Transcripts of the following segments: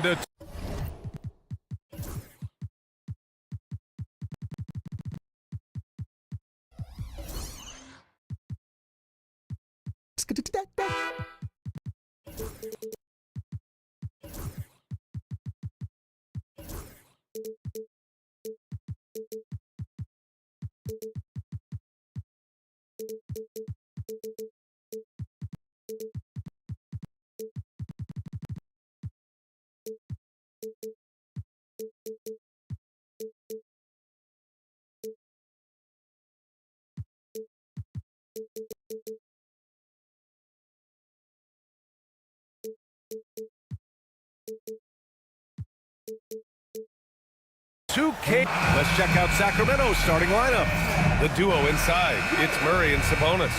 CLA. Let's check out Sacramento's starting lineup. The duo inside, it's Murray and Sabonis.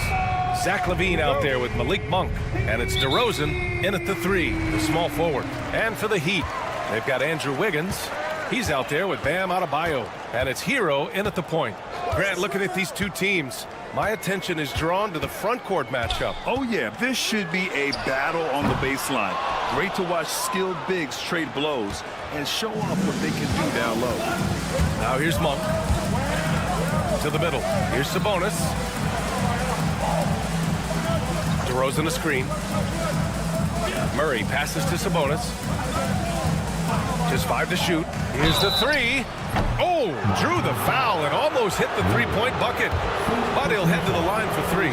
Zach LaVine out there with Malik Monk. And it's DeRozan in at the 3, the small forward. And for the Heat, they've got Andrew Wiggins. He's out there with Bam Adebayo. And it's Hero in at the point. Grant, looking at these two teams, my attention is drawn to the front court matchup. Oh, yeah, this should be a battle on the baseline. Great to watch skilled bigs trade blows and show off what they can do down low. Now here's Monk. To the middle. Here's Sabonis. DeRozan a screen. Murray passes to Sabonis. Just 5 to shoot. Here's the 3. Oh, drew the foul and almost hit the three-point bucket. But he'll head to the line for 3.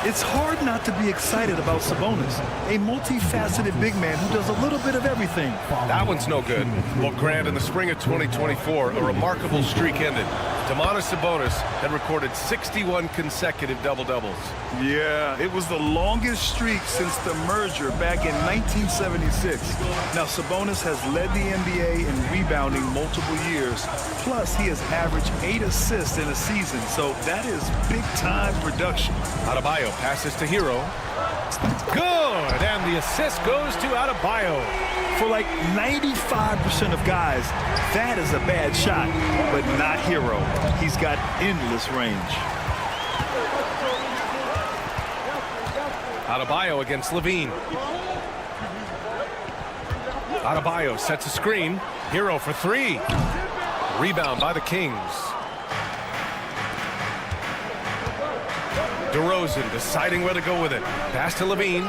It's hard not to be excited about Sabonis, a multifaceted big man who does a little bit of everything. That one's no good. Well, Grant, in the spring of 2024, a remarkable streak ended. Domantas Sabonis had recorded 61 consecutive double-doubles. Yeah, it was the longest streak since the merger back in 1976. Now, Sabonis has led the NBA in rebounding multiple years. Plus, he has averaged 8 assists in a season, so that is big-time production. Adebayo passes to Hero. Good, and the assist goes to Adebayo. For like 95% of guys, that is a bad shot, but not Hero. He's got endless range. Adebayo against LaVine. Adebayo sets a screen. Hero for 3. Rebound by the Kings. DeRozan deciding where to go with it. Pass to LaVine.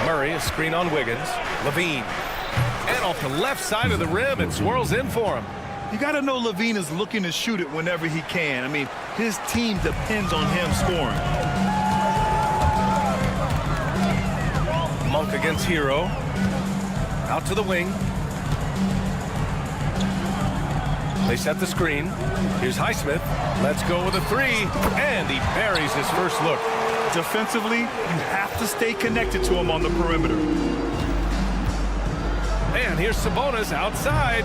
Murray, a screen on Wiggins. LaVine. And off the left side of the rim, it swirls in for him. You got to know LaVine is looking to shoot it whenever he can. I mean, his team depends on him scoring. Monk against Hero. Out to the wing. They set the screen. Here's Highsmith. Let's go with a 3. And he buries his first look. Defensively, you have to stay connected to him on the perimeter. And here's Sabonis outside.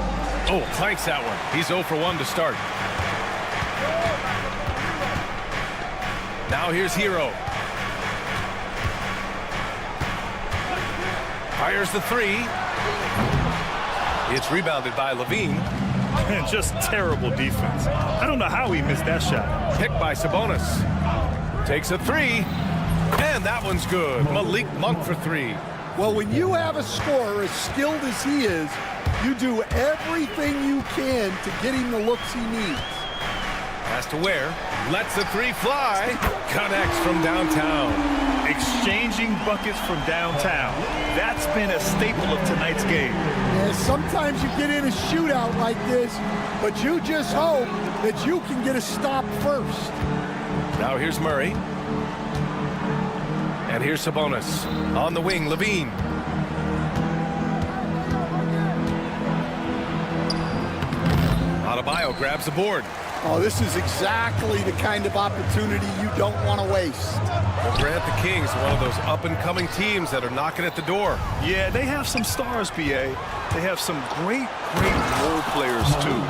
Oh, clanks that one. He's 0 for 1 to start. Now here's Hero. Fires the 3. It's rebounded by LaVine. And just terrible defense. I don't know how he missed that shot. Picked by Sabonis. Takes a 3. And that one's good. Malik Monk for 3. Well, when you have a scorer as skilled as he is, you do everything you can to get him the looks he needs. Has to Ware. Lets the 3 fly. Connects from downtown. Exchanging buckets from downtown. That's been a staple of tonight's game. And sometimes you get in a shootout like this, but you just hope that you can get a stop first. Now here's Murray. And here's Sabonis. On the wing, LaVine. Adebayo grabs the board. Oh, this is exactly the kind of opportunity you don't want to waste. Well, Grant, the Kings, one of those up-and-coming teams that are knocking at the door. Yeah, they have some stars, BA. They have some great role players, too.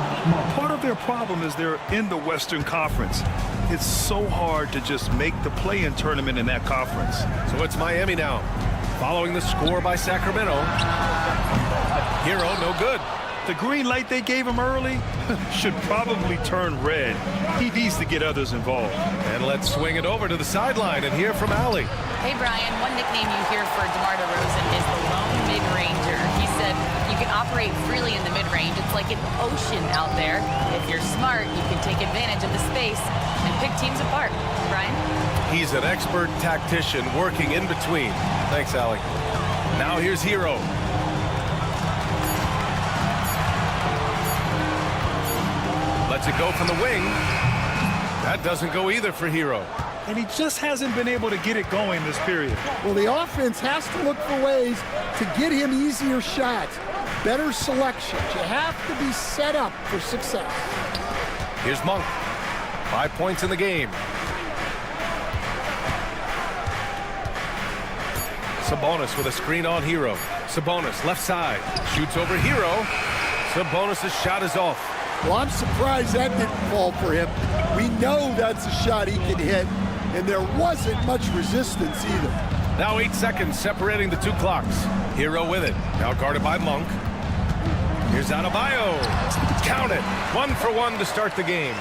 Part of their problem is they're in the Western Conference. It's so hard to just make the play-in tournament in that conference. So it's Miami now, following the score by Sacramento. Hero, no good. The green light they gave him early should probably turn red. He needs to get others involved. And let's swing it over to the sideline and hear from Allie. Hey, Brian, one nickname you hear for DeMar DeRozan is the lone operate freely in the mid-range. It's like an ocean out there. If you're smart, you can take advantage of the space and pick teams apart. Brian? He's an expert tactician working in between. Thanks, Allie. Now here's Hero. Lets it go from the wing. That doesn't go either for Hero. And he just hasn't been able to get it going this period. Well, the offense has to look for ways to get him easier shots, better selections. You have to be set up for success. Here's Monk. 5 points in the game. Sabonis with a screen on Hero. Sabonis left side. Shoots over Hero. Sabonis' shot is off. Well, I'm surprised that didn't fall for him. We know that's a shot he can hit, and there wasn't much resistance either. Now 8 seconds separating the two clocks. Hero with it. Now guarded by Monk. Here's Adebayo. Count it. 1 for 1 to start the game.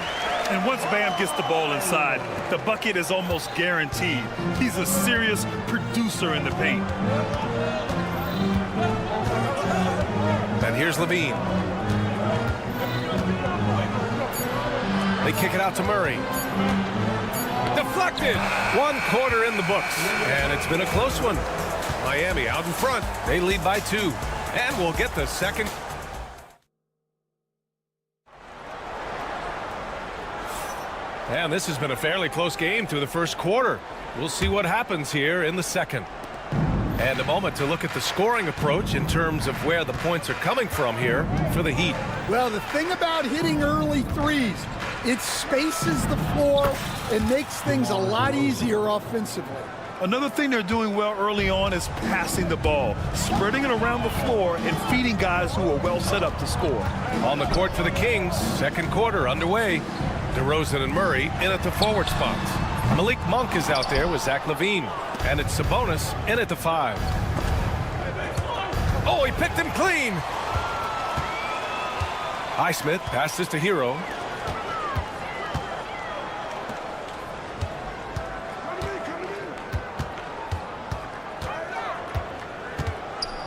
And once Bam gets the ball inside, the bucket is almost guaranteed. He's a serious producer in the paint. And here's Levine. They kick it out to Murray. Deflected. 1 quarter in the books. And it's been a close one. Miami out in front. They lead by 2. And we'll get the second. And this has been a fairly close game through the first quarter. We'll see what happens here in the second. And a moment to look at the scoring approach in terms of where the points are coming from here for the Heat. Well, the thing about hitting early threes, it spaces the floor and makes things a lot easier offensively. Another thing they're doing well early on is passing the ball, spreading it around the floor and feeding guys who are well set up to score. On the court for the Kings, second quarter underway. DeRozan and Murray in at the forward spots. Malik Monk is out there with Zach LaVine. And it's Sabonis in at the 5. Oh, he picked him clean. Highsmith passes to Hero.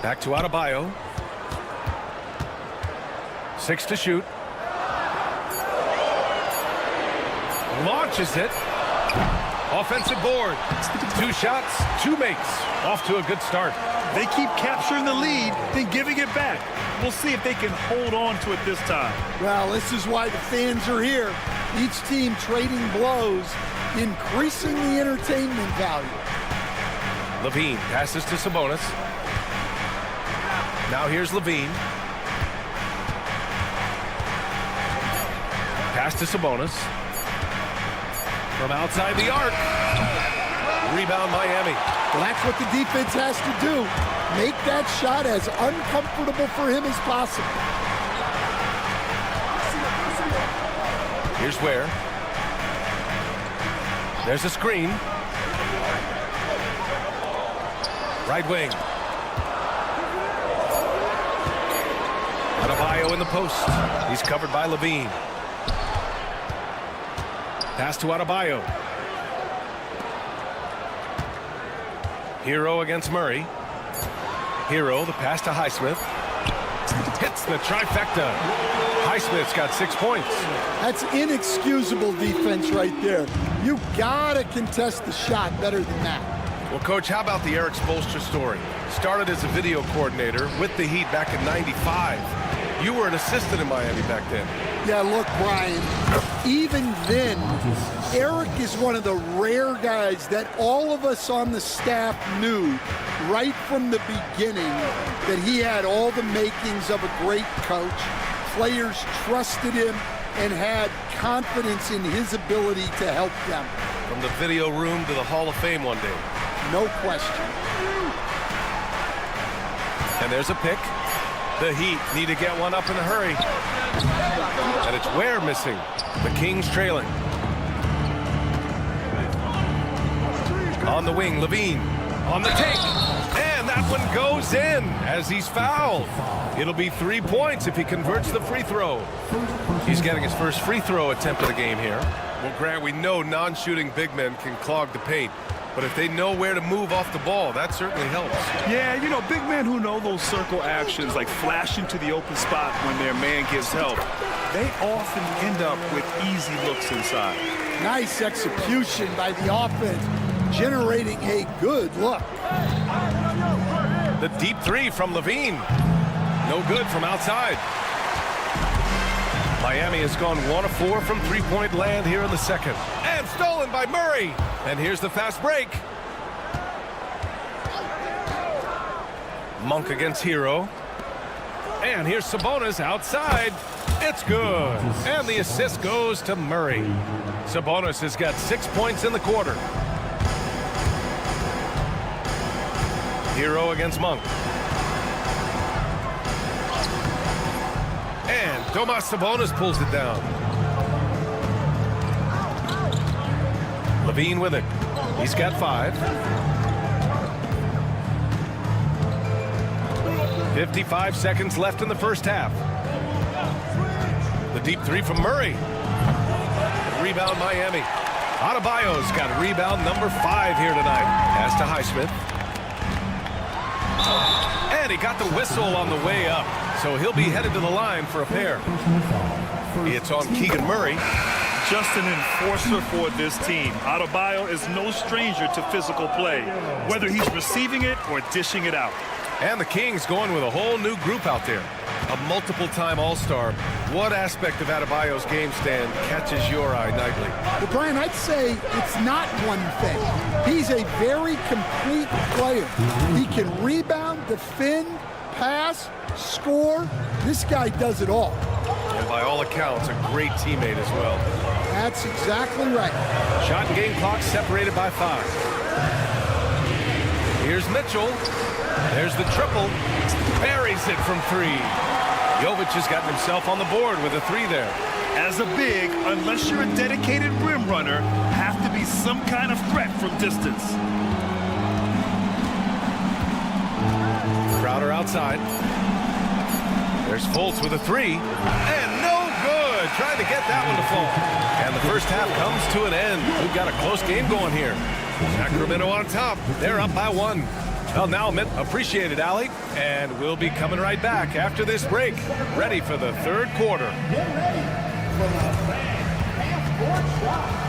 Back to Adebayo. 6 to shoot. Launches it. Offensive board. 2 shots, 2 makes. Off to a good start. They keep capturing the lead, then giving it back. We'll see if they can hold on to it this time. Well, this is why the fans are here. Each team trading blows, increasing the entertainment value. LaVine passes to Sabonis. Now here's LaVine. Pass to Sabonis. From outside the arc. Rebound Miami. Well, that's what the defense has to do. Make that shot as uncomfortable for him as possible. Here's where. There's a screen. Right wing. Adebayo in the post. He's covered by LaVine. Pass to Adebayo. Hero against Murray. Hero, the pass to Highsmith. Hits the trifecta. Highsmith's got 6 points. That's inexcusable defense right there. You gotta contest the shot better than that. Well, Coach, how about the Eric Spoelstra story? Started as a video coordinator with the Heat back in '95. You were an assistant in Miami back then. Yeah, look, Brian, even then, Eric is one of the rare guys that all of us on the staff knew right from the beginning that he had all the makings of a great coach. Players trusted him and had confidence in his ability to help them. From the video room to the Hall of Fame one day. No question. And there's a pick. The Heat need to get one up in a hurry. And it's Ware missing. The Kings trailing. On the wing, LaVine. On the take. And that one goes in as he's fouled. It'll be 3 points if he converts the free throw. He's getting his first free throw attempt of the game here. Well, Grant, we know non-shooting big men can clog the paint. But if they know where to move off the ball, that certainly helps. Yeah, you know, big men who know those circle actions, like flashing to the open spot when their man gives help, they often end up with easy looks inside. Nice execution by the offense, generating a good look. The deep three from Levine. No good from outside. Miami has gone 1 of 4 from three-point land here in the second. And stolen by Murray. And here's the fast break. Monk against Hero. And here's Sabonis outside. It's good. And the assist goes to Murray. Sabonis has got 6 points in the quarter. Hero against Monk. And Domas Sabonis pulls it down. Levine with it. He's got 5. 55 seconds left in the first half. The deep three from Murray. Rebound Miami. Adebayo's got rebound number 5 here tonight. Pass to Highsmith. And he got the whistle on the way up. So he'll be headed to the line for a pair. It's on Keegan Murray. Just an enforcer for this team. Adebayo is no stranger to physical play, whether he's receiving it or dishing it out. And the Kings going with a whole new group out there. A multiple-time All-Star. What aspect of Adebayo's game, Stan, catches your eye nightly? Well, Brian, I'd say it's not one thing. He's a very complete player. He can rebound, defend, pass, score. This guy does it all. And by all accounts, a great teammate as well. That's exactly right. Shot and game clock separated by 5. Here's Mitchell. There's the triple. Buries it from 3. Jovic has gotten himself on the board with a 3 there. As a big, unless you're a dedicated rim runner, have to be some kind of threat from distance. Crowder outside. There's Fultz with a 3. And no good. Trying to get that one to fall. And the first half comes to an end. We've got a close game going here. Sacramento on top. They're up by 1. Well, now, appreciate it, Allie. And we'll be coming right back after this break. Ready for the third quarter. Get ready for the half-court shot.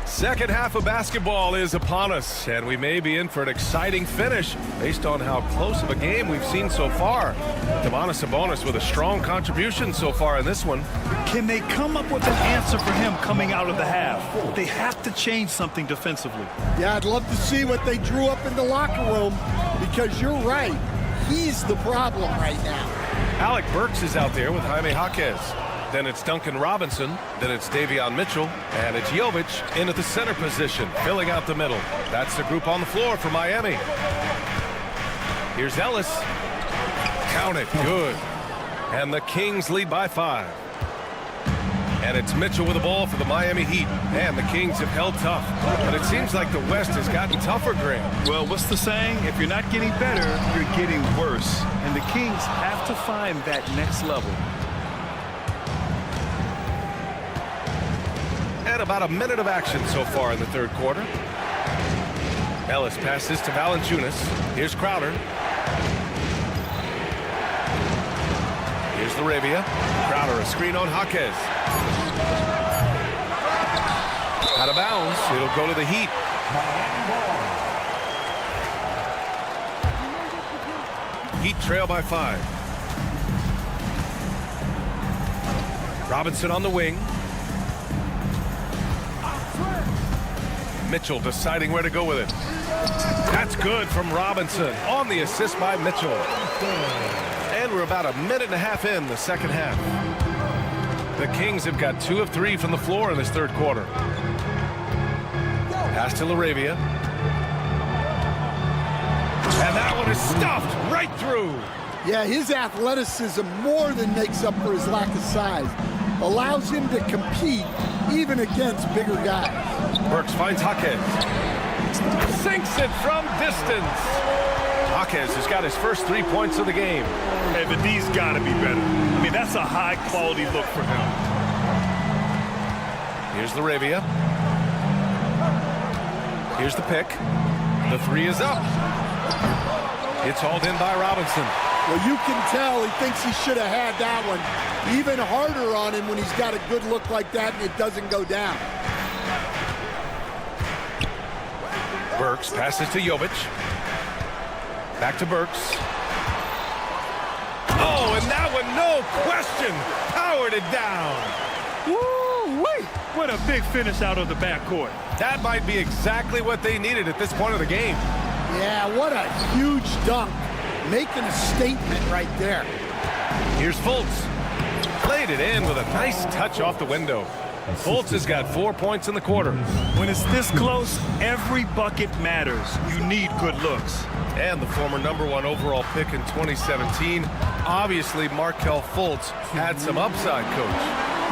Second half of basketball is upon us, and we may be in for an exciting finish based on how close of a game we've seen so far. Domantas Sabonis with a strong contribution so far in this one. Can they come up with an answer for him coming out of the half? They have to change something defensively. Yeah, I'd love to see what they drew up in the locker room, because you're right. He's the problem right now. Alec Burks is out there with Jaime Jaquez. Then it's Duncan Robinson. Then it's Davion Mitchell. And it's Jovic in at the center position, filling out the middle. That's the group on the floor for Miami. Here's Ellis. Count it. Good. And the Kings lead by 5. And it's Mitchell with the ball for the Miami Heat. And the Kings have held tough. But it seems like the West has gotten tougher, Graham. Well, what's the saying? If you're not getting better, you're getting worse. And the Kings have to find that next level. And about a minute of action so far in the third quarter. Ellis passes to Valanciunas. Here's Crowder. Here's Laravia. Crowder, a screen on Jaquez. Out of bounds. It'll go to the Heat. Heat trail by 5. Robinson on the wing. Mitchell deciding where to go with it. That's good from Robinson on the assist by Mitchell. And we're about a minute and a half in the second half. The Kings have got 2 of 3 from the floor in this third quarter. Pass to Laravia. And that one is stuffed right through. Yeah, his athleticism more than makes up for his lack of size. Allows him to compete even against bigger guys. Burks finds Jaquez. Sinks it from distance. Jaquez has got his first 3 points of the game. Hey, but these got to be better. I mean, that's a high-quality look for him. Here's Laravia. Here's the pick. The three is up. It's hauled in by Robinson. Well, you can tell he thinks he should have had that one. Even harder on him when he's got a good look like that and it doesn't go down. Burks passes to Jovic. Back to Burks. Oh, and that one, no question, powered it down. Woo-wee! What a big finish out of the backcourt. That might be exactly what they needed at this point of the game. Yeah, what a huge dunk. Making a statement right there. Here's Fultz. Played it in with a nice touch off the window. Fultz has got 4 points in the quarter. When it's this close, every bucket matters. You need good looks. And the former #1 overall pick in 2017. Obviously, Markelle Fultz had some upside, Coach.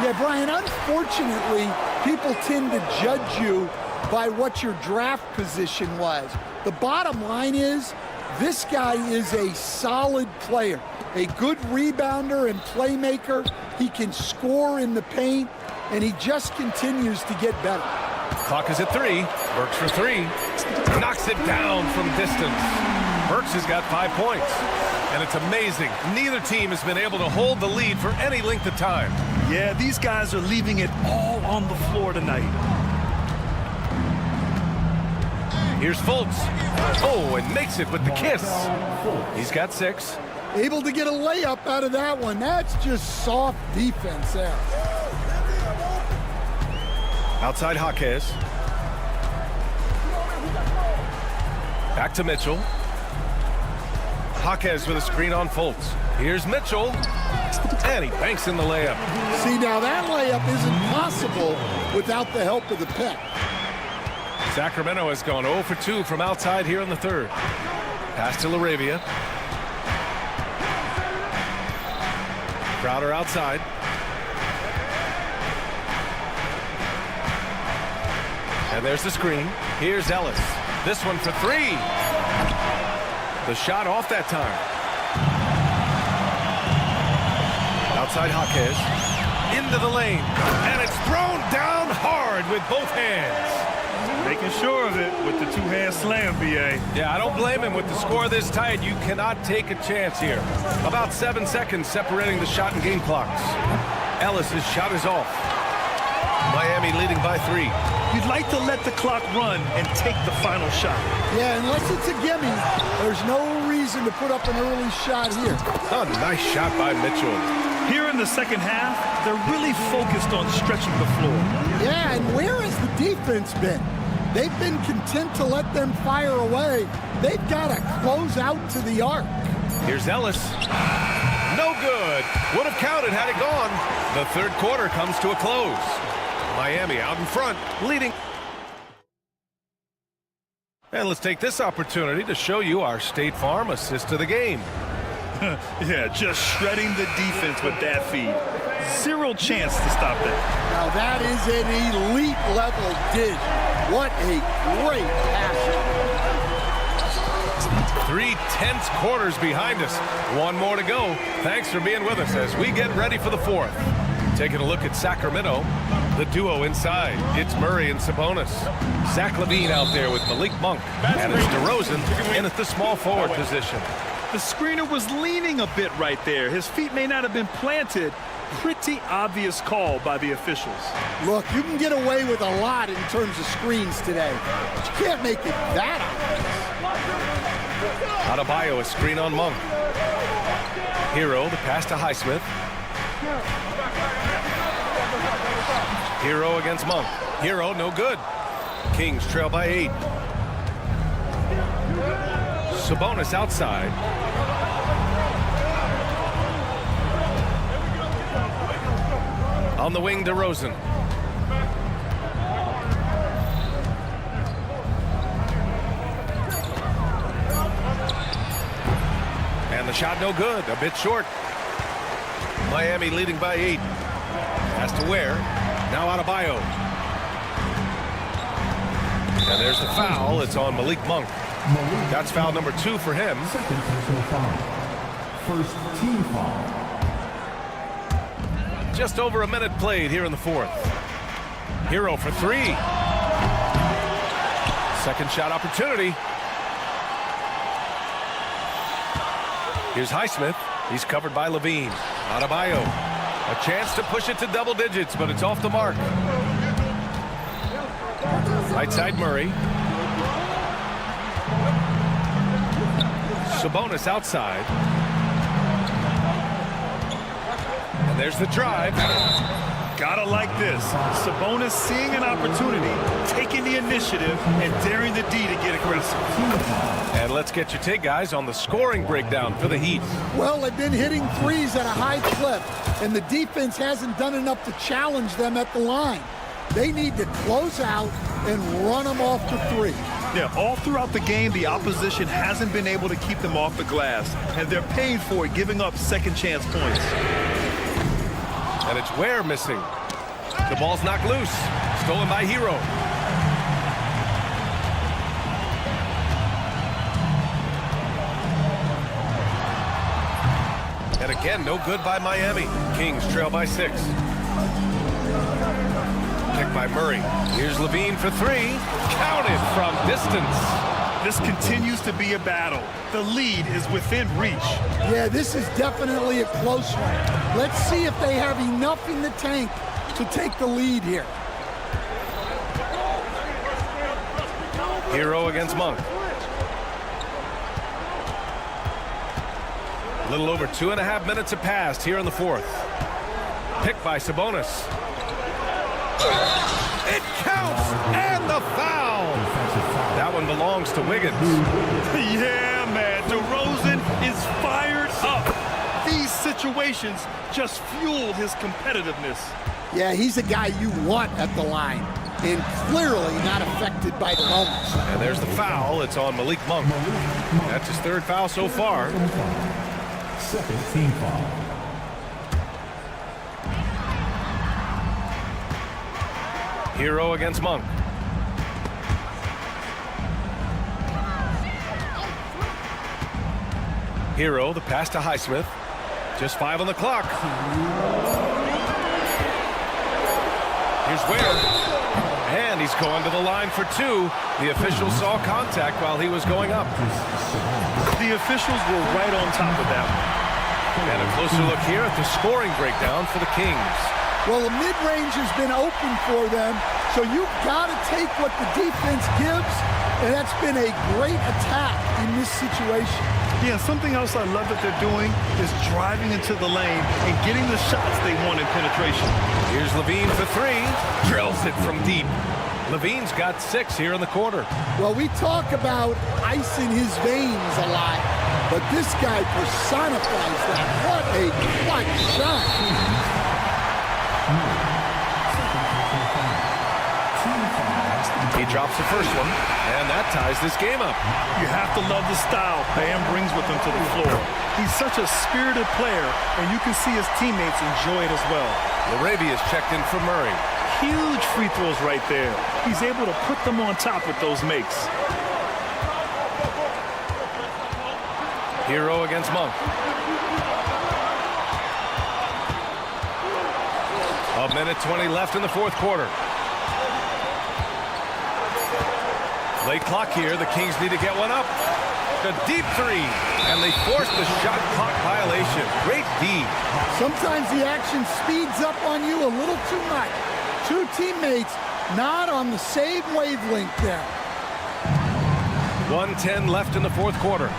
Yeah, Brian, unfortunately, people tend to judge you by what your draft position was. The bottom line is, this guy is a solid player, a good rebounder and playmaker. He can score in the paint, and he just continues to get better. Clock is at 3. Burks for 3. Knocks it down from distance. Burks has got 5 points. And it's amazing. Neither team has been able to hold the lead for any length of time. Yeah, these guys are leaving it all on the floor tonight. Here's Fultz. Oh, and makes it with the kiss. He's got 6. Able to get a layup out of that one. That's just soft defense there. Outside Jaquez. Back to Mitchell. Jaquez with a screen on Fultz. Here's Mitchell. And he banks in the layup. See, now that layup isn't possible without the help of the pick. Sacramento has gone 0 for 2 from outside here in the third. Pass to Laravia. Crowder outside. And there's the screen. Here's Ellis. This one for 3. The shot off that time. Outside Jaquez. Into the lane. And it's thrown down hard with both hands. Making sure of it with the two-hand slam, B.A. Yeah, I don't blame him. With the score this tight, you cannot take a chance here. About 7 seconds separating the shot and game clocks. Ellis's shot is off. Miami leading by 3. You'd like to let the clock run and take the final shot. Yeah, unless it's a gimme, there's no reason to put up an early shot here. Oh, nice shot by Mitchell. Here in the second half, they're really focused on stretching the floor. Yeah, and where has the defense been? They've been content to let them fire away. They've got to close out to the arc. Here's Ellis. No good. Would have counted had it gone. The third quarter comes to a close. Miami out in front, leading. And let's take this opportunity to show you our State Farm assist of the game. Yeah, just shredding the defense with that feed. Zero chance to stop that. Now that is an elite level dish. What a great pass. 3 tense quarters behind us. 1 more to go. Thanks for being with us as we get ready for the 4th. Taking a look at Sacramento, the duo inside. It's Murray and Sabonis. Zach LaVine out there with Malik Monk. And it's DeRozan in at the small forward position. The screener was leaning a bit right there. His feet may not have been planted. Pretty obvious call by the officials. Look, you can get away with a lot in terms of screens today, but you can't make it that obvious. Adebayo, a screen on Monk. Hero, the pass to Highsmith. Hero against Monk. Hero, no good. Kings trail by 8. Sabonis outside. On the wing, DeRozan. And the shot no good, a bit short. Miami leading by 8. Has to Ware. Now Adebayo. And there's the foul. It's on Malik Monk. That's foul number 2 for him. Second personal foul. First team foul. Just over a minute played here in the 4th. Hero for 3. Second shot opportunity. Here's Highsmith. He's covered by Levine. Adebayo. A chance to push it to double digits, but it's off the mark. Right side Murray. Sabonis outside. And there's the drive. Gotta like this. Sabonis seeing an opportunity, taking the initiative, and daring the D to get aggressive. And let's get your take, guys, on the scoring breakdown for the Heat. Well, they've been hitting threes at a high clip, and the defense hasn't done enough to challenge them at the line. They need to close out and run them off the 3. Yeah, all throughout the game, the opposition hasn't been able to keep them off the glass, and they're paying for it, giving up second chance points. And it's Ware missing. The ball's knocked loose. Stolen by Hero. And again, no good by Miami. Kings trail by 6. Pick by Murray. Here's Levine for 3. Counted from distance. This continues to be a battle. The lead is within reach. Yeah, this is definitely a close one. Let's see if they have enough in the tank to take the lead here. Hero against Monk. A little over 2.5 minutes have passed here in the 4th. Pick by Sabonis. It counts, and the foul. That one belongs to Wiggins. Yeah, man, DeRozan is fired up. These situations just fuel his competitiveness. Yeah, he's a guy you want at the line, and clearly not affected by the moments. And there's the foul. It's on Malik Monk. That's his 3rd foul so far. Second team foul. Hero against Monk. Hero, the pass to Highsmith. Just 5 on the clock. Here's Ware. And he's going to the line for 2. The official saw contact while he was going up. The officials were right on top of that one. And a closer look here at the scoring breakdown for the Kings. Well, the mid-range has been open for them, so you've got to take what the defense gives, and that's been a great attack in this situation. Yeah, something else I love that they're doing is driving into the lane and getting the shots they want in penetration. Here's Levine for 3. Drills it from deep. Levine's got 6 here in the quarter. Well, we talk about ice in his veins a lot, but this guy personifies that. What a clutch shot. He drops the first one, and that ties this game up. You have to love the style Bam brings with him to the floor. He's such a spirited player, and you can see his teammates enjoy it as well. Laravia's checked in for Murray. Huge free throws right there. He's able to put them on top with those makes. Hero against Monk. A minute 20 left in the 4th quarter. Late clock here. The Kings need to get one up. The deep 3, and they force the shot clock violation. Great D. Sometimes the action speeds up on you a little too much. 2 teammates not on the same wavelength there. 1:10 left in the 4th quarter.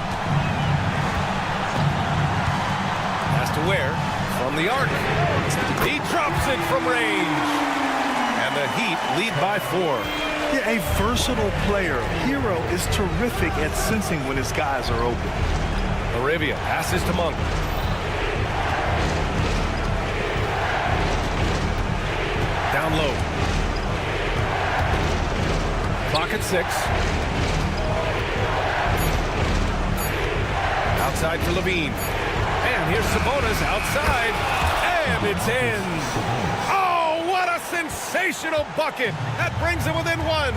Has to Ware from the arc. He drops it from range. And the Heat lead by 4. Yeah, a versatile player. Hero is terrific at sensing when his guys are open. Arabia passes to Monk. Down low. Clock at 6. Outside for Levine. And here's Sabonis outside. And it's in. Oh, what a sensational bucket. That brings him within 1.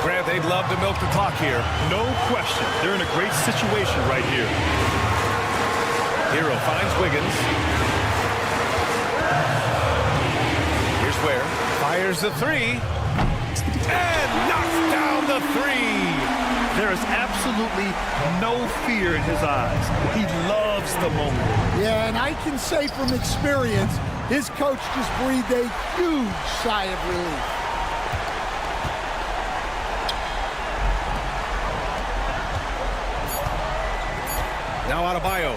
Grant, they'd love to milk the clock here. No question. They're in a great situation right here. Hero finds Wiggins. Here's Ware. Fires the three. And knocks down the three. There is absolutely no fear in his eyes. He loves the moment. Yeah, and I can say from experience, his coach just breathed a huge sigh of relief. Now Adebayo.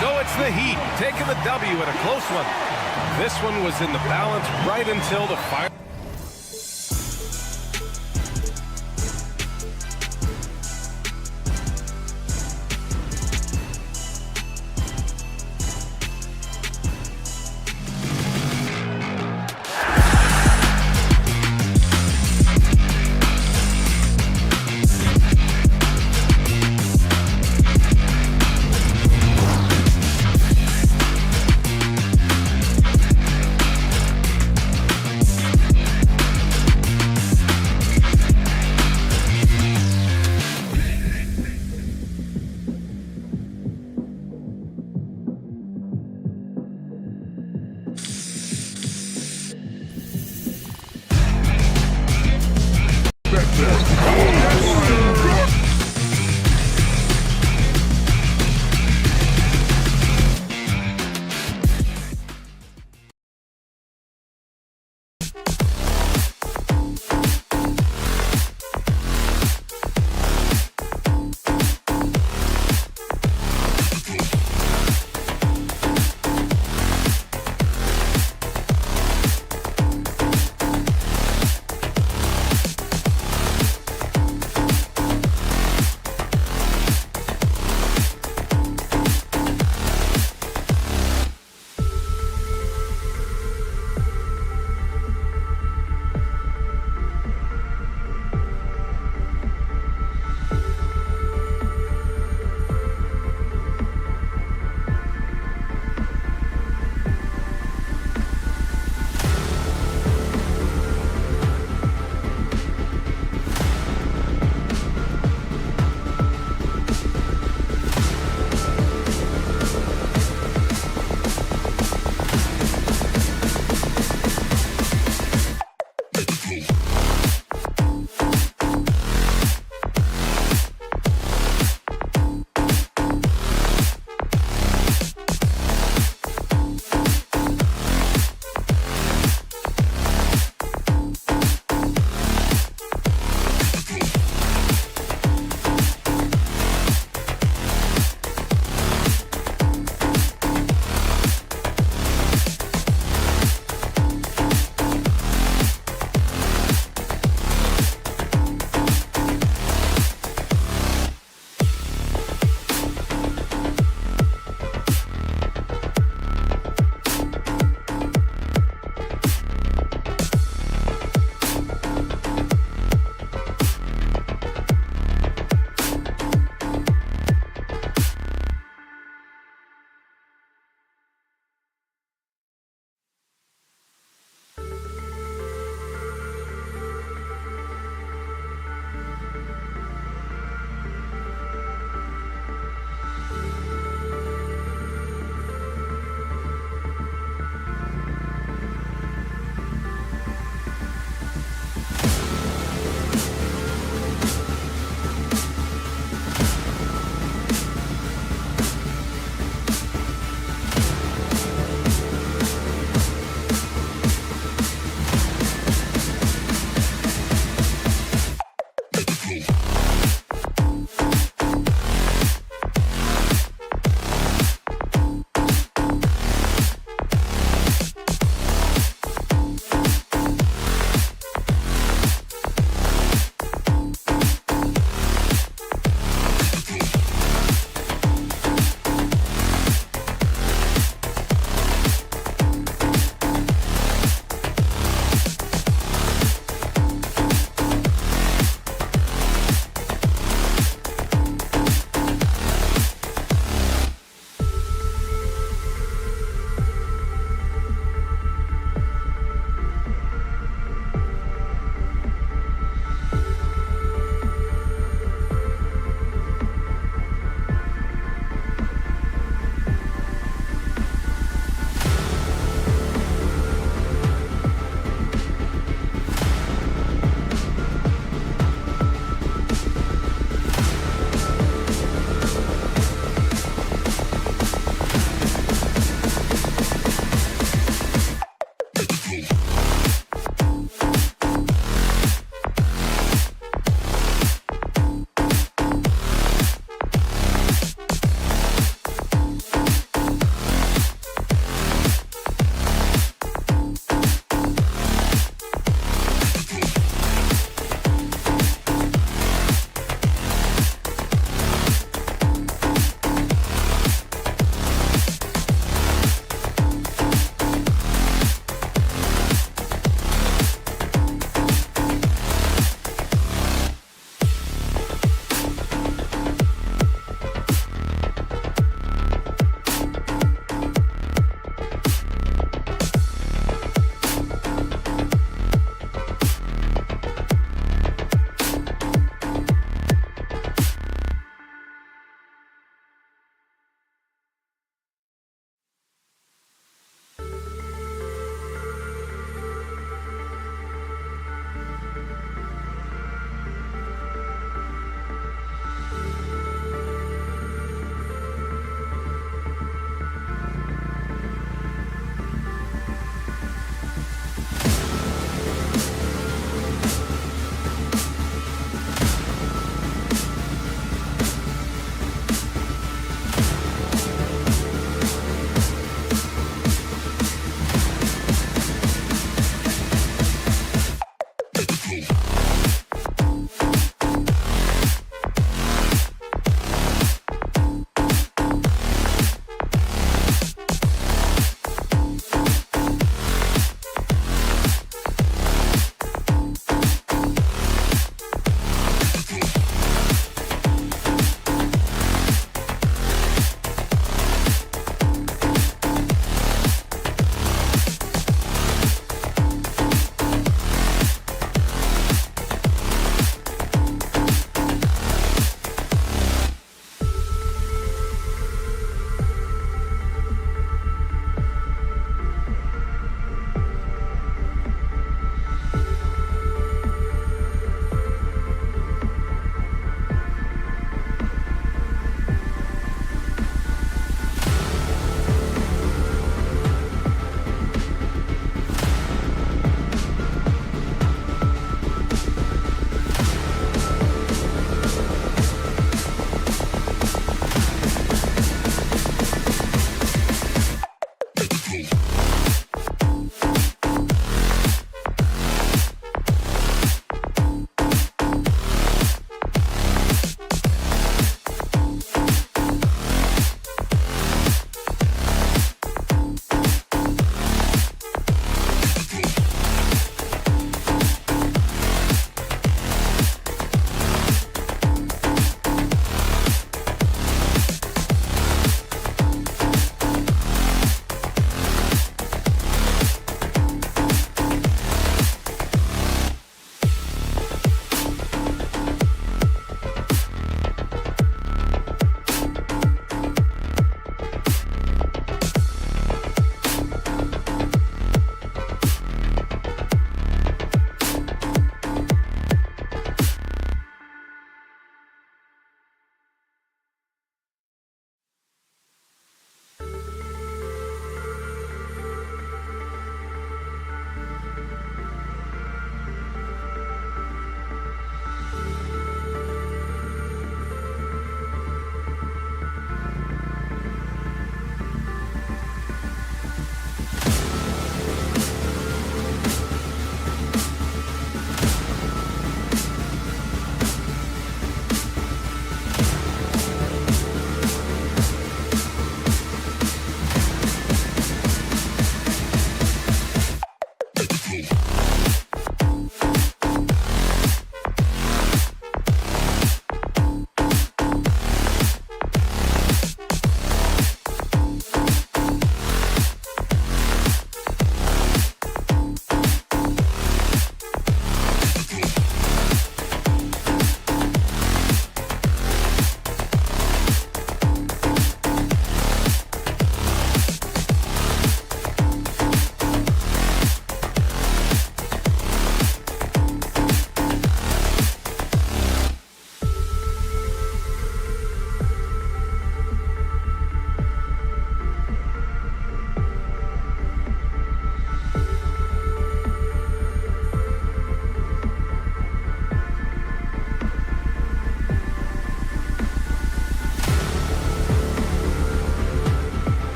So it's the Heat taking the W in a close one. This one was in the balance right until the final.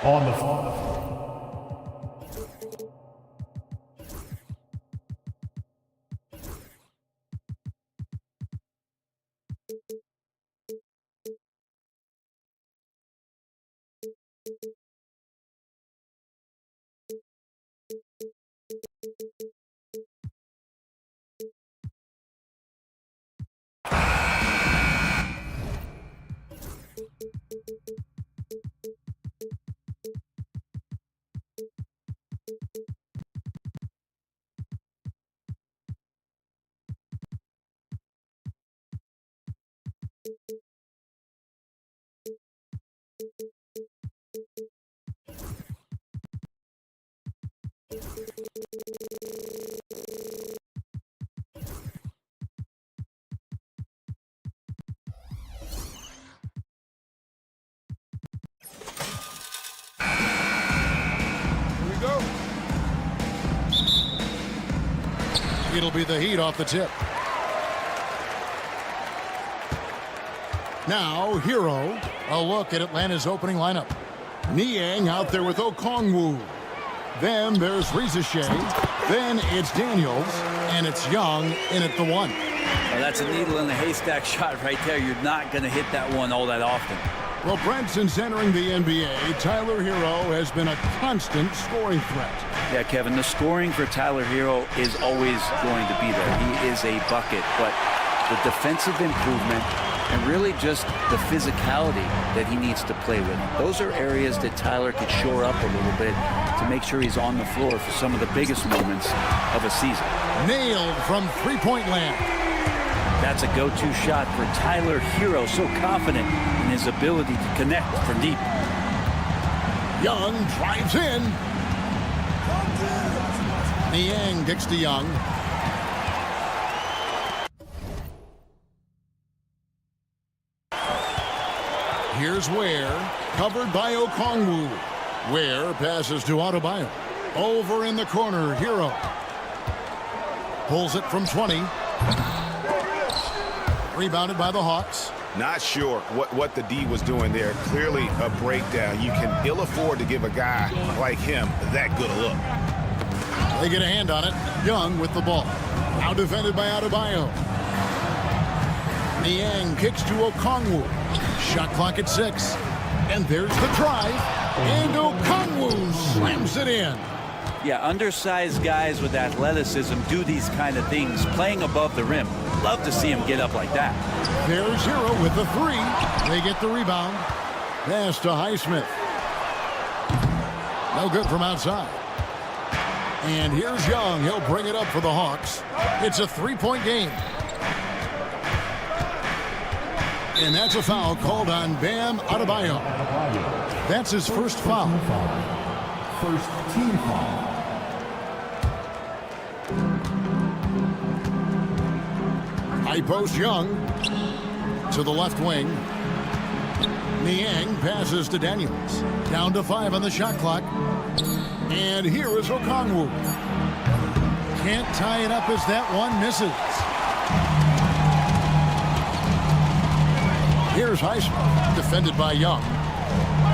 on the floor. It'll be the Heat off the tip. Now, Hero. A look at Atlanta's opening lineup. Niang out there with Okongwu. Then there's Rizashea. Then it's Daniels. And it's Young in at the 1. Well, that's a needle in the haystack shot right there. You're not going to hit that one all that often. Well, Brent, since entering the NBA, Tyler Hero has been a constant scoring threat. Yeah, Kevin, the scoring for Tyler Hero is always going to be there. He is a bucket, but the defensive improvement and really just the physicality that he needs to play with. Those are areas that Tyler could shore up a little bit to make sure he's on the floor for some of the biggest moments of a season. Nailed from three-point land. That's a go-to shot for Tyler Hero, so confident in his ability to connect from deep. Young drives in. Niang kicks to Young. Here's Ware, covered by Okongwu. Ware passes to Adebayo. Over in the corner, Hero. Pulls it from 20. Rebounded by the Hawks. Not sure what the D was doing there. Clearly a breakdown. You can ill afford to give a guy like him that good a look. They get a hand on it. Young with the ball. Now defended by Adebayo. Niang kicks to Okongwu. Shot clock at 6. And there's the drive. And Okongwu slams it in. Yeah, undersized guys with athleticism do these kind of things, playing above the rim. Love to see him get up like that. There's Hero with the 3. They get the rebound. Pass to Highsmith. No good from outside. And here's Young. He'll bring it up for the Hawks. It's a 3-point game. And that's a foul called on Bam Adebayo. That's his first foul. First team foul. High post Young to the left wing. Niang passes to Daniels. Down to 5 on the shot clock. And here is Okongwu. Can't tie it up as that one misses. Here's Highsmith, defended by Young.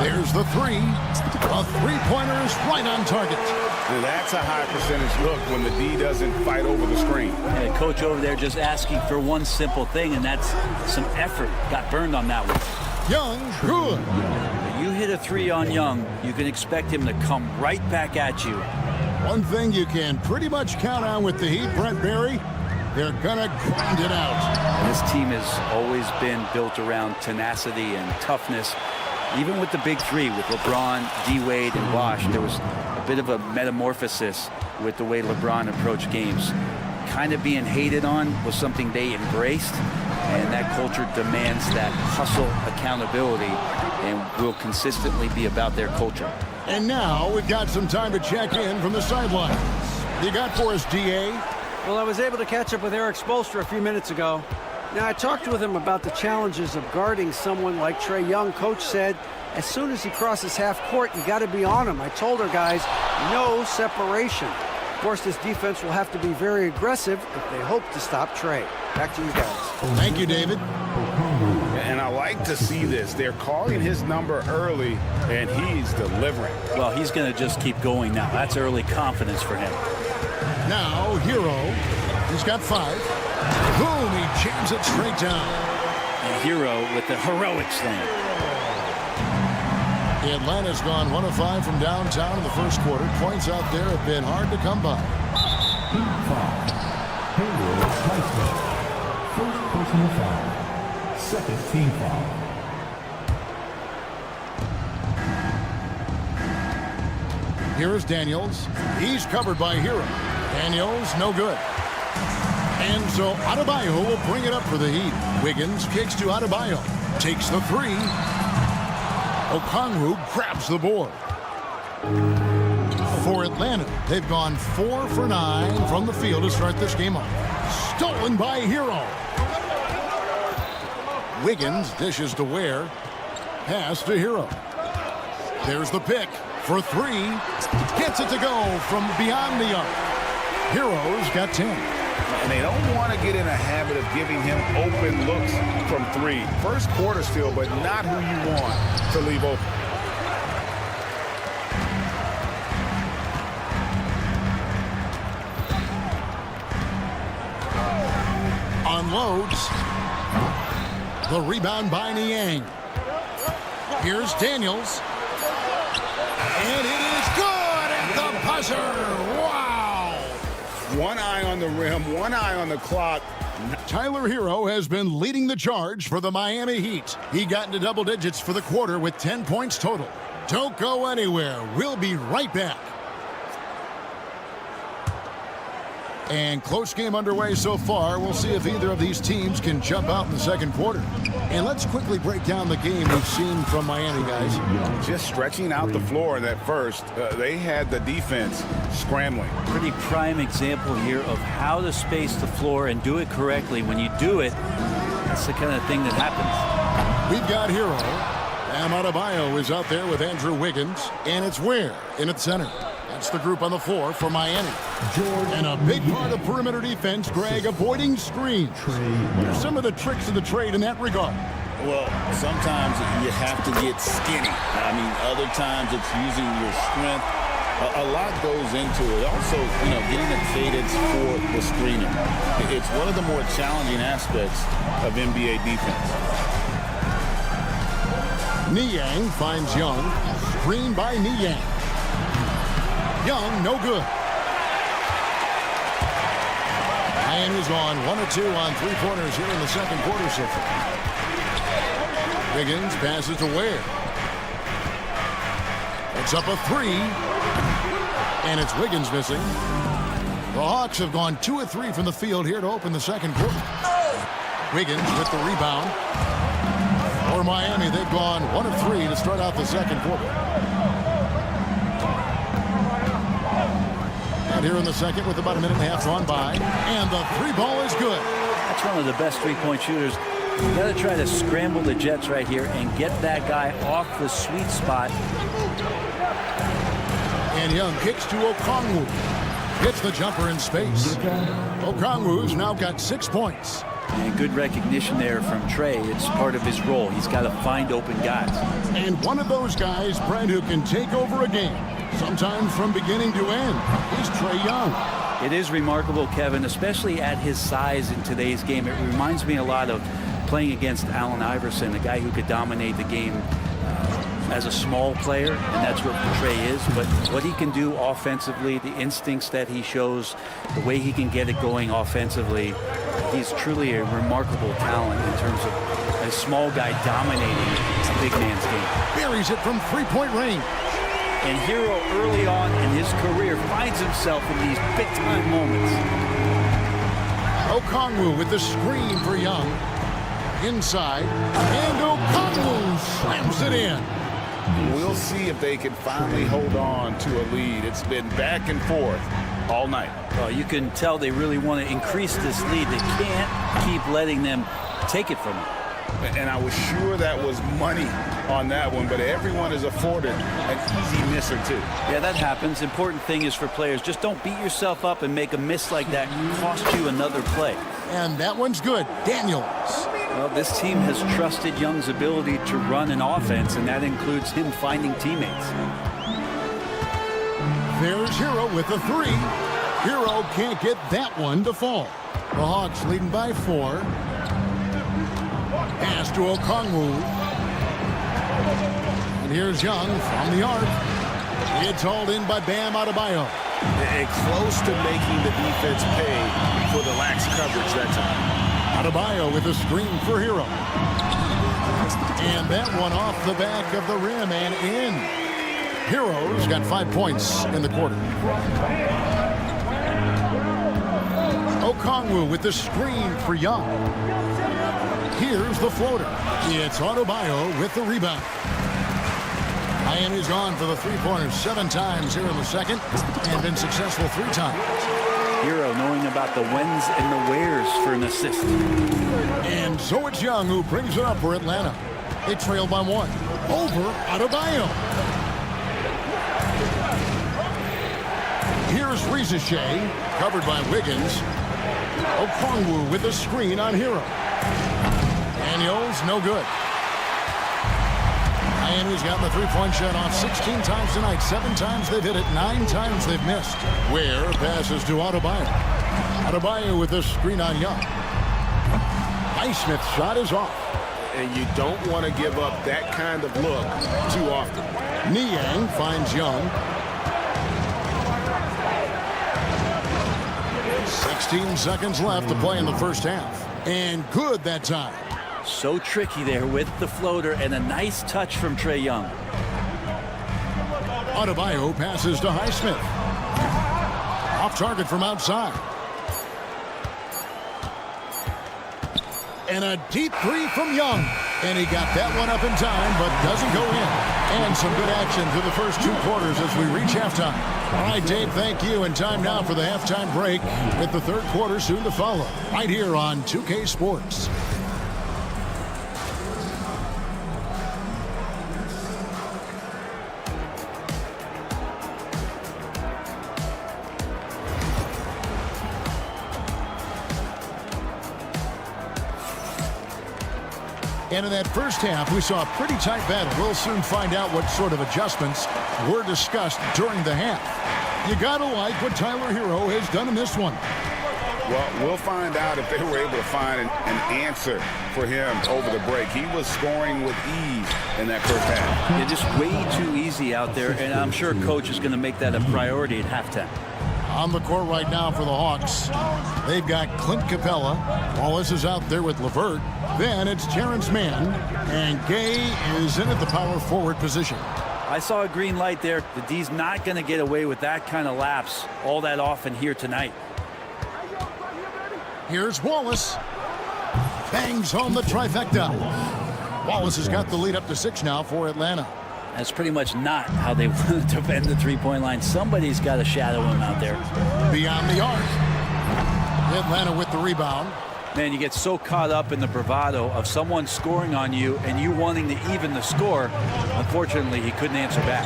There's the 3. A three-pointer is right on target. That's a high percentage look when the D doesn't fight over the screen. And the coach over there just asking for one simple thing, and that's some effort. Got burned on that one. Young, good. You hit a 3 on Young, you can expect him to come right back at you. One thing you can pretty much count on with the Heat, Brent Barry, they're gonna grind it out. This team has always been built around tenacity and toughness. Even with the big 3, with LeBron, D-Wade, and Bosh, there was a bit of a metamorphosis with the way LeBron approached games. Kind of being hated on was something they embraced, and that culture demands that hustle accountability and will consistently be about their culture. And now we've got some time to check in from the sidelines. You got for us, D.A.? Well, I was able to catch up with Eric Spoelstra a few minutes ago. Now, I talked with him about the challenges of guarding someone like Trae Young. Coach said, as soon as he crosses half court, you got to be on him. I told our guys, no separation. Of course, this defense will have to be very aggressive if they hope to stop Trae. Back to you guys. Thank you, David. And I like to see this. They're calling his number early, and he's delivering. Well, he's going to just keep going now. That's early confidence for him. Now, Hero. He's got 5. Boom, he jams it straight down. And Hero with the heroic slam. Atlanta's gone 1 of 5 from downtown in the first quarter. Points out there have been hard to come by. First personal foul. Second team foul. Here's Daniels. He's covered by Hero. Daniels, no good. And so Adebayo will bring it up for the Heat. Wiggins kicks to Adebayo. Takes the 3. Okongwu grabs the board. For Atlanta, they've gone 4 for 9 from the field to start this game off. Stolen by Hero. Wiggins dishes to Ware. Pass to Hero. There's the pick for 3. Gets it to go from beyond the arc. Hero's got 10. And they don't want to get in a habit of giving him open looks from 3. First quarter still, but not who you want to leave open. Unloads. The rebound by Niang. Here's Daniels. And it is good at the buzzer. Wow. One eye on the rim, one eye on the clock. Tyler Hero has been leading the charge for the Miami Heat. He got into double digits for the quarter with 10 points total. Don't go anywhere. We'll be right back. And close game underway so far. We'll see if either of these teams can jump out in the second quarter. And let's quickly break down the game we've seen from Miami, guys. Just stretching out the floor in that first. They had the defense scrambling. Pretty prime example here of how to space the floor and do it correctly. When you do it, that's the kind of thing that happens. We've got Hero. Bam Adebayo is out there with Andrew Wiggins. And it's Ware in at center. That's the group on the floor for Miami. And a big part of perimeter defense, Greg, avoiding screens. What are some of the tricks of the trade in that regard? Well, sometimes you have to get skinny. I mean, other times it's using your strength. A lot goes into it. Also, getting a cadence for the screening. It's one of the more challenging aspects of NBA defense. Niang finds Young. Screen by Niang. Young, no good. Miami's on 1 or 2 on 3-pointers here in the second quarter so far. Wiggins passes to Ware. It's up a 3. And it's Wiggins missing. The Hawks have gone 2 of 3 from the field here to open the second quarter. Wiggins with the rebound. For Miami, they've gone 1 of 3 to start out the second quarter. And here in the second with about a minute and a half gone by. And the 3 ball is good. That's one of the best three-point shooters. You got to try to scramble the Jets right here and get that guy off the sweet spot. And Young kicks to Okongwu. Gets the jumper in space. Okongwu's now got 6 points. And good recognition there from Trey. It's part of his role. He's got to find open guys. And one of those guys, Brent, who can take over a game, sometimes from beginning to end, is Trae Young. It is remarkable, Kevin, especially at his size in today's game. It reminds me a lot of playing against Allen Iverson, a guy who could dominate the game as a small player, and that's what Trae is. But what he can do offensively, the instincts that he shows, the way he can get it going offensively, he's truly a remarkable talent in terms of a small guy dominating a big man's game. Buries it from 3-point range. And Hero early on in his career finds himself in these big-time moments. Okongwu with the screen for Young. Inside. And Okongwu slams it in. We'll see if they can finally hold on to a lead. It's been back and forth all night. Well, you can tell they really want to increase this lead. They can't keep letting them take it from them. And I was sure that was money on that one, but everyone is afforded an easy miss or 2. Yeah, that happens. Important thing is for players, just don't beat yourself up and make a miss like that cost you another play. And that one's good. Daniels. Well, this team has trusted Young's ability to run an offense, and that includes him finding teammates. There's Hero with a 3. Hero can't get that one to fall. The Hawks leading by 4. Pass to Okongwu. And here's Young from the arc. It's hauled in by Bam Adebayo. And close to making the defense pay for the lax coverage that time. Adebayo with a screen for Hero. And that one off the back of the rim and in. Hero's got 5 points in the quarter. Okongwu with the screen for Young. Here's the floater. It's Adebayo with the rebound. Miami's gone for the three-pointers 7 times here in the second and been successful 3 times. Hero knowing about the whens and the wheres for an assist. And so it's Young who brings it up for Atlanta. They trail by 1. Over Adebayo. Here's Rizichet, covered by Wiggins. Okongwu with a screen on Hero. Daniels, no good. Miami's gotten the three-point shot off 16 times tonight. 7 times they've hit it, 9 times they've missed. Ware passes to Adebayo. Adebayo with a screen on Young. Highsmith's shot is off. And you don't want to give up that kind of look too often. Niang finds Young. 16 seconds left to play in the first half. And good that time. So tricky there with the floater and a nice touch from Trae Young. Adebayo passes to Highsmith. Off target from outside. And a deep 3 from Young. And he got that one up in time, but doesn't go in. And some good action through the first 2 quarters as we reach halftime. All right, Dave, thank you. And time now for the halftime break with the third quarter soon to follow. Right here on 2K Sports. And in that first half, we saw a pretty tight battle. We'll soon find out what sort of adjustments were discussed during the half. You gotta like what Tyler Hero has done in this one. Well, we'll find out if they were able to find an answer for him over the break. He was scoring with ease in that first half. Yeah, just way too easy out there, and I'm sure Coach is going to make that a priority at halftime. On the court right now for the Hawks, they've got Clint Capella. Wallace is out there with LeVert. Then it's Terrence Mann, and Gay is in at the power forward position. I saw a green light there. The D's not going to get away with that kind of lapse all that often here tonight. Here's Wallace. Bangs home the trifecta. Wallace has got the lead up to 6 now for Atlanta. That's pretty much not how they want to defend the three-point line. Somebody's got to shadow him out there. Beyond the arc. Atlanta with the rebound. Man, you get so caught up in the bravado of someone scoring on you and you wanting to even the score. Unfortunately, he couldn't answer back.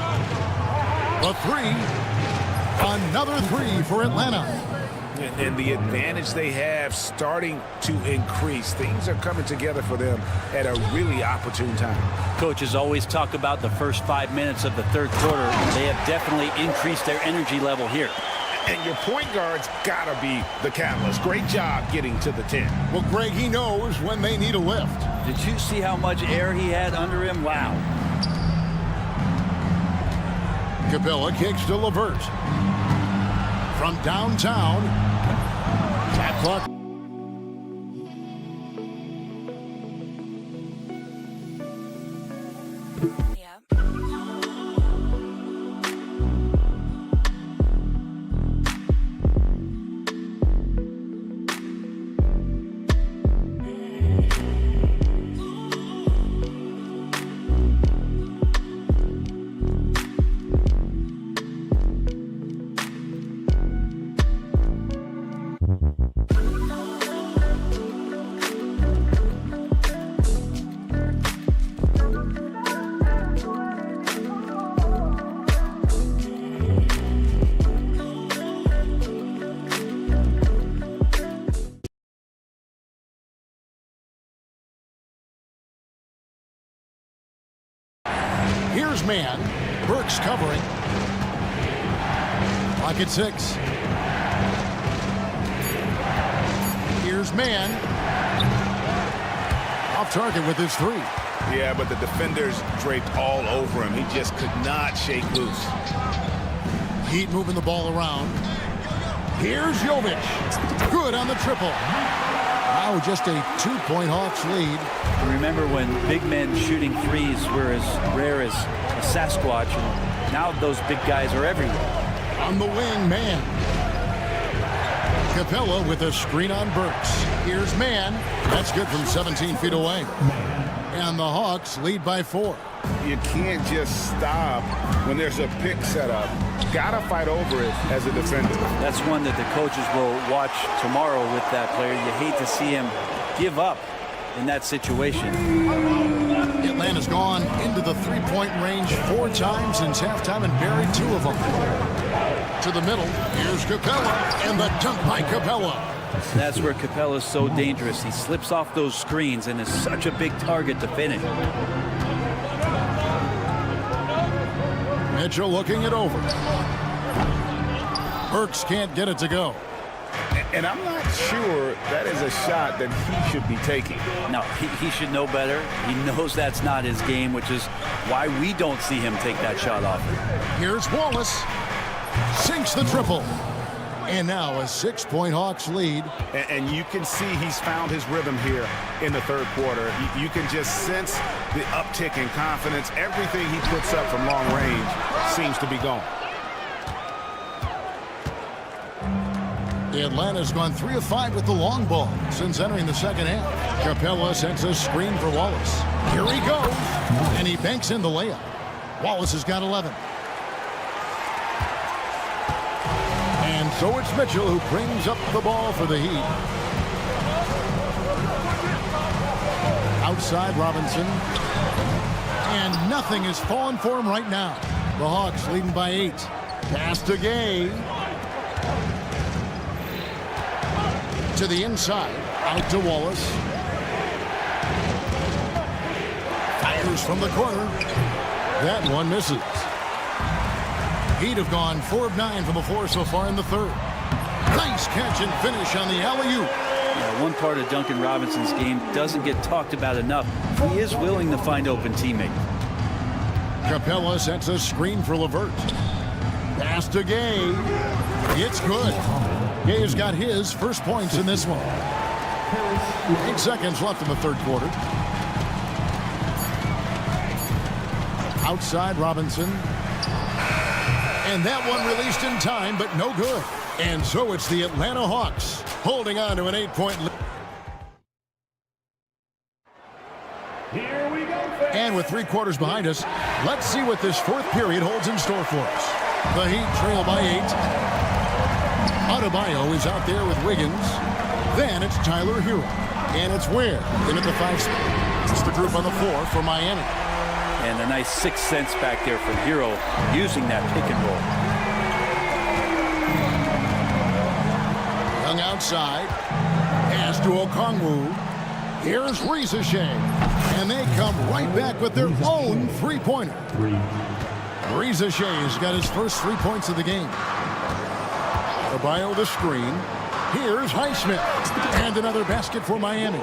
The 3. Another 3 for Atlanta. And the advantage they have starting to increase. Things are coming together for them at a really opportune time. Coaches always talk about the first 5 minutes of the third quarter. They have definitely increased their energy level here. And your point guard's got to be the catalyst. Great job getting to the 10. Well, Greg, he knows when they need a lift. Did you see how much air he had under him? Wow. Capella kicks to LeVert. From downtown. Shot clock. man. Burks covering. Pocket 6. Here's man. Off target with his 3. Yeah, but the defenders draped all over him. He just could not shake loose. Heat moving the ball around. Here's Jovic. Good on the triple. Now just a 2-point Hawks lead. Remember when big men shooting threes were as rare as a Sasquatch, and now those big guys are everywhere. On the wing, man. Capella with a screen on Burks. Here's man. That's good from 17 feet away. And the Hawks lead by 4. You can't just stop when there's a pick set up. Gotta fight over it as a defender. That's one that the coaches will watch tomorrow with that player. You hate to see him give up in that situation. Atlanta's gone into the 3-point range 4 times since halftime and buried 2 of them. To the middle, here's Capella, and the dunk by Capella. That's where Capella's so dangerous. He slips off those screens and is such a big target to finish. Mitchell looking it over. Burks can't get it to go. And I'm not sure that is a shot that he should be taking. No, he should know better. He knows that's not his game, which is why we don't see him take that shot off. Here's Wallace. Sinks the triple. And now a 6-point Hawks lead. And you can see he's found his rhythm here in the third quarter. You can just sense the uptick in confidence. Everything he puts up from long range seems to be gone. Atlanta's gone 3 of 5 with the long ball since entering the second half. Capella sends a screen for Wallace. Here he goes. And he banks in the layup. Wallace has got 11. And so it's Mitchell who brings up the ball for the Heat. Outside Robinson. And nothing is falling for him right now. The Hawks leading by 8. Pass to Gay. To the inside. Out to Wallace. Fires from the corner. That one misses. Heat have gone 4 of 9 from the floor so far in the third. Nice catch and finish on the alley-oop. Yeah, one part of Duncan Robinson's game doesn't get talked about enough. He is willing to find open teammates. Capella sets a screen for LeVert. Pass to Gay. It's good. Gay's got his first points in this one. 8 seconds left in the third quarter. Outside Robinson. And that one released in time, but no good. And so it's the Atlanta Hawks holding on to an 8-point lead. Here we go. And with 3 quarters behind us, let's see what this fourth period holds in store for us. The Heat trail by 8. Adebayo is out there with Wiggins. Then it's Tyler Hero. And it's Ware in at the 5 spot. It's the group on the floor for Miami. And a nice 6 cents back there from Hero using that pick and roll. Young outside. Pass to Okongwu. Here's Rizachet. And they come right back with their own 3-pointer. Rizachet has got his first 3 points of the game. Adebayo the screen. Here's Highsmith. And another basket for Miami.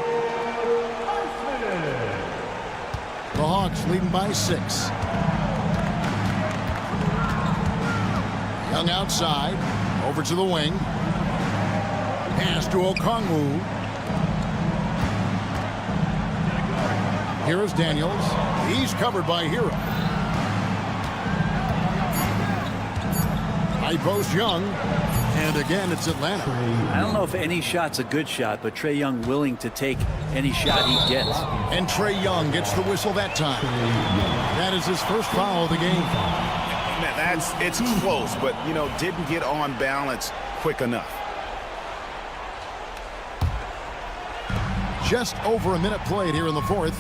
The Hawks leading by 6. Young outside. Over to the wing. Pass to Okongwu. Here is Daniels. He's covered by Hero. High post Young. And again, it's Atlanta. I don't know if any shot's a good shot, but Trae Young willing to take any shot he gets. And Trae Young gets the whistle that time. That is his first foul of the game. Man, it's close, but, didn't get on balance quick enough. Just over a minute played here in the fourth.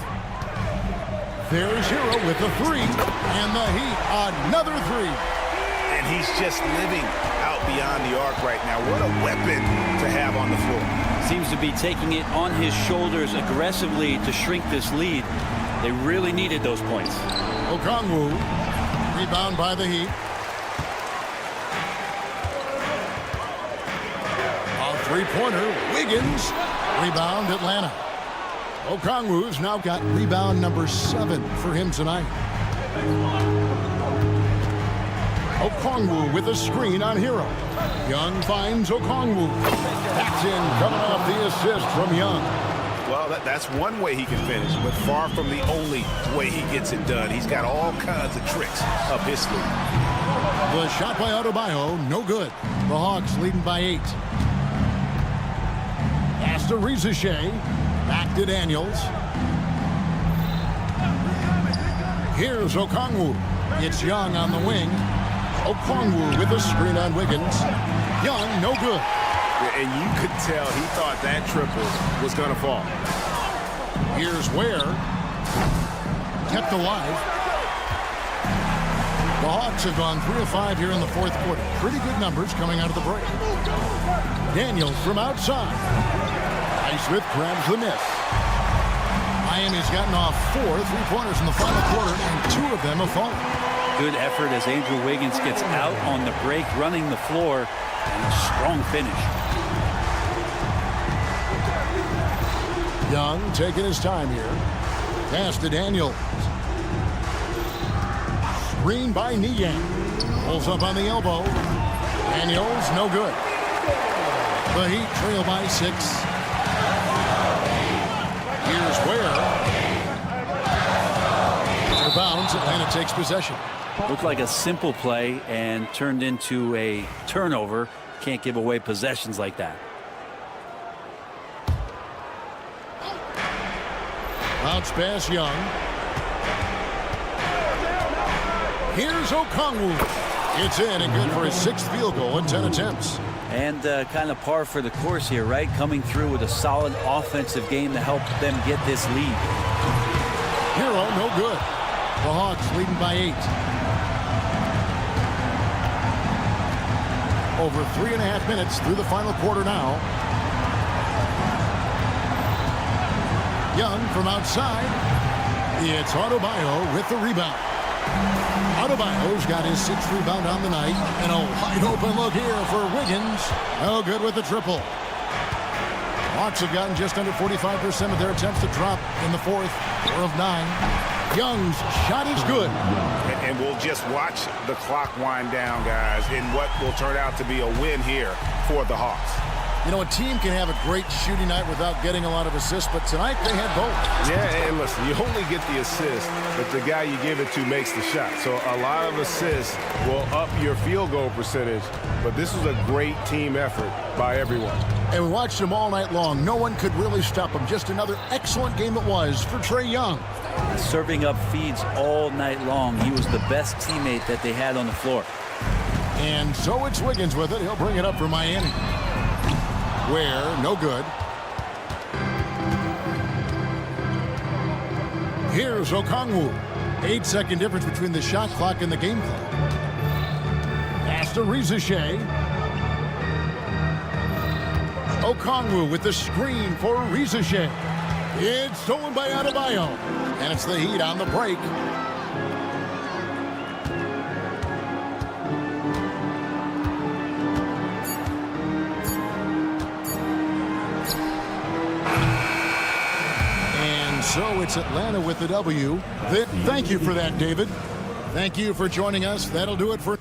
There's Hero with the 3. And the Heat, another 3. And he's just living out beyond the arc right now. What a weapon to have on the floor. Seems to be taking it on his shoulders aggressively to shrink this lead. They really needed those points. Okongwu Rebound by the Heat. A three-pointer. Wiggins. Rebound Atlanta. Okongwu's now got rebound number 7 for him tonight. Okongwu with a screen on Hero. Young finds Okongwu. That's in, coming off the assist from Young. Well, that's one way he can finish, but far from the only way he gets it done. He's got all kinds of tricks up his sleeve. The shot by Adebayo, no good. The Hawks leading by 8. Pass to Rizachet. Back to Daniels. Here's Okongwu. It's Young on the wing. Okongwu with a screen on Wiggins. Young, no good. And you could tell he thought that triple was going to fall. Here's Ware. Kept alive. The Hawks have gone 3 of 5 here in the fourth quarter. Pretty good numbers coming out of the break. Daniels from outside. Highsmith grabs the miss. Miami's gotten off 4 3-pointers in the final quarter, and 2 of them have fallen. Good effort as Andrew Wiggins gets out on the break, running the floor, and a strong finish. Young taking his time here. Pass to Daniels. Screen by Niang. Pulls up on the elbow. Daniels, no good. The Heat trail by 6. Here's Ware. Out of bounds, Atlanta takes possession. Looked like a simple play and turned into a turnover. Can't give away possessions like that. Bounce pass Young. Here's Okongwu. It's in and good for his 6th field goal in 10 attempts. And kind of par for the course here, right? Coming through with a solid offensive game to help them get this lead. Hero, no good. The Hawks leading by 8. Over 3.5 minutes through the final quarter now. Young from outside. It's Adebayo with the rebound. Adebayo's got his 6th rebound on the night. And a wide open look here for Wiggins. No good with the triple. Hawks have gotten just under 45% of their attempts to drop in the fourth. 4 of 9. Young's shot is good. And we'll just watch the clock wind down, guys, in what will turn out to be a win here for the Hawks. You know, a team can have a great shooting night without getting a lot of assists, but tonight they had both. Yeah, and listen, you only get the assist if the guy you give it to makes the shot. So a lot of assists will up your field goal percentage, but this was a great team effort by everyone. And we watched them all night long. No one could really stop them. Just another excellent game it was for Trae Young. Serving up feeds all night long. He was the best teammate that they had on the floor. And so it's Wiggins with it. He'll bring it up for Miami. Ware, no good. Here's Okongwu. 8-second difference between the shot clock and the game clock. Pass to Rizachet. Okongwu with the screen for Rizachet. It's stolen by Adebayo. And it's the Heat on the break. So it's Atlanta with the W. Thank you for that, David. Thank you for joining us. That'll do it for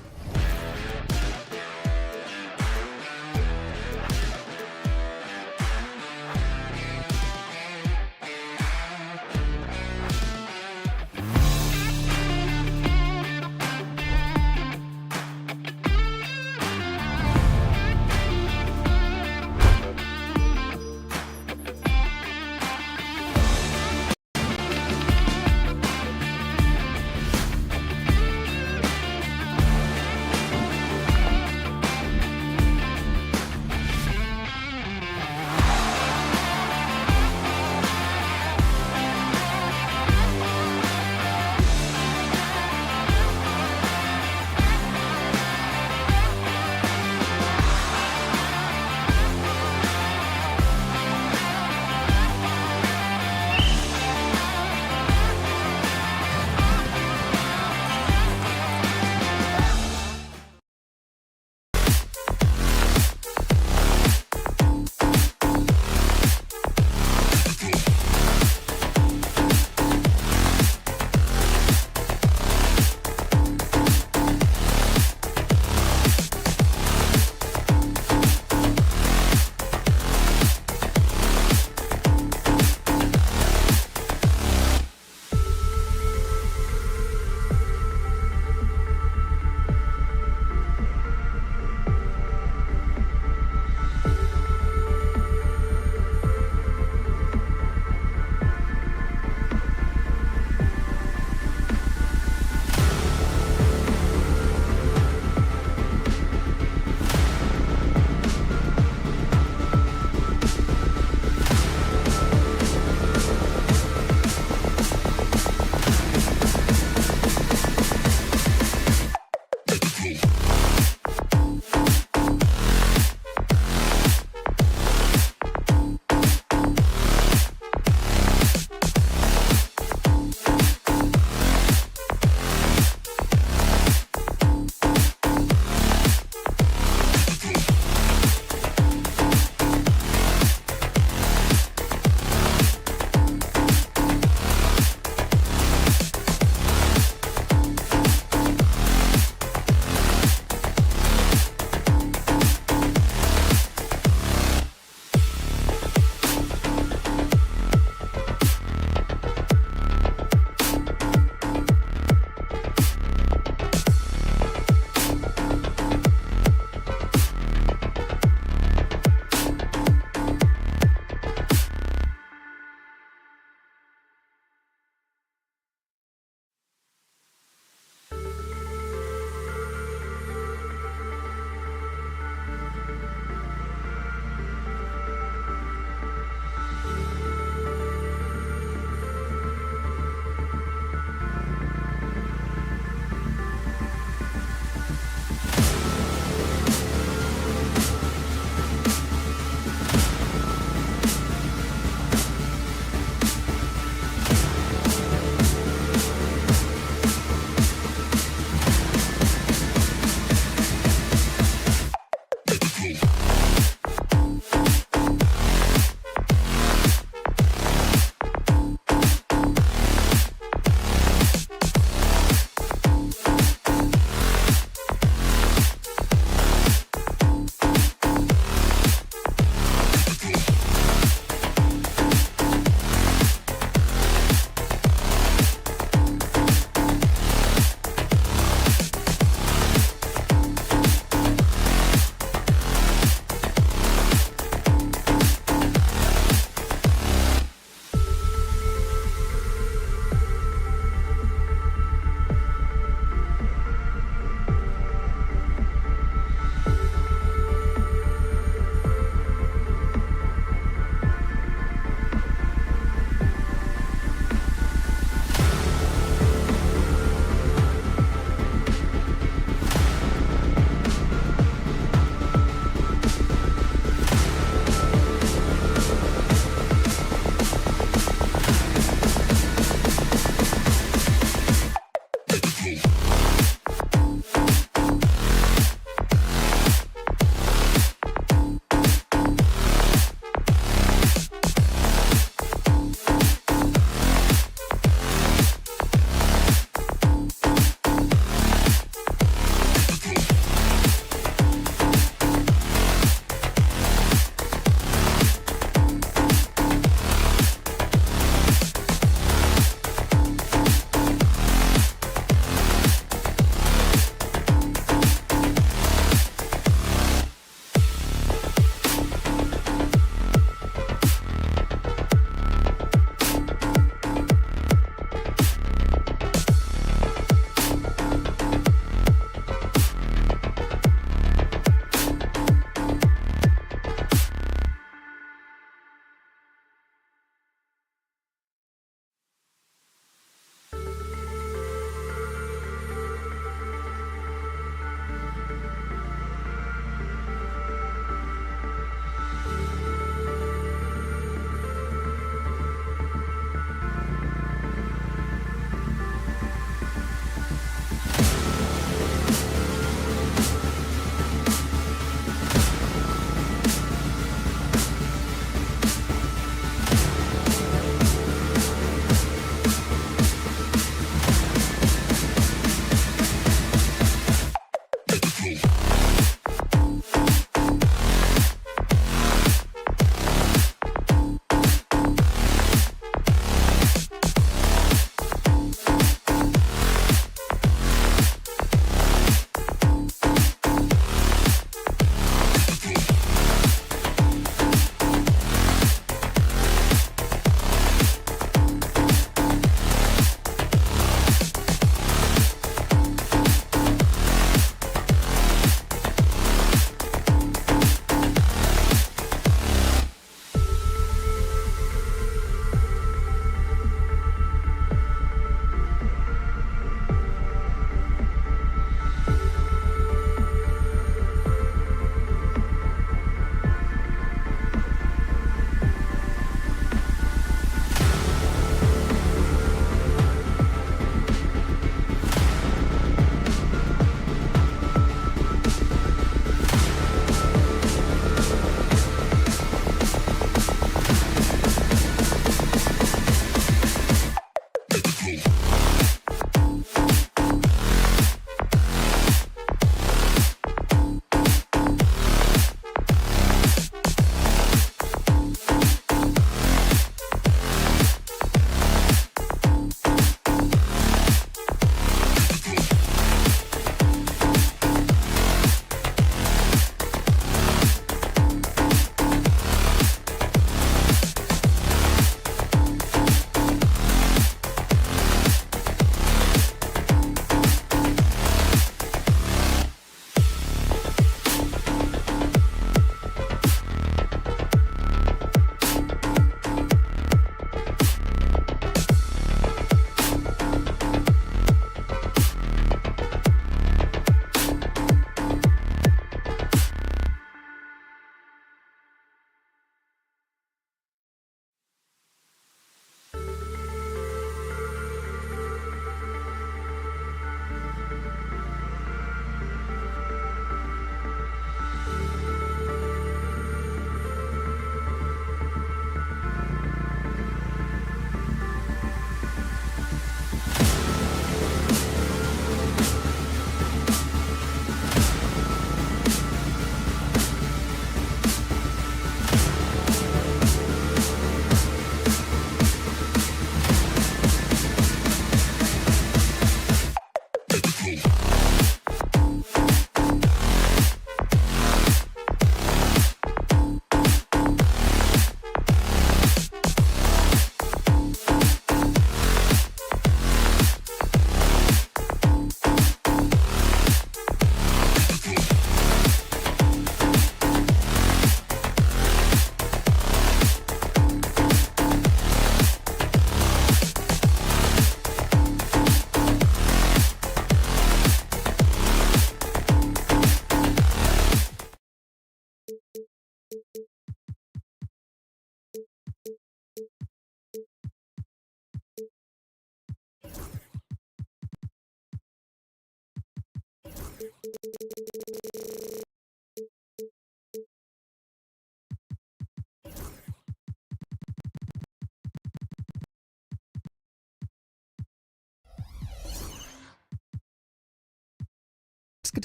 A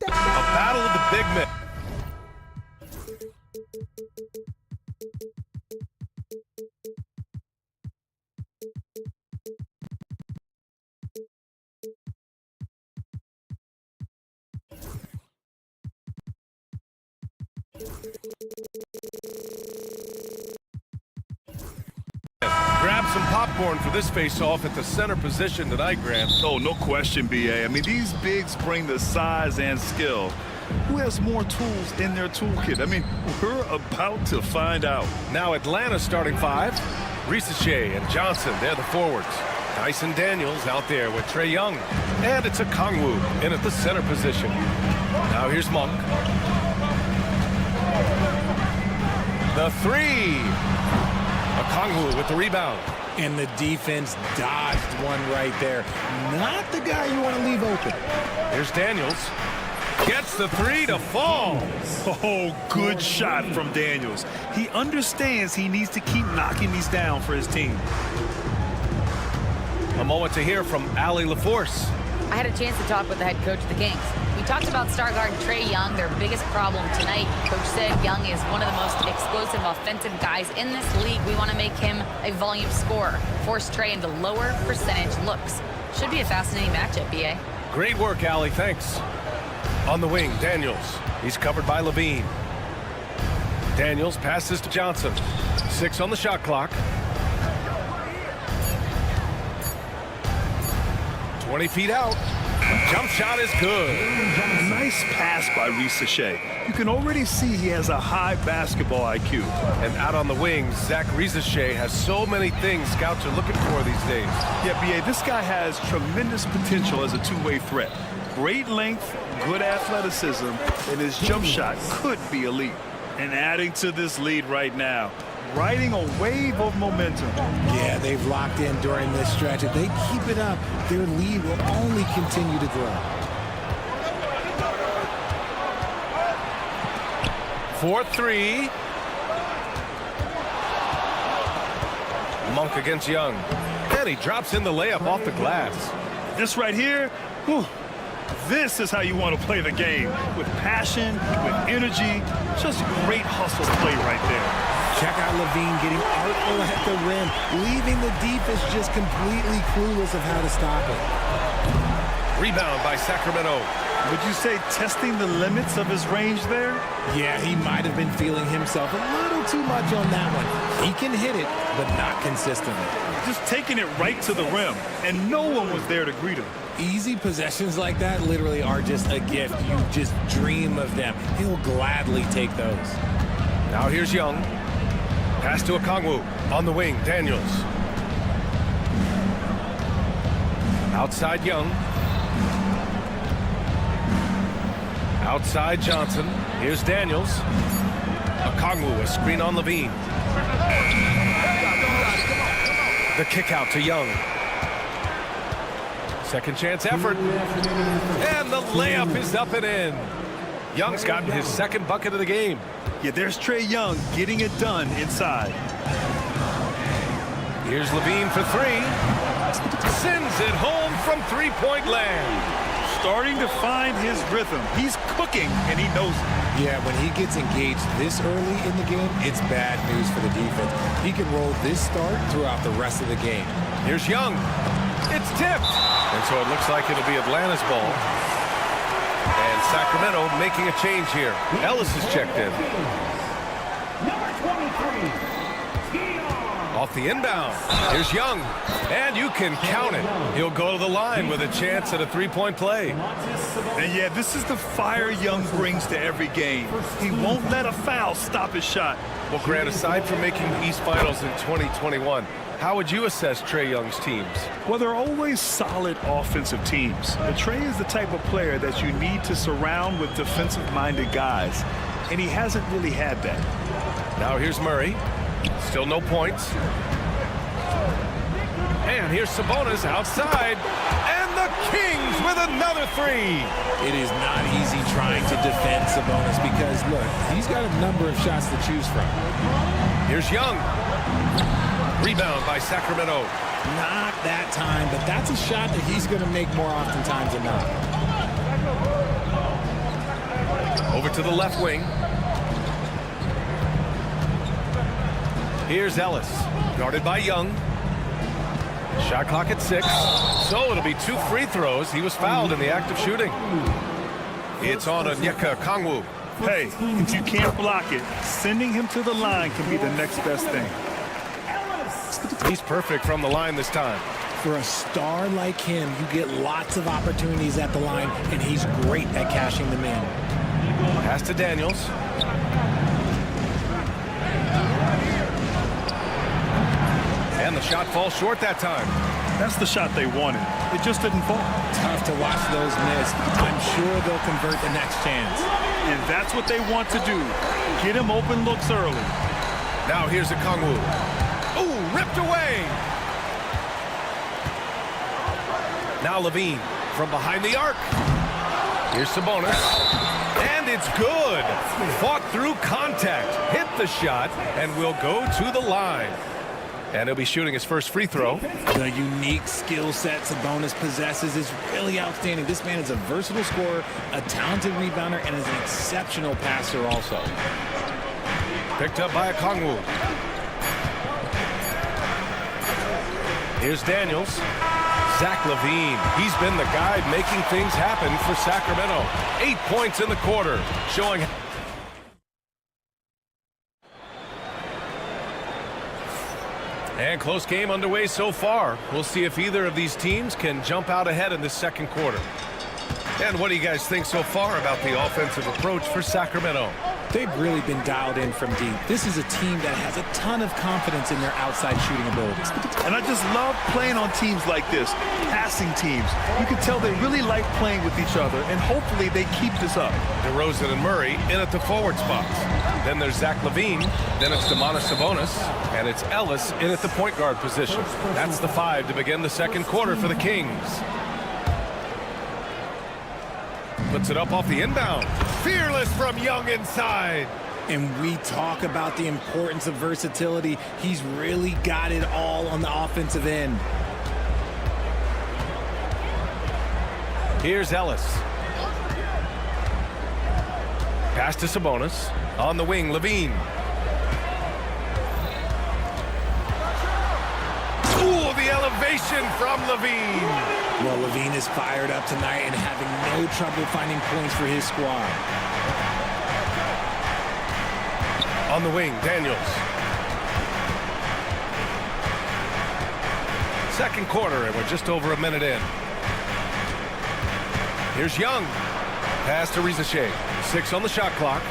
battle of the big men. Grab some popcorn for this face-off at the center position tonight, Grant. Oh, no question, B.A. I mean, these bigs bring the size and skill. Who has more tools in their toolkit? I mean, we're about to find out. Now Atlanta starting five. Ricochet and Johnson, they're the forwards. Dyson Daniels out there with Trae Young. And it's a Kongwu in at the center position. Now here's Monk. The three. Kongwu with the rebound. And the defense dodged one right there. Not the guy you want to leave open. Here's Daniels. Gets the three to fall. Oh, good shot from Daniels. He understands he needs to keep knocking these down for his team. A moment to hear from Allie LaForce. I had a chance to talk with the head coach of the Kings. We talked about star guard Trae Young, their biggest problem tonight. Coach said Young is one of the most explosive offensive guys in this league. We want to make him a volume scorer, force Trae into lower percentage looks. Should be a fascinating matchup, B.A. Great work, Allie. Thanks. On the wing, Daniels. He's covered by Levine. Daniels passes to Johnson. 6 on the shot clock. 20 feet out. Jump shot is good. Nice pass by Ricochet. You can already see he has a high basketball IQ. And out on the wing, Zach Ricochet has so many things scouts are looking for these days. Yeah, B.A., this guy has tremendous potential as a two-way threat. Great length, good athleticism, and his jump shot could be elite. And adding to this lead right now, riding a wave of momentum. Yeah, they've locked in during this stretch. If they keep it up, their lead will only continue to grow. 4-3. Monk against Young. And he drops in the layup off the glass. This right here, whew, this is how you want to play the game. With passion, with energy, just great hustle play right there. Check out Levine getting artful at the rim, leaving the defense just completely clueless of how to stop it. Rebound by Sacramento. Would you say testing the limits of his range there? Yeah, he might have been feeling himself a little too much on that one. He can hit it, but not consistently. Just taking it right to the rim, and no one was there to greet him. Easy possessions like that literally are just a gift. You just dream of them. He'll gladly take those. Now here's Young. Pass to Okongwu. On the wing, Daniels. Outside Young. Outside Johnson. Here's Daniels. Okongwu, a screen on Levine. The kick out to Young. Second chance effort. And the layup is up and in. Young's gotten his second bucket of the game. Yeah, there's Trae Young getting it done inside. Here's Levine for three. Sends it home from three-point land. Starting to find his rhythm. He's cooking, and he knows it. Yeah, when he gets engaged this early in the game, it's bad news for the defense. He can roll this start throughout the rest of the game. Here's Young. It's tipped. And so it looks like it'll be Atlanta's ball. And Sacramento making a change here. Ellis is checked in. Off the inbound. Here's Young. And you can count it. He'll go to the line with a chance at a three-point play. And yeah, this is the fire Young brings to every game. He won't let a foul stop his shot. Well, Grant, aside from making the East Finals in 2021, how would you assess Trae Young's teams? Well, they're always solid offensive teams. But Trae is the type of player that you need to surround with defensive-minded guys. And he hasn't really had that. Now here's Murray. Still no points. And here's Sabonis outside. And the Kings with another three. It is not easy trying to defend Sabonis because, look, he's got a number of shots to choose from. Here's Young. Rebound by Sacramento. Not that time, but that's a shot that he's going to make more oftentimes than not. Over to the left wing. Here's Ellis, guarded by Young. Shot clock at 6. So it'll be 2 free throws. He was fouled in the act of shooting. It's on Onyeka Okongwu. Hey, if you can't block it, sending him to the line can be the next best thing. He's perfect from the line this time. For a star like him, you get lots of opportunities at the line, and he's great at cashing them in. Pass to Daniels. And the shot falls short that time. That's the shot they wanted. It just didn't fall. Tough to watch those miss. I'm sure they'll convert the next chance. And that's what they want to do. Get him open looks early. Now here's Okongwu. Ooh, ripped away. Now Levine from behind the arc. Here's Sabonis. And it's good. Fought through contact. Hit the shot and will go to the line. And he'll be shooting his first free throw. The unique skill set Sabonis possesses is really outstanding. This man is a versatile scorer, a talented rebounder, and is an exceptional passer also. Picked up by Okongwu. Here's Daniels. Zach LaVine. He's been the guy making things happen for Sacramento. 8 points in the quarter, showing... And close game underway so far. We'll see if either of these teams can jump out ahead in this second quarter. And what do you guys think so far about the offensive approach for Sacramento? They've really been dialed in from deep. This is a team that has a ton of confidence in their outside shooting abilities. And I just love playing on teams like this, passing teams. You can tell they really like playing with each other, and hopefully they keep this up. DeRozan and Murray in at the forward spots. Then there's Zach LaVine. Then it's Sabonis. And it's Ellis in at the point guard position. That's the 5 to begin the second quarter for the Kings. Puts it up off the inbound. Fearless from Young inside. And we talk about the importance of versatility. He's really got it all on the offensive end. Here's Ellis. Pass to Sabonis. On the wing, Levine. Ooh, the elevation from Levine. Well, Levine is fired up tonight and having no trouble finding points for his squad. On the wing, Daniels. Second quarter, and we're just over a minute in. Here's Young. Pass to Rizashea. 6 on the shot clock.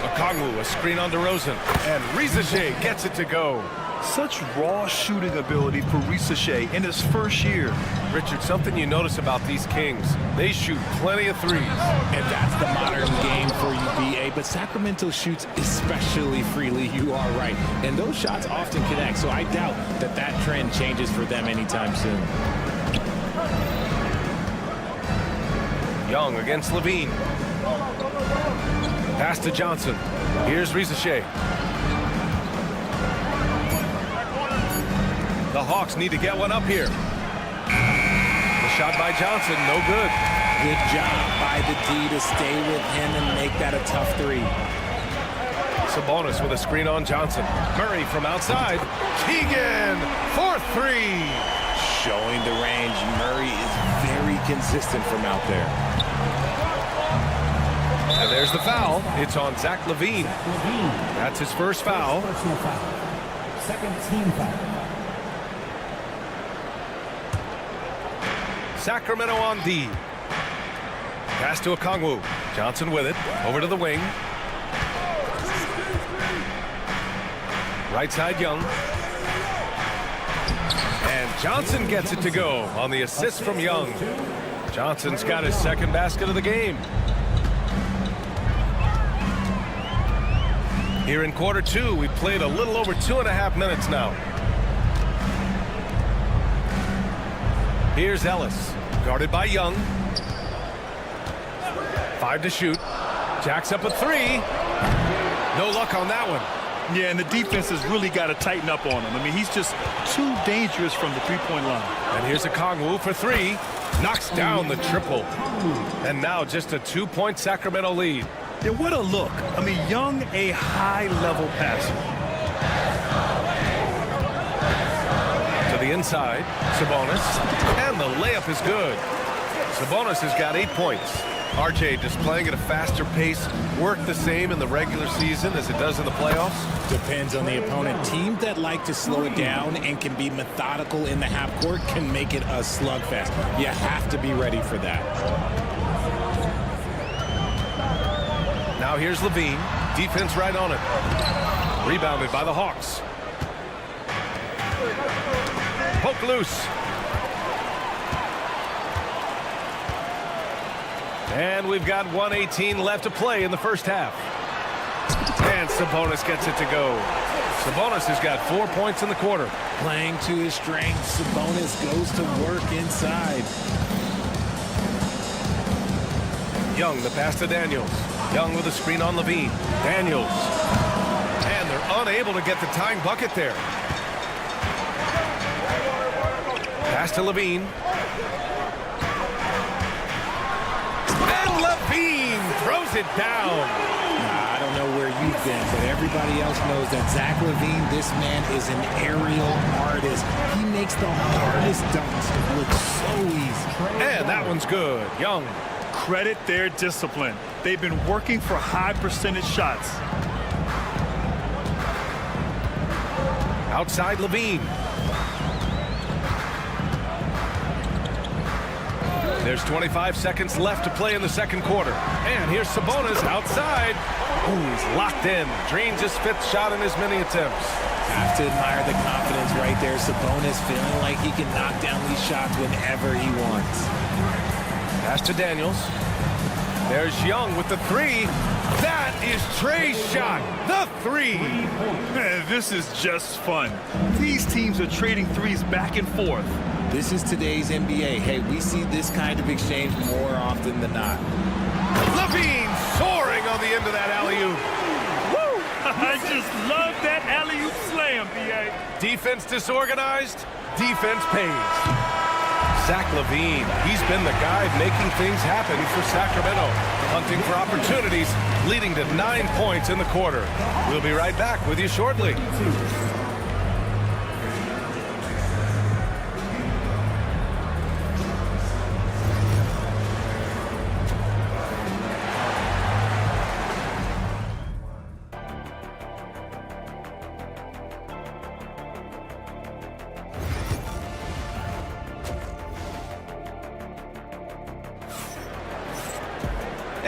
Okongwu, a screen on DeRozan. And Rizashea gets it to go. Such raw shooting ability for Rizashea in his first year. Richard, something you notice about these Kings, they shoot plenty of threes. And that's the modern game for you, BA. But Sacramento shoots especially freely, you are right. And those shots often connect, so I doubt that that trend changes for them anytime soon. Young against Levine. Pass to Johnson. Here's Rizashea. The Hawks need to get one up here. The shot by Johnson, no good. Good job by the D to stay with him and make that a tough 3. Sabonis with a screen on Johnson. Murray from outside. Keegan for 3. Showing the range. Murray is very consistent from out there. And there's the foul. It's on Zach LaVine. That's his first foul. Second team foul. Sacramento on D. Pass to Okongwu. Johnson with it. Over to the wing. Right side, Young. And Johnson gets it to go on the assist from Young. Johnson's got his second basket of the game. Here in quarter 2, we played a little over 2.5 minutes now. Here's Ellis, guarded by Young. 5 to shoot. Jacks up a 3. No luck on that one. Yeah, and the defense has really got to tighten up on him. I mean, he's just too dangerous from the three-point line. And here's a Kongwu for three. Knocks down the triple. And now just a 2-point Sacramento lead. Yeah, what a look. I mean, Young, a high-level passer. To the inside, Sabonis. And the layup is good. Sabonis has got 8 points. RJ just playing at a faster pace, work the same in the regular season as it does in the playoffs? Depends on the opponent. Teams that like to slow it down and can be methodical in the half court can make it a slugfest. You have to be ready for that. Now here's Levine. Defense right on it. Rebounded by the Hawks. Poke loose. And we've got 1:18 left to play in the first half. And Sabonis gets it to go. Sabonis has got 4 points in the quarter. Playing to his strengths, Sabonis goes to work inside. Young, the pass to Daniels. Young with a screen on Levine. Daniels. And they're unable to get the tying bucket there. Pass to Levine. And Levine throws it down. I don't know where you've been, but everybody else knows that Zach LaVine, this man is an aerial artist. He makes the hardest dunks look so easy. And that one's good. Young. Credit their discipline. They've been working for high percentage shots. Outside Levine. There's 25 seconds left to play in the second quarter. And here's Sabonis outside. Ooh, he's locked in. Drains his 5th shot in as many attempts. Have to admire the confidence right there. Sabonis feeling like he can knock down these shots whenever he wants. Pass to Daniels. There's Young with the 3. That is Trey's shot. The 3. Man, this is just fun. These teams are trading threes back and forth. This is today's NBA. Hey, we see this kind of exchange more often than not. Levine soaring on the end of that alley-oop. Woo! I just love that alley-oop slam, B.A. Defense disorganized. Defense pays. Zach LaVine, he's been the guy making things happen for Sacramento. Hunting for opportunities, leading to 9 points in the quarter. We'll be right back with you shortly.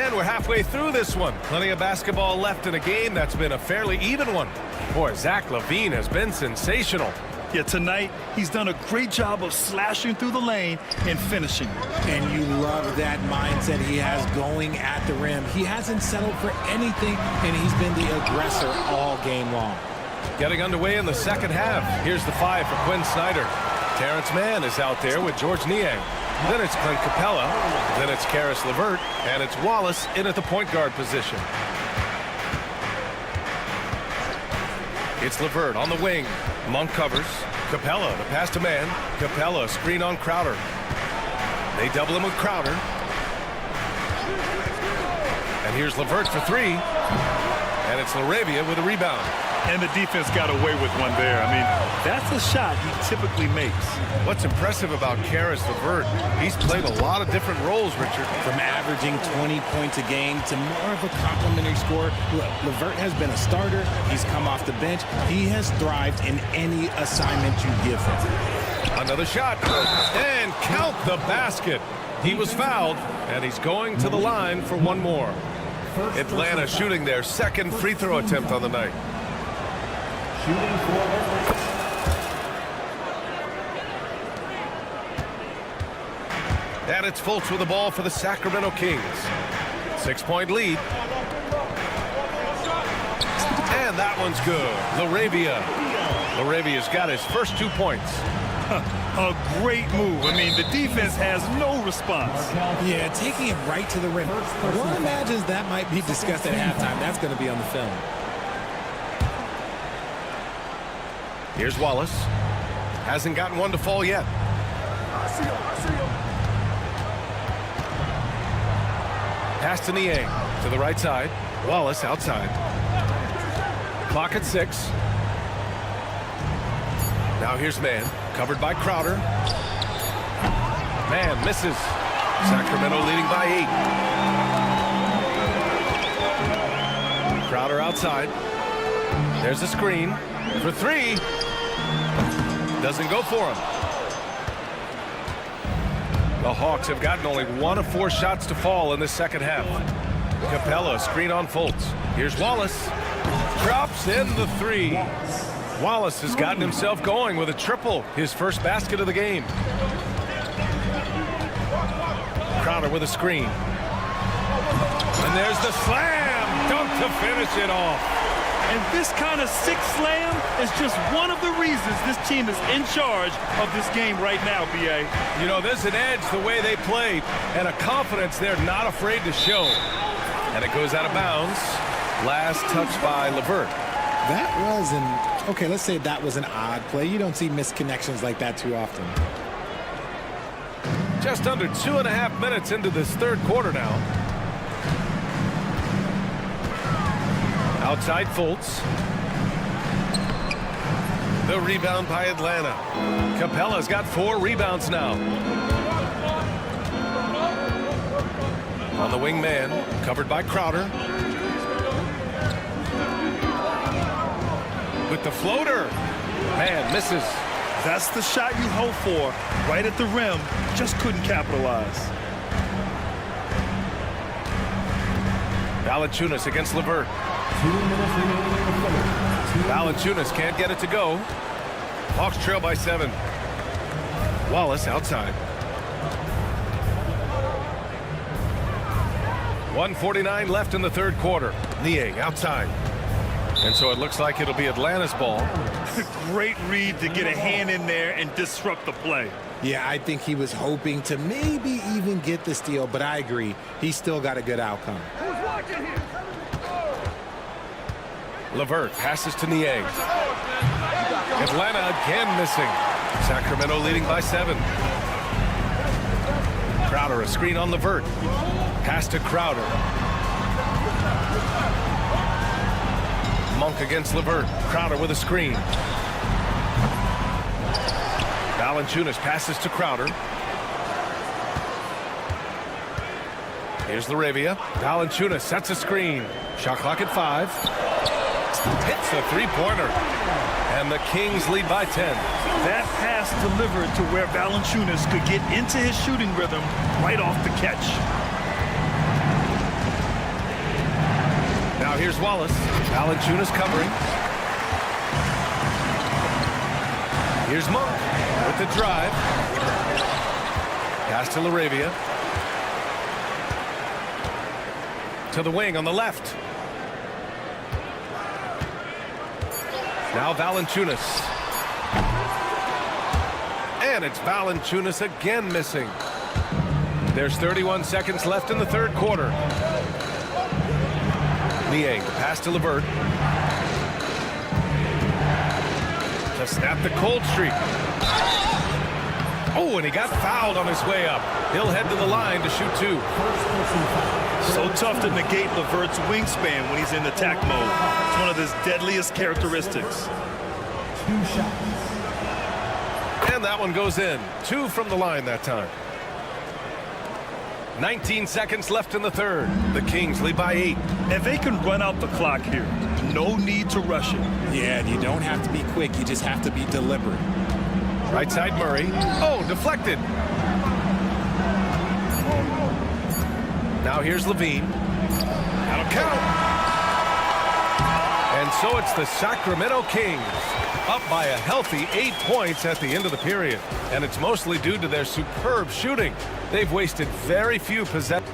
And we're halfway through this one. Plenty of basketball left in a game that's been a fairly even one. Boy, Zach LaVine has been sensational. Yeah, tonight he's done a great job of slashing through the lane and finishing. And you love that mindset he has going at the rim. He hasn't settled for anything, and he's been the aggressor all game long. Getting underway in the second half. Here's the 5 for Quinn Snyder. Terrence Mann is out there with George Niang. Then it's Clint Capella. Then it's Karis LeVert. And it's Wallace in at the point guard position. It's LeVert on the wing. Monk covers. Capella, the pass to Mann. Capella, screen on Crowder. They double him with Crowder. And here's LeVert for 3. And it's LaRavia with a rebound. And the defense got away with one there. I mean, that's a shot he typically makes. What's impressive about Karis LeVert, he's played a lot of different roles, Richard. From averaging 20 points a game to more of a complimentary scorer. Look, LeVert has been a starter. He's come off the bench. He has thrived in any assignment you give him. Another shot. And count the basket. He was fouled, and he's going to the line for one more. Atlanta shooting their second free throw attempt on the night. And it's Fultz with the ball for the Sacramento Kings. 6-point lead. And that one's good. LaRavia's got his first 2 points. A great move. I mean, the defense has no response. Yeah, taking it right to the rim. One imagines that might be discussed at halftime. That's going to be on the film. Here's Wallace. Hasn't gotten one to fall yet. Pass to Niang to the right side. Wallace outside. Clock at 6. Now here's Mann, covered by Crowder. Mann misses. Sacramento leading by 8. Crowder outside. There's a screen for 3. Doesn't go for him. The Hawks have gotten only 1 of 4 shots to fall in the second half. Capella, screen on Fultz. Here's Wallace. Drops in the 3. Wallace has gotten himself going with a triple, his first basket of the game. Crowder with a screen. And there's the slam dunk to finish it off. And this kind of sick slam is just one of the reasons this team is in charge of this game right now, B.A. You know, there's an edge the way they play and a confidence they're not afraid to show. And it goes out of bounds. Last touch by LeVert. That was okay, let's say that was an odd play. You don't see misconnections like that too often. Just under 2.5 minutes into this third quarter now. Outside Fultz. The rebound by Atlanta. Capella's got 4 rebounds now. On the wing man, covered by Crowder. With the floater. Man misses. That's the shot you hope for. Right at the rim. Just couldn't capitalize. Valanciunas against LeVert. 2 minutes remaining in the third. Valanciunas can't get it to go. Hawks trail by 7. Wallace outside. 1:49 left in the third quarter. Niang outside. And so it looks like it'll be Atlanta's ball. Great read to get a hand in there and disrupt the play. Yeah, I think he was hoping to maybe even get the steal, but I agree. He's still got a good outcome. LeVert passes to Niang. Atlanta again missing. Sacramento leading by 7. Crowder, a screen on LeVert. Pass to Crowder. Monk against LeVert. Crowder with a screen. Valanciunas passes to Crowder. Here's Laravia. Valanciunas sets a screen. Shot clock at 5. Hits a 3-pointer. And the Kings lead by 10. That pass delivered to where Valanciunas could get into his shooting rhythm right off the catch. Now here's Wallace. Valanciunas covering. Here's Monk with the drive. Pass to Laravia. To the wing on the left. Now Valanciunas. And it's Valanciunas again missing. There's 31 seconds left in the third quarter. Niang, pass to LeVert. To snap the cold streak. Oh, and he got fouled on his way up. He'll head to the line to shoot 2. So tough to negate LeVert's wingspan when he's in attack mode. It's one of his deadliest characteristics. 2 shots. And that one goes in. 2 from the line that time. 19 seconds left in the third. The Kings lead by 8. And they can run out the clock here. No need to rush it. Yeah, and you don't have to be quick. You just have to be deliberate. Right side Murray. Oh, deflected. Now here's Levine. That'll count. And so it's the Sacramento Kings up by a healthy 8 points at the end of the period. And it's mostly due to their superb shooting. They've wasted very few possessions.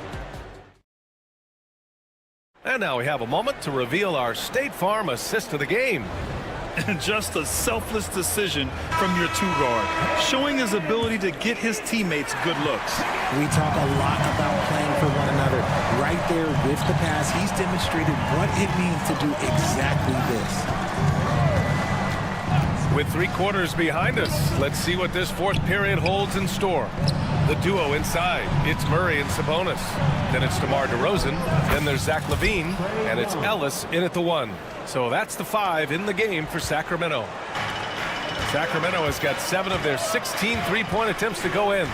And now we have a moment to reveal our State Farm assist of the game. And just a selfless decision from your 2-guard, showing his ability to get his teammates good looks. We talk a lot about playing for one another. Right there with the pass, he's demonstrated what it means to do exactly this. With 3 quarters behind us, let's see what this 4th period holds in store. The duo inside, it's Murray and Sabonis. Then it's DeMar DeRozan. Then there's Zach LaVine, and it's Ellis in at the 1. So that's the 5 in the game for Sacramento. Sacramento has got 7 of their 16 3-point attempts to go in.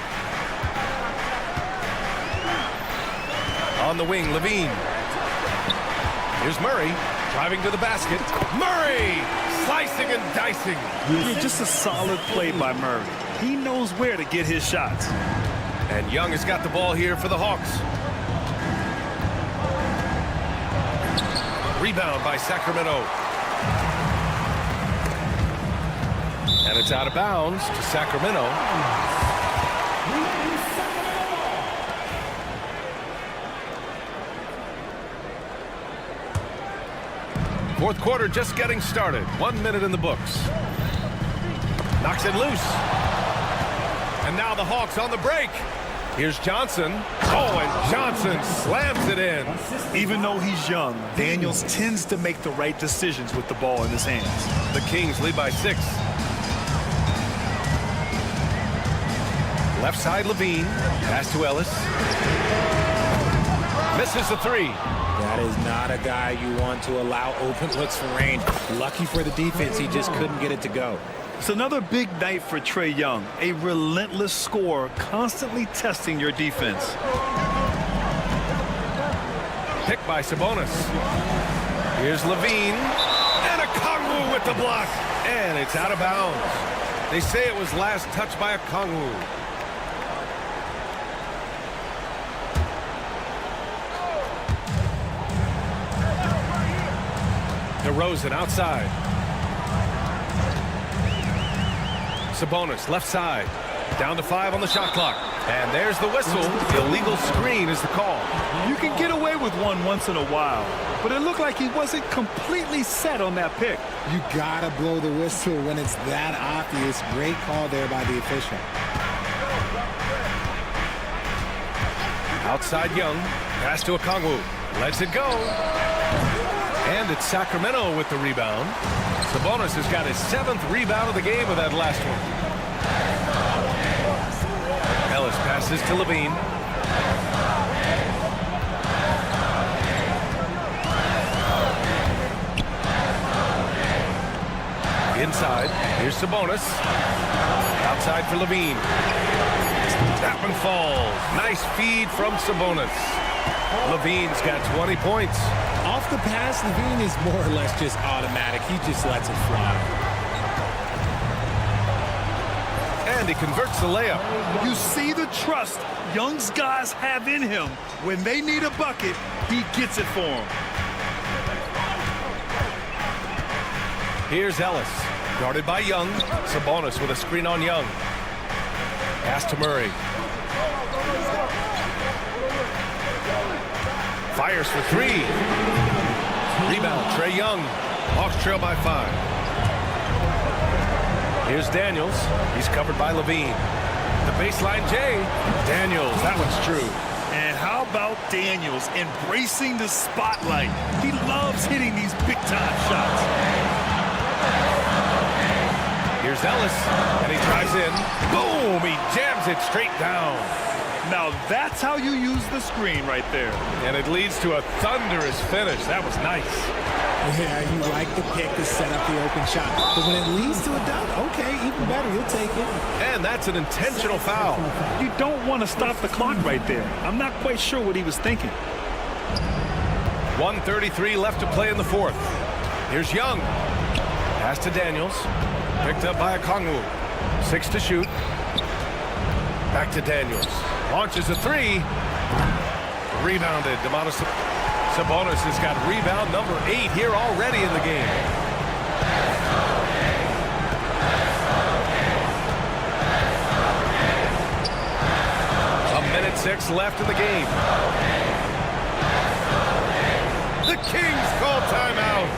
On the wing, LaVine. Here's Murray, driving to the basket. Murray, slicing and dicing. Yeah, just a solid play by Murray. He knows where to get his shots. And Young has got the ball here for the Hawks. Rebound by Sacramento. And it's out of bounds to Sacramento. Fourth quarter just getting started. 1 minute in the books. Knocks it loose. And now the Hawks on the break. Here's Johnson. Oh, and Johnson slams it in. Even though he's young, Daniels tends to make the right decisions with the ball in his hands. The Kings lead by 6. Left side, LaVine. Pass to Ellis. Misses the 3. That is not a guy you want to allow open looks for range. Lucky for the defense, he just couldn't get it to go. It's another big night for Trae Young, a relentless scorer constantly testing your defense. Picked by Sabonis. Here's LaVine. And a Kongwu with the block. And it's out of bounds. They say it was last touched by a Kongwu. DeRozan outside. Sabonis left side. Down to 5 on the shot clock. And there's the whistle. Illegal screen is the call. You can get away with one once in a while, but it looked like he wasn't completely set on that pick. You gotta blow the whistle when it's that obvious. Great call there by the official. Outside Young. Pass to Okongwu. Lets it go. And it's Sacramento with the rebound. Sabonis has got his 7th rebound of the game with that last one. Ellis passes to LaVine. Inside, here's Sabonis. Outside for LaVine. That one falls. Nice feed from Sabonis. LaVine's got 20 points. Off the pass, LaVine is more or less just automatic. He just lets it fly. And he converts the layup. You see the trust Young's guys have in him. When they need a bucket, he gets it for them. Here's Ellis. Guarded by Young. Sabonis with a screen on Young. Pass to Murray. Fires for 3. Rebound, Trae Young. Hawks trail by 5. Here's Daniels. He's covered by LaVine. The baseline J. Daniels, that one's true. And how about Daniels embracing the spotlight? He loves hitting these big-time shots. Here's Ellis, and he drives in. Boom! He jams it straight down. Now that's how you use the screen right there. And it leads to a thunderous finish. That was nice. Yeah, you like the pick to set up the open shot. But when it leads to a dunk, okay, even better, you'll take it. And that's an intentional foul. You don't want to stop the clock right there. I'm not quite sure what he was thinking. 1:33 left to play in the 4th. Here's Young. Pass to Daniels. Picked up by Okongwu. 6 to shoot. Back to Daniels. Launches a 3. Rebounded. Sabonis has got rebound number 8 here already in the game. A minute 6 left in the game. The Kings call timeout.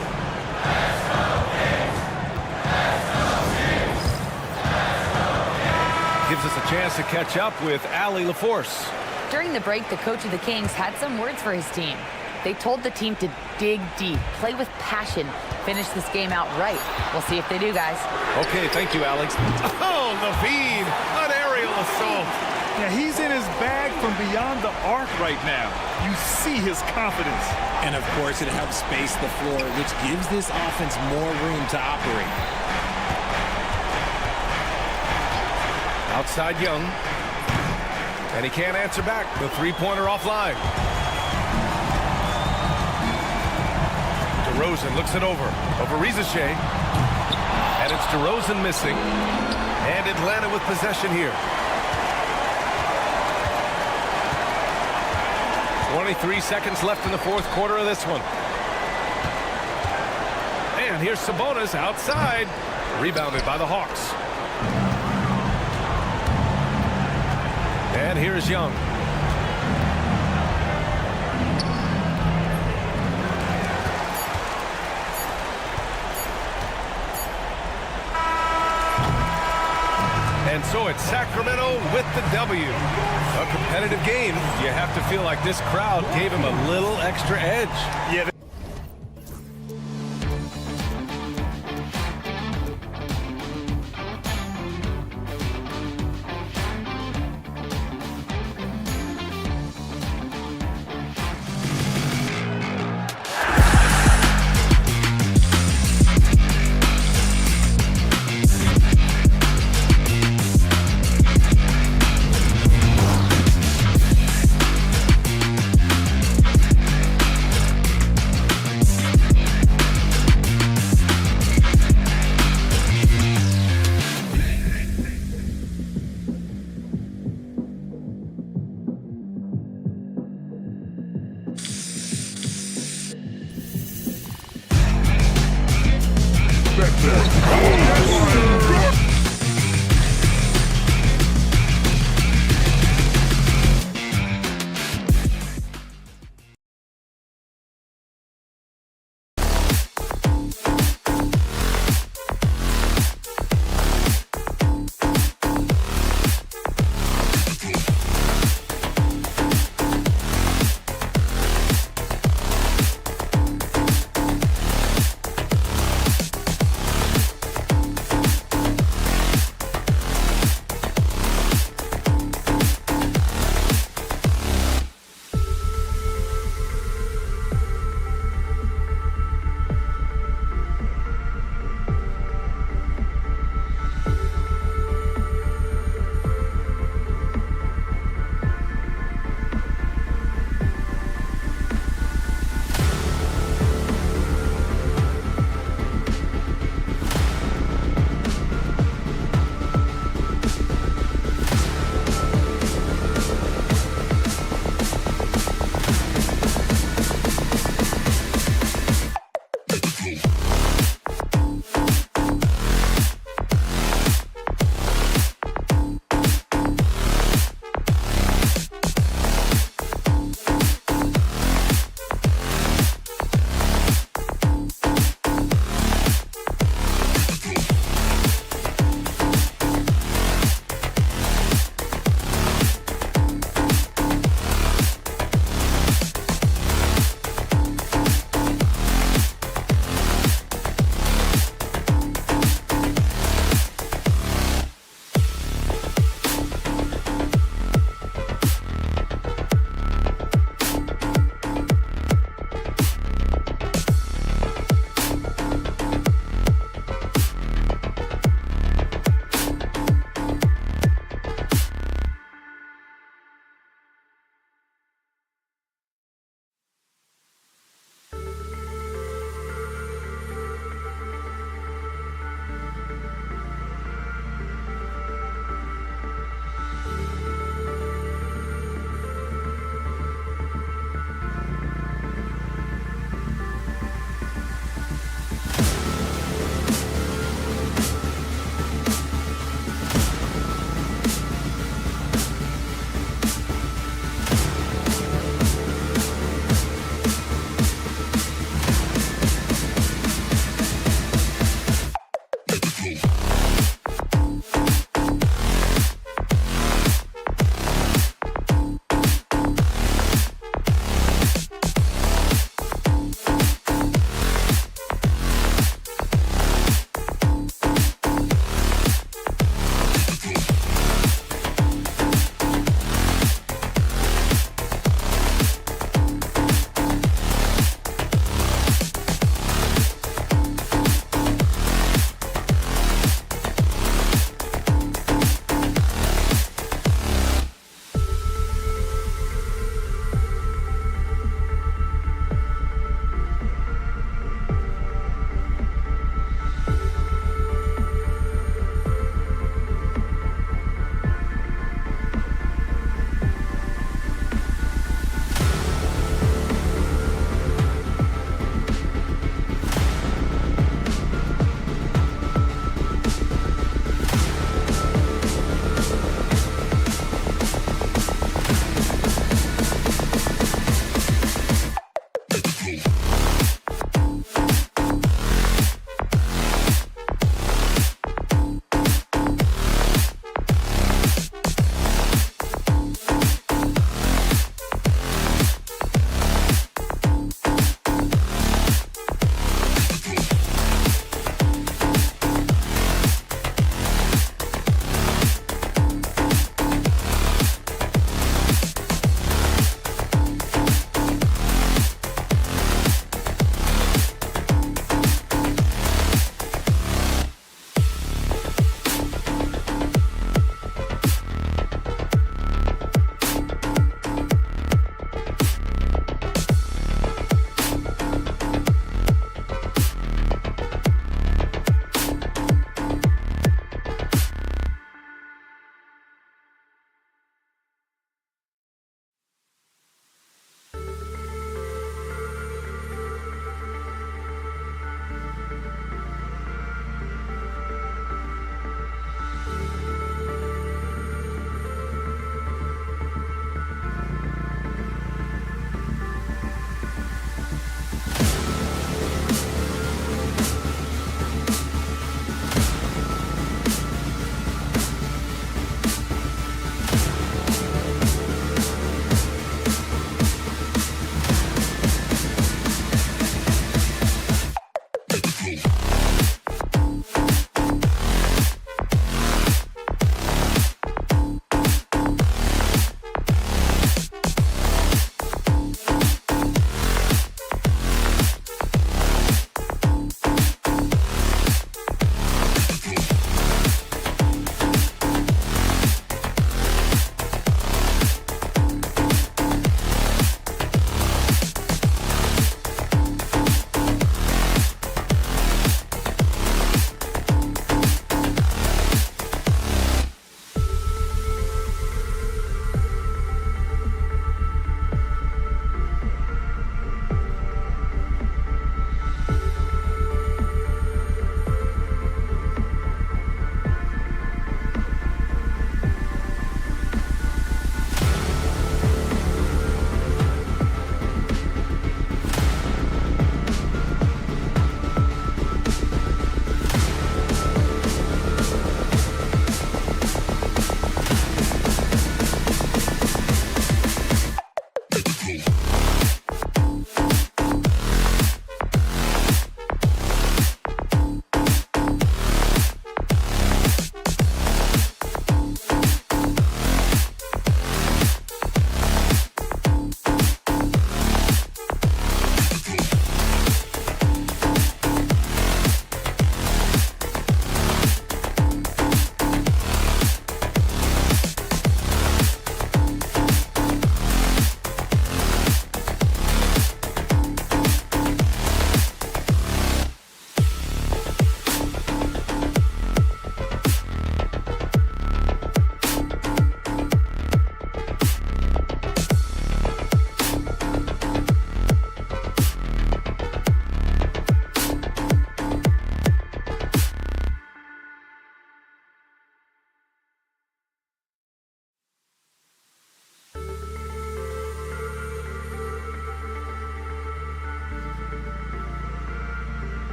Gives us a chance to catch up with Allie LaForce. During the break, the coach of the Kings had some words for his team. They told the team to dig deep, play with passion, finish this game out right. We'll see if they do, guys. Okay, thank you, Alex. Oh, Levine, an aerial assault. Yeah, he's in his bag from beyond the arc right now. You see his confidence. And of course, it helps space the floor, which gives this offense more room to operate. Outside Young. And he can't answer back. The three-pointer offline. DeRozan looks it over Rizachet. And it's DeRozan missing. And Atlanta with possession here. 23 seconds left in the fourth quarter of this one. And here's Sabonis outside. Rebounded by the Hawks. And here's Young. And so it's Sacramento with the W. A competitive game. You have to feel like this crowd gave him a little extra edge. Yeah.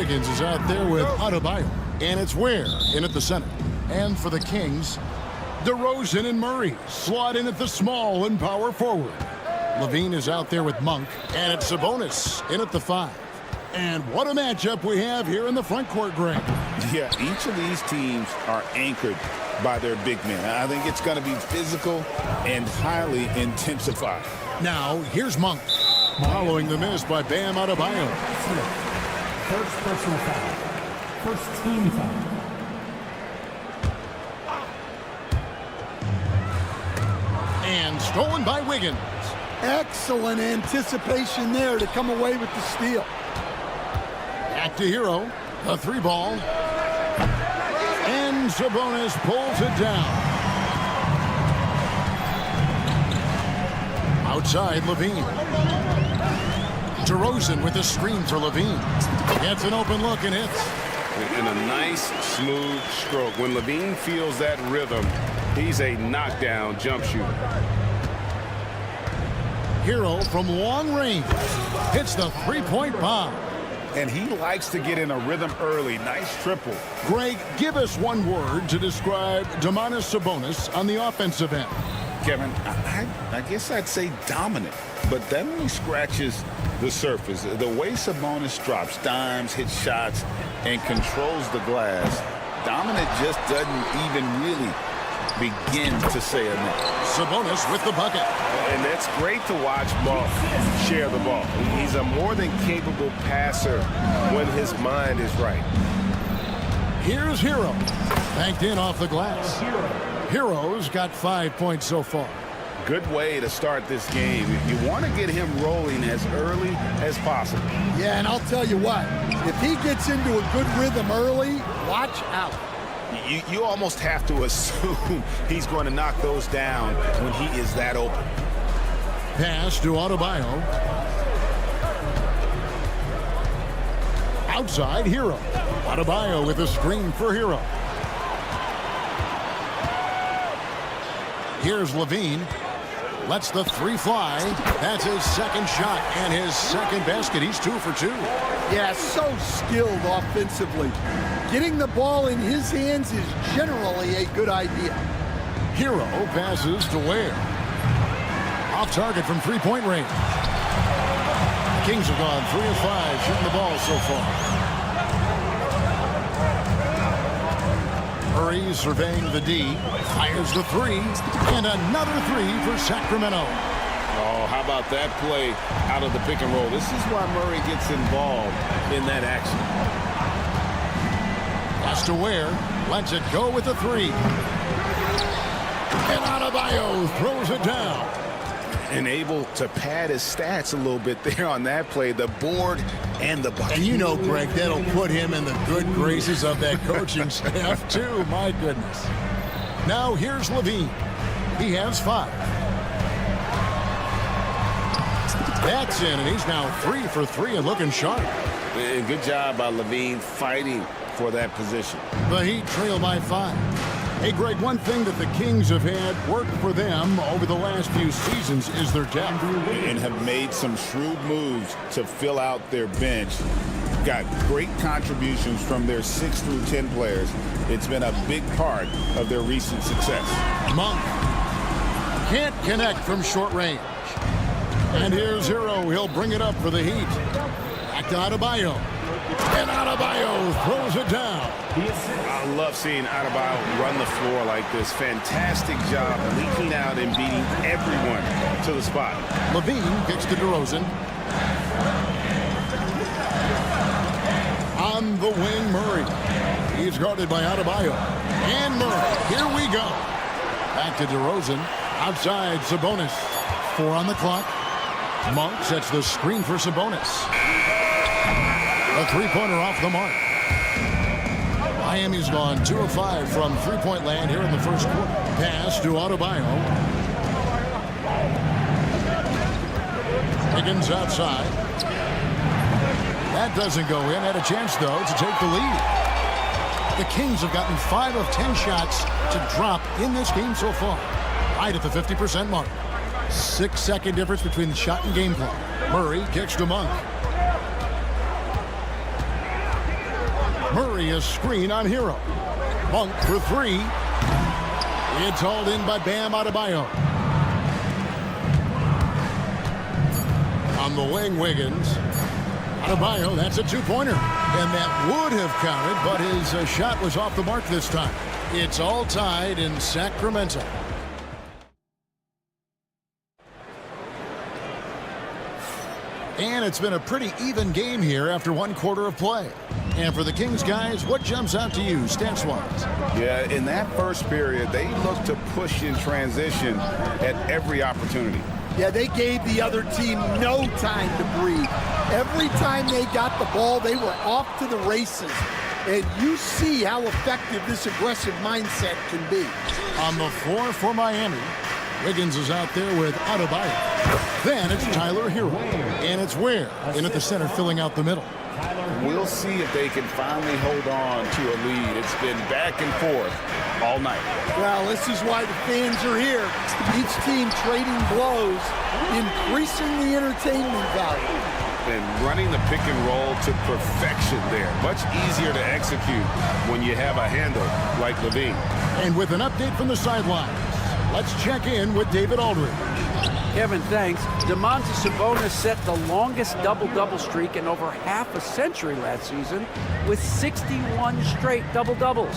Wiggins is out there with Adebayo. And it's Ware in at the center. And for the Kings, DeRozan and Murray slot in at the small and power forward. Levine is out there with Monk. And it's Sabonis in at the 5. And what a matchup we have here in the front court, Greg. Yeah, each of these teams are anchored by their big men. I think it's going to be physical and highly intensified. Now, here's Monk. Following the miss by Bam Adebayo. First personal foul. First team foul. And stolen by Wiggins. Excellent anticipation there to come away with the steal. Back to Hero. A 3-ball. And Sabonis pulls it down. Outside, Levine. DeRozan with a screen for Levine. Gets an open look and hits. And a nice, smooth stroke. When Levine feels that rhythm, he's a knockdown jump shooter. Hero from long range hits the 3-point bomb. And he likes to get in a rhythm early. Nice triple. Greg, give us one word to describe Domantas Sabonis on the offensive end. Kevin, I guess I'd say dominant, but that only scratches the surface. The way Sabonis drops dimes, hits shots, and controls the glass, dominant just doesn't even really begin to say enough. Sabonis with the bucket. And that's great to watch Monk share the ball. He's a more than capable passer when his mind is right. Here's Hero. Banked in off the glass. Hero's got 5 points so far. Good way to start this game. You want to get him rolling as early as possible. Yeah, and I'll tell you what, if he gets into a good rhythm early, watch out. You almost have to assume he's going to knock those down when he is that open. Pass to Adebayo. Outside, Hero. Adebayo with a screen for Hero. Here's Levine. Lets the 3 fly. That's his second shot and his second basket. He's 2 for 2. Yeah, so skilled offensively. Getting the ball in his hands is generally a good idea. Hero passes to Ware. Off target from 3-point range. The Kings have gone 3 of 5 shooting the ball so far. Murray surveying the D. Fires the 3. And another 3 for Sacramento. Oh, how about that play out of the pick and roll? This is why Murray gets involved in that action. Pass to Ware. Lets it go with the 3. And Adebayo throws it down. And able to pad his stats a little bit there on that play. The board and the bucket. And you know, Greg, that'll put him in the good graces of that coaching staff, too. My goodness. Now here's Levine. He has 5. That's in, and he's now 3 for 3 and looking sharp. And good job by Levine fighting for that position. The Heat trail by 5. Hey, Greg, one thing that the Kings have had work for them over the last few seasons is their depth. And have made some shrewd moves to fill out their bench. Got great contributions from their 6 through 10 players. It's been a big part of their recent success. Monk can't connect from short range. And here's Hero. He'll bring it up for the Heat. Back to Adebayo. And Adebayo throws it down. I love seeing Adebayo run the floor like this. Fantastic job leaking out and beating everyone to the spot. Levine kicks to DeRozan. On the wing, Murray. He's guarded by Adebayo. And Murray. Here we go. Back to DeRozan. Outside, Sabonis. 4 on the clock. Monk sets the screen for Sabonis. A 3-pointer off the mark. Miami's gone 2 of 5 from 3-point land here in the first quarter. Pass to Adebayo. Higgins outside. That doesn't go in. Had a chance, though, to take the lead. The Kings have gotten 5 of 10 shots to drop in this game so far. Right at the 50% mark. 6-second difference between the shot and game clock. Murray kicks to Monk. Murray a screen on Hero. Monk for three. It's hauled in by Bam Adebayo. On the wing, Wiggins. Adebayo, that's a two-pointer. And that would have counted, but his shot was off the mark this time. It's all tied in Sacramento. And it's been a pretty even game here after one quarter of play. And for the Kings guys, what jumps out to you stats-wise? Yeah, in that first period, they looked to push in transition at every opportunity. Yeah, they gave the other team no time to breathe. Every time they got the ball, they were off to the races. And you see how effective this aggressive mindset can be. On the floor for Miami, Wiggins is out there with Adebayo. Then it's Tyler Hero. And it's Ware in at the center, filling out the middle. We'll see if they can finally hold on to a lead. It's been back and forth all night. Well, this is why the fans are here. Each team trading blows, increasing the entertainment value. And running the pick and roll to perfection there. Much easier to execute when you have a handle like Levine. And with an update from the sidelines, let's check in with David Aldridge. Kevin, thanks. Domantas Sabonis set the longest double-double streak in over half a century last season with 61 straight double-doubles.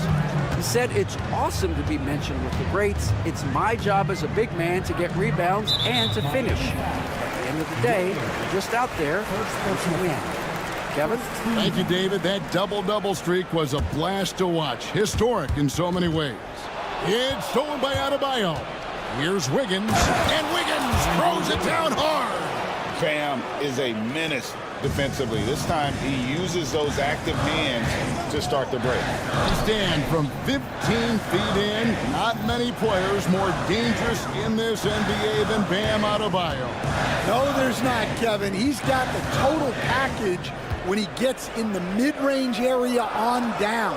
He said, "It's awesome to be mentioned with the greats. It's my job as a big man to get rebounds and to finish. At the end of the day, we're just out there to win." Kevin? Thank you, David. That double-double streak was a blast to watch. Historic in so many ways. It's stolen by Adebayo. Here's Wiggins, and Wiggins throws it down hard. Bam is a menace defensively. This time he uses those active hands to start the break. Stand from 15 feet in. Not many players more dangerous in this NBA than Bam Adebayo. No, there's not, Kevin. He's got the total package when he gets in the mid-range area on down.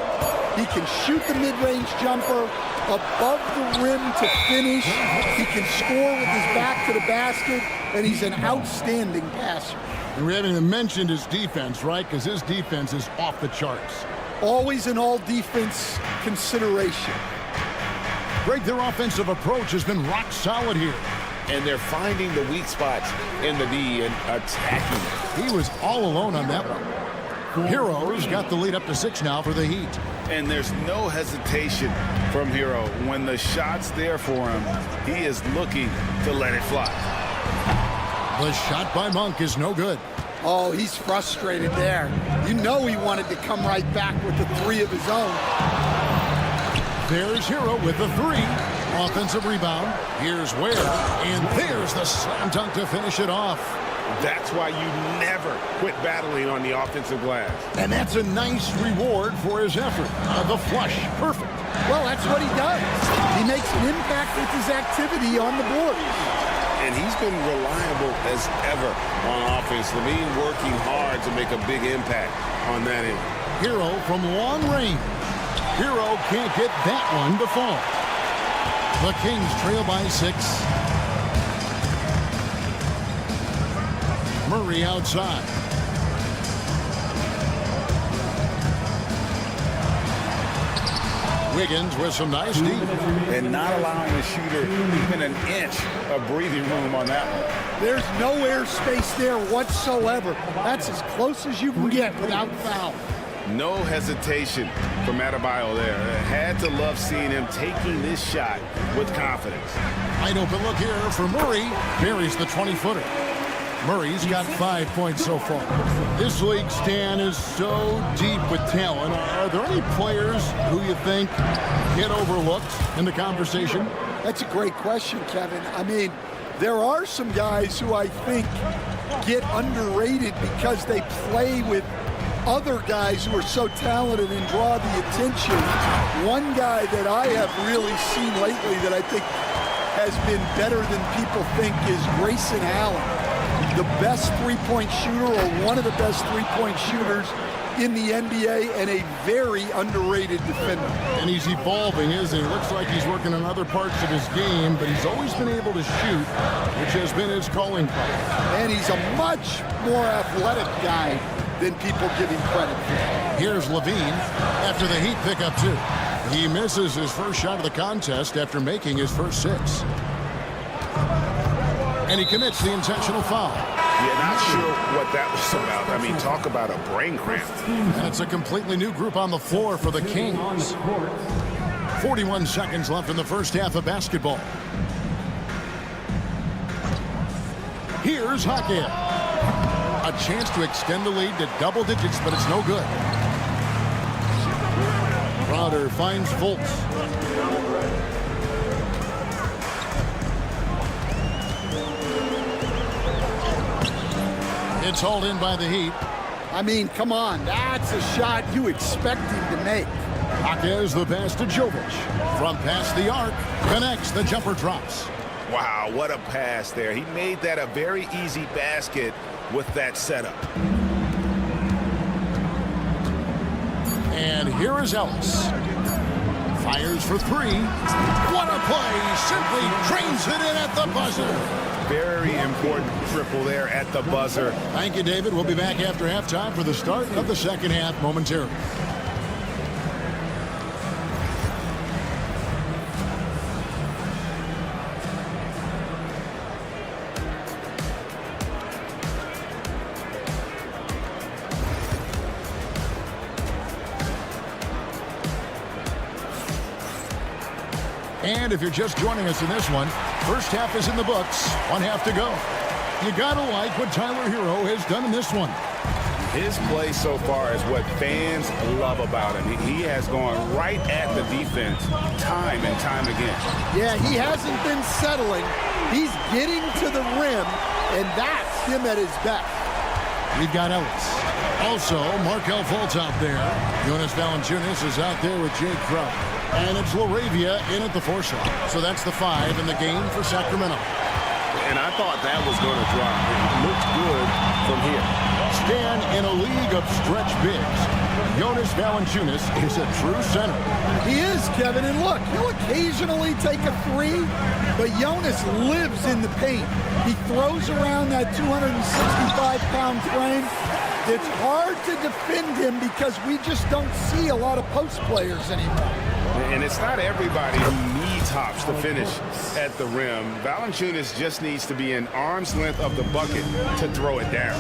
He can shoot the mid-range jumper above the rim to finish. He can score with his back to the basket, and he's an outstanding passer. And we haven't even mentioned his defense, right? Because his defense is off the charts. Always an all-defense consideration. Greg, their offensive approach has been rock solid here. And they're finding the weak spots in the D and attacking it. He was all alone on that one. Hero's got the lead up to 6 now for the Heat. And there's no hesitation from Hero. When the shot's there for him, he is looking to let it fly. The shot by Monk is no good. Oh, he's frustrated there. You know he wanted to come right back with the three of his own. There's Hero with the three. Offensive rebound. Here's Ware. And there's the slam dunk to finish it off. That's why you never quit battling on the offensive glass. And that's a nice reward for his effort. The flush. Perfect. Well, that's what he does. He makes an impact with his activity on the board. And he's been reliable as ever on offense. Levine working hard to make a big impact on that end. Hero from long range. Hero can't get that one to fall. The Kings trail by 6. Murray outside. Wiggins with some nice deep. And not allowing the shooter even an inch of breathing room on that one. There's no air space there whatsoever. That's as close as you can get without foul. No hesitation from Adebayo there. Had to love seeing him taking this shot with confidence. Wide open look here for Murray. Buries the 20-footer. Murray's got 5 points so far. This league, Stan, is so deep with talent. Are there any players who you think get overlooked in the conversation? That's a great question, Kevin. I mean, there are some guys who I think get underrated because they play with other guys who are so talented and draw the attention. One guy that I have really seen lately that I think has been better than people think is Grayson Allen. The best three-point shooter, or one of the best three-point shooters in the NBA, and a very underrated defender. And he's evolving, isn't he? Looks like he's working on other parts of his game, but he's always been able to shoot, which has been his calling card. And he's a much more athletic guy than people give him credit for. Here's Levine after the Heat pick up 2. He misses his first shot of the contest after making his first 6. And he commits the intentional foul. Yeah, not sure what that was about. I mean, talk about a brain cramp. And it's a completely new group on the floor for the Kings. 41 seconds left in the first half of basketball. Here's Hackett. A chance to extend the lead to double digits, but it's no good. Crowder finds Fultz. It's hauled in by the Heat. I mean, come on. That's a shot you expect him to make. Jaquez the pass to Jovic. From past the arc, connects, the jumper drops. Wow, what a pass there. He made that a very easy basket with that setup. And here is Ellis. Fires for 3. What a play. Simply drains it in at the buzzer. Very important triple there at the buzzer. Thank you, David. We'll be back after halftime for the start of the second half momentarily. And if you're just joining us in this one, first half is in the books. 1 half to go. You gotta like what Tyler Hero has done in this one. His play so far is what fans love about him. He has gone right at the defense time and time again. Yeah, he hasn't been settling. He's getting to the rim, and that's him at his best. We've got Ellis. Also, Markelle Fultz out there. Jonas Valanciunas is out there with Jay Crowder. And it's LaRavia in at the 4 slot. So that's the 5 in the game for Sacramento. And I thought that was going to drop. It looked good from here. Stan, in a league of stretch bigs, Jonas Valanciunas is a true center. He is, Kevin. And look, he'll occasionally take a 3, but Jonas lives in the paint. He throws around that 265-pound frame. It's hard to defend him because we just don't see a lot of post players anymore. And it's not everybody who needs hops to finish at the rim. Valanciunas just needs to be an arm's length of the bucket to throw it down.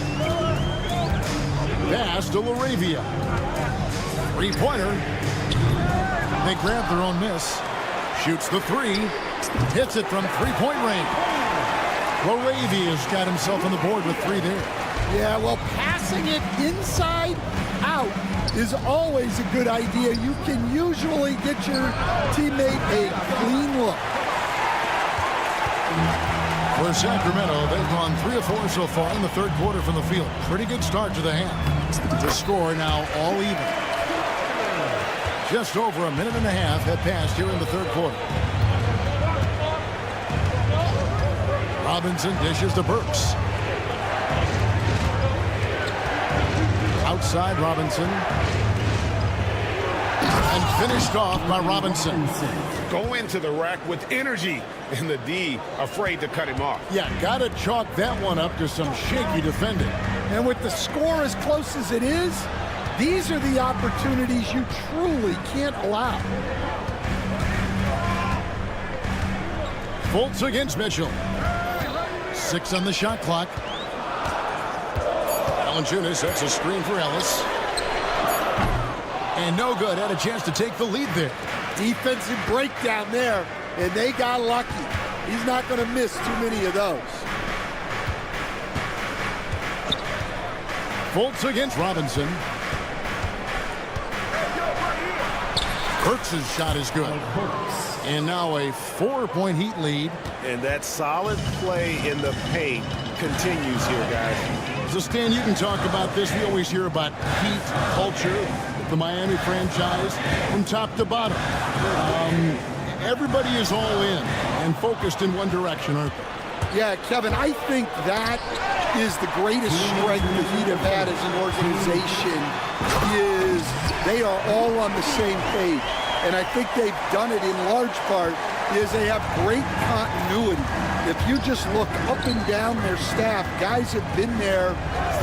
Pass to LaRavia. 3-pointer. They grab their own miss. Shoots the 3. Hits it from 3-point range. LaRavia's got himself on the board with 3 there. Yeah, well, passing it inside out is always a good idea. You can usually get your teammate a clean look. For Sacramento, they've gone 3 of 4 so far in the third quarter from the field. Pretty good start to the half. The score now all even. Just over a minute and a half had passed here in the third quarter. Robinson dishes to Burks. Outside Robinson. And finished off by Robinson. Go into the rack with energy, and the D afraid to cut him off. Yeah, got to chalk that one up to some shaky defending. And with the score as close as it is, these are the opportunities you truly can't allow. Fultz against Mitchell. 6 on the shot clock. Valanciunas sets a screen for Ellis. And no good. Had a chance to take the lead there. Defensive breakdown there, and they got lucky. He's not going to miss too many of those. Fultz against Robinson. Burks' shot is good. And now a 4-point Heat lead. And that solid play in the paint continues here, guys. So, Stan, you can talk about this. We always hear about Heat culture, the Miami franchise, from top to bottom. Everybody is all in and focused in one direction, aren't they? Yeah, Kevin, I think that is the greatest strength the Heat have had as an organization, is they are all on the same page. And I think they've done it in large part is they have great continuity. If you just look up and down their staff, guys have been there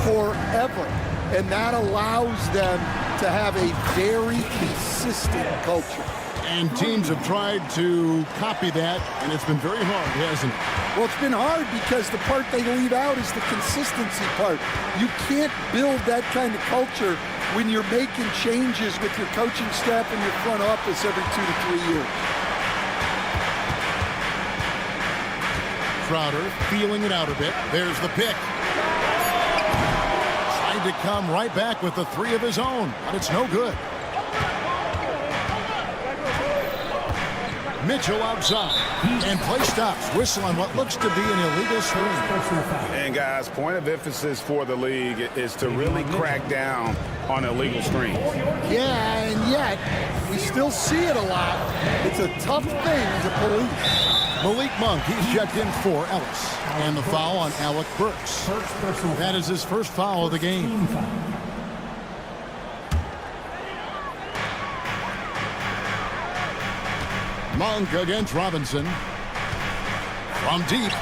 forever. and that allows them to have a very consistent culture. And teams have tried to copy that, and it's been very hard, hasn't it? Well, it's been hard because the part they leave out is the consistency part. You can't build that kind of culture when you're making changes with your coaching staff and your front office every 2 to 3 years. Crowder feeling it out a bit. There's the pick. Trying to come right back with the 3 of his own, but it's no good. Mitchell outside, and play stops. Whistle on what looks to be an illegal swing. And guys, point of emphasis for the league is to really crack down on illegal screens. Yeah, and yet we still see it a lot. It's a tough thing to police. Malik Monk, he's checked in for Ellis. And the foul on Alec Burks. That is his first foul of the game. Monk against Robinson. From deep.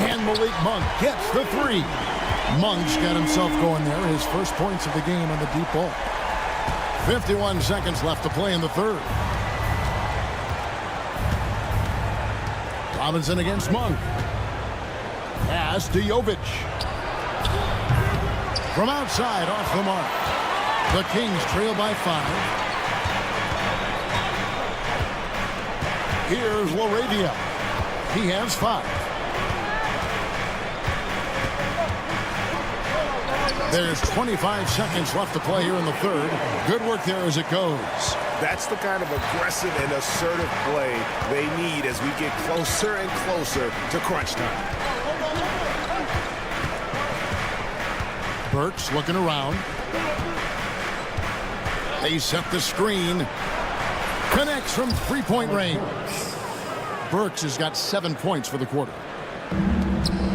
And Malik Monk gets the 3. Monk's got himself going there. His first points of the game on the deep ball. 51 seconds left to play in the third. Robinson against Monk. Pass to Jovic. From outside, off the mark. The Kings trail by 5. Here's Laravia. He has 5. There's 25 seconds left to play here in the third. Good work there as it goes. That's the kind of aggressive and assertive play they need as we get closer and closer to crunch time. Burks looking around. They set the screen. Connects from 3-point range. Burks has got 7 points for the quarter.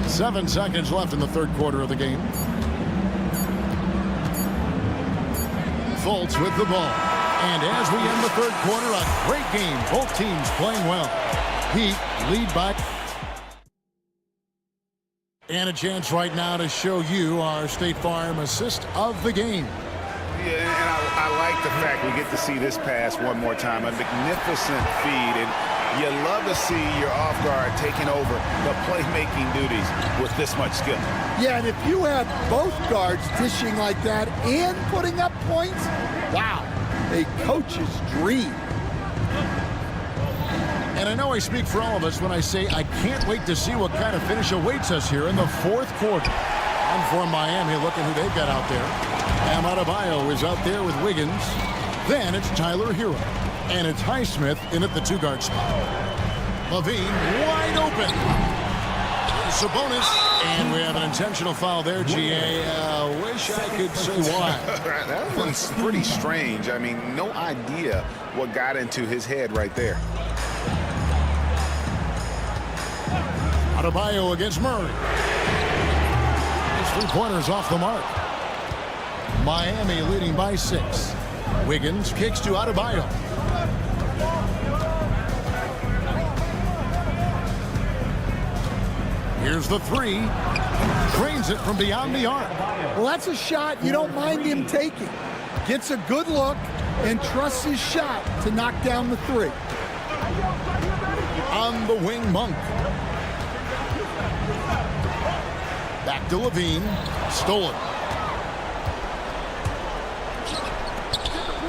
7 seconds left in the third quarter of the game. Fultz with the ball. And as we end the third quarter, a great game. Both teams playing well. Heat lead by. And a chance right now to show you our State Farm assist of the game. Yeah, and I like the fact we get to see this pass one more time. A magnificent feed, and you love to see your off guard taking over the playmaking duties with this much skill. Yeah, and if you have both guards dishing like that and putting up points, wow, a coach's dream. And I know I speak for all of us when I say I can't wait to see what kind of finish awaits us here in the fourth quarter. And for Miami, look at who they've got out there. Bam Adebayo is out there with Wiggins. Then it's Tyler Hero. And it's Highsmith in at the 2-guard spot. Levine wide open. Sabonis. And we have an intentional foul there, GA. Wish I could say why. That one's pretty strange. I mean, no idea what got into his head right there. Adebayo against Murray. His 3-pointers off the mark. Miami leading by 6. Wiggins kicks to Adebayo. Here's the 3. Drains it from beyond the arc. Well, that's a shot you don't mind him taking. Gets a good look and trusts his shot to knock down the 3. On the wing, Monk. Back to Levine. Stolen.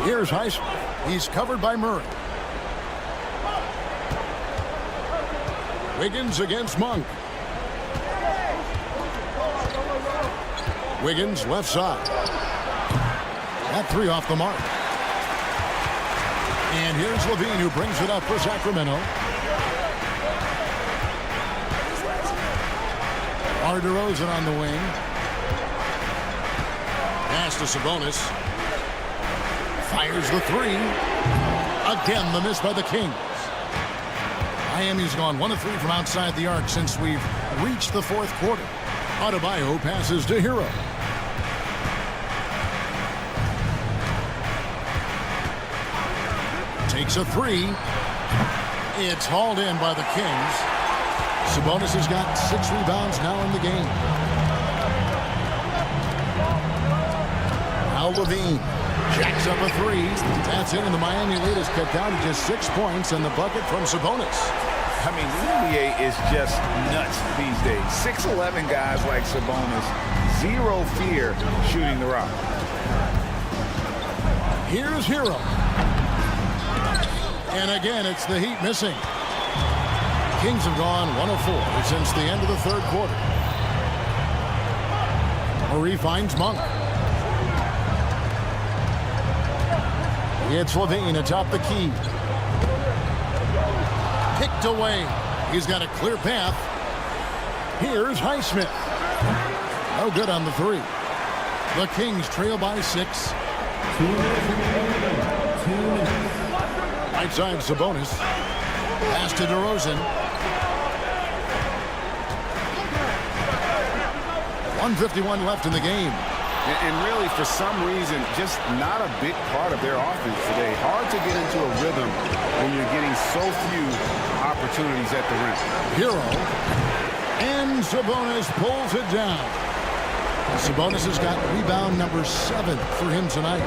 Here's Highsmith. He's covered by Murray. Wiggins against Monk. Wiggins left side. That 3 off the mark. And here's Levine who brings it up for Sacramento. DeRozan on the wing. Pass to Sabonis. Fires the 3. Again, the miss by the Kings. Miami's gone 1 of 3 from outside the arc since we've reached the fourth quarter. Adebayo passes to Hero. Takes a 3. It's hauled in by the Kings. Sabonis has got 6 rebounds now in the game. Now Levine jacks up a three. That's in, and the Miami lead is cut down to just 6 points, and the bucket from Sabonis. I mean, the NBA is just nuts these days. 6'11" guys like Sabonis, zero fear shooting the rock. Here's Hero. And again, it's the Heat missing. Kings have gone 1 of 4 since the end of the third quarter. Murray finds Monk. It's Levine atop the key. Picked away. He's got a clear path. Here's Highsmith. No good on the three. The Kings trail by 6. Right side Sabonis. Pass to DeRozan. 1:51 left in the game. And really, for some reason, just not a big part of their offense today. Hard to get into a rhythm when you're getting so few opportunities at the rim. Hero. And Sabonis pulls it down. Sabonis has got rebound number 7 for him tonight.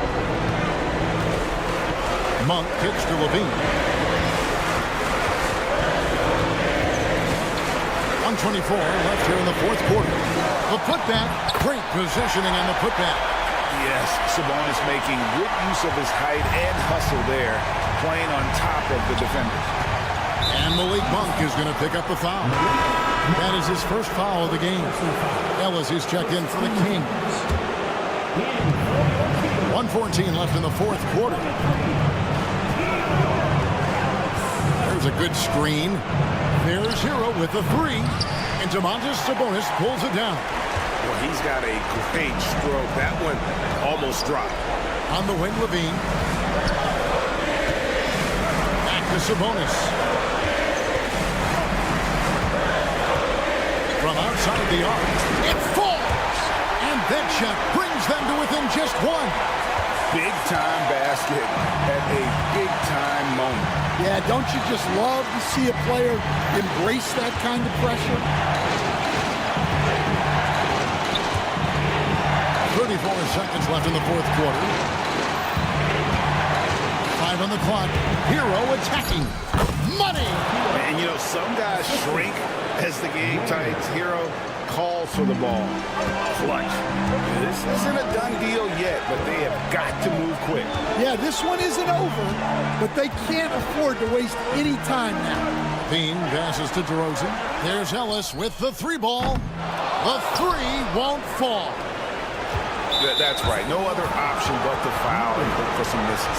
Monk kicks to Levine. 1:24 left here in the fourth quarter. The putback. Great positioning on the putback. Yes, Sabonis making good use of his height and hustle there, playing on top of the defenders. And Malik Monk is going to pick up the foul. That is his first foul of the game. Ellis is checked in for the Kings. 1:14 left in the fourth quarter. There's a good screen. There's Hero with the three. And Domantas Sabonis pulls it down. Well, he's got a great stroke. That one almost dropped. On the wing, Levine. Back to Sabonis. From outside the arc. It falls! And that shot brings them to within just 1. Big-time basket at a big-time moment. Yeah, don't you just love to see a player embrace that kind of pressure? 34 seconds left in the fourth quarter. 5 on the clock. Hero attacking. Money! And, you know, some guys shrink as the game tightens. Hero calls for the ball. Clutch. This isn't a done deal yet, but they have got to move quick. Yeah, this one isn't over, but they can't afford to waste any time now. Bean passes to DeRozan. There's Ellis with the three ball. The three won't fall. That's right. No other option but to foul and look for some misses.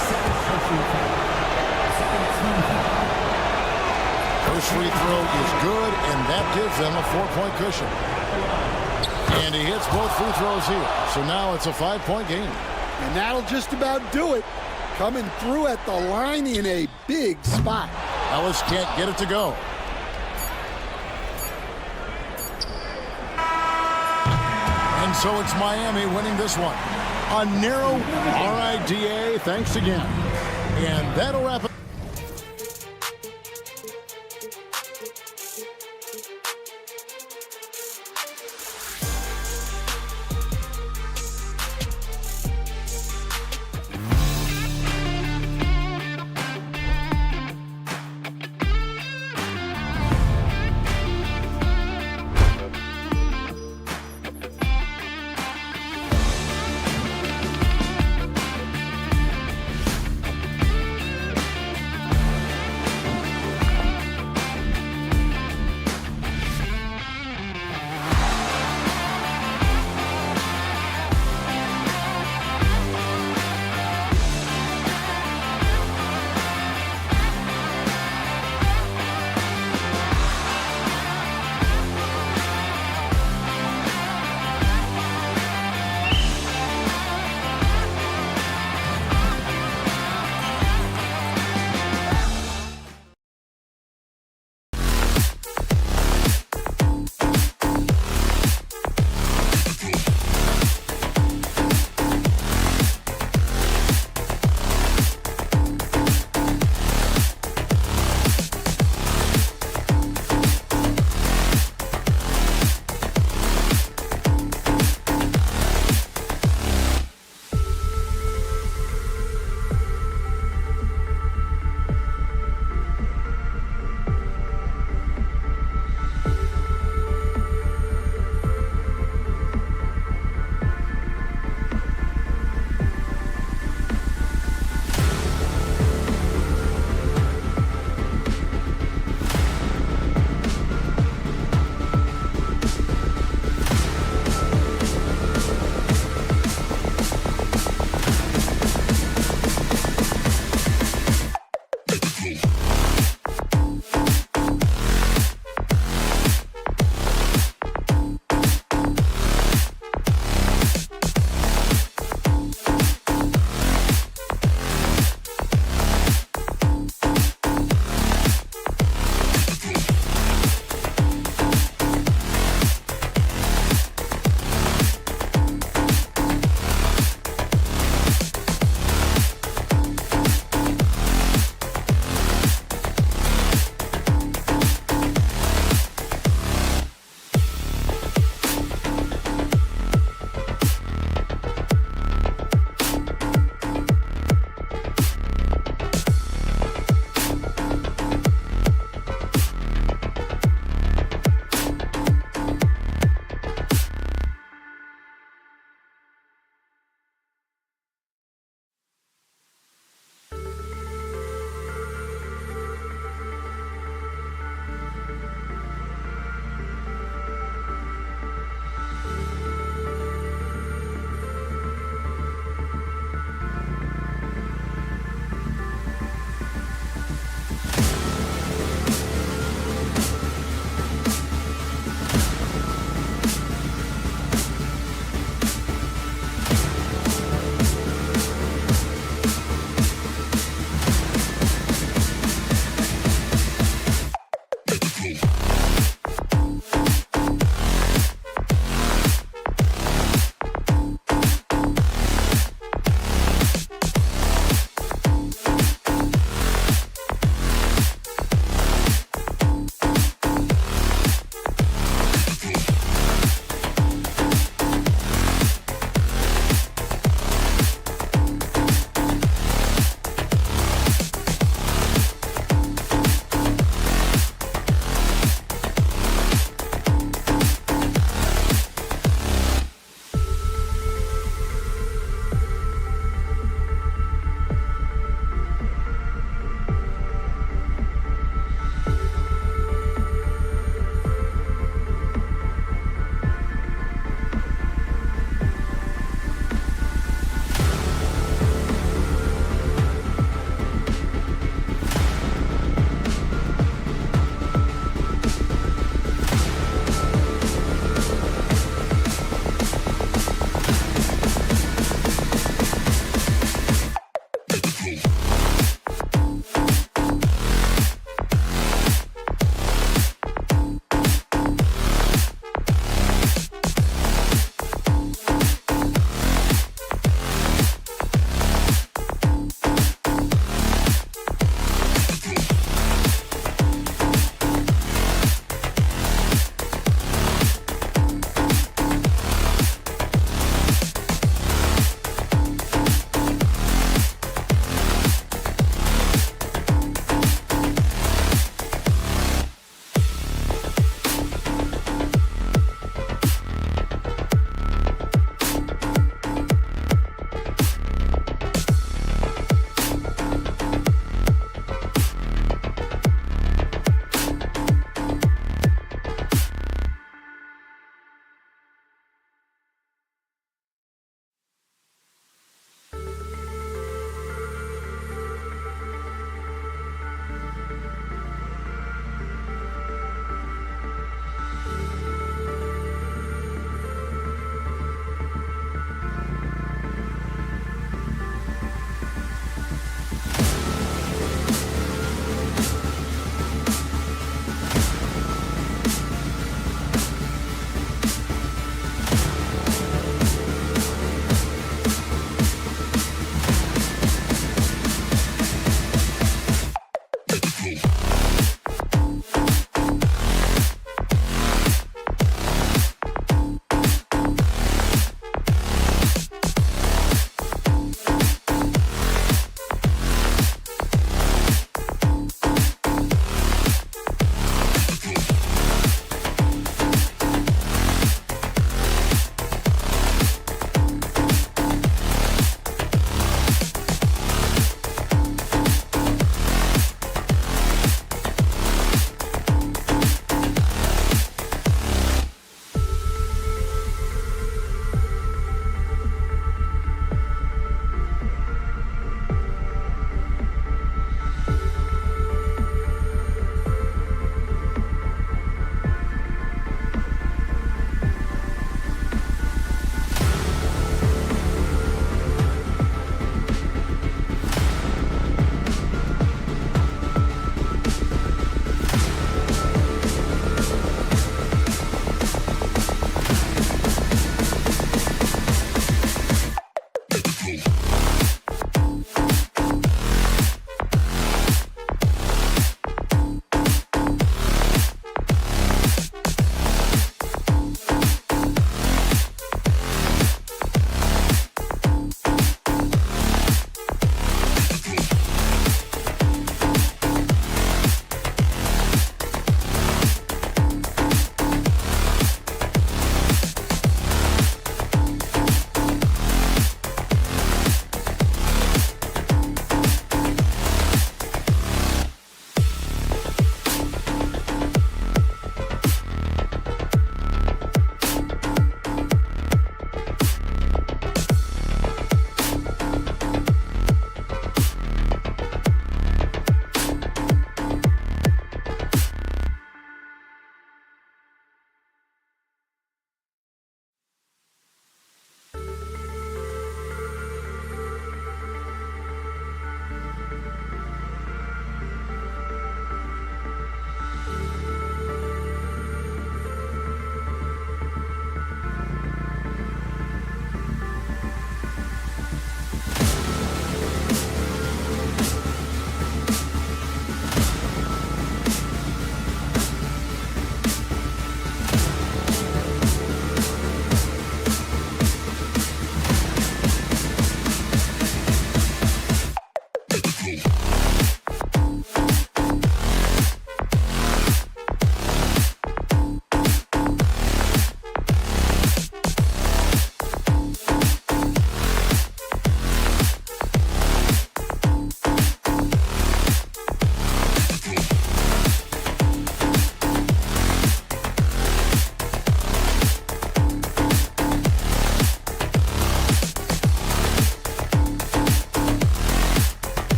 First free throw is good, and that gives them a 4-point cushion. And he hits both free throws here. So now it's a 5-point game. And that'll just about do it. Coming through at the line in a big spot. Ellis can't get it to go. And so it's Miami winning this one. A narrow RIDA, thanks again. And that'll wrap it.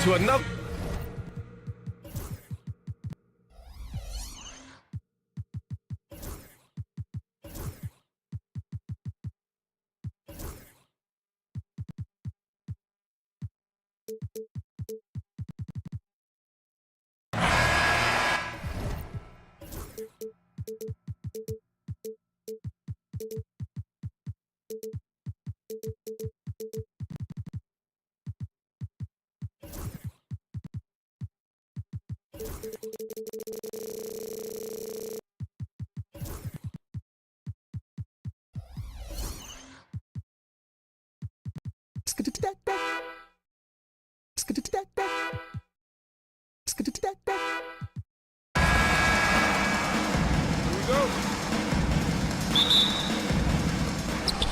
to another.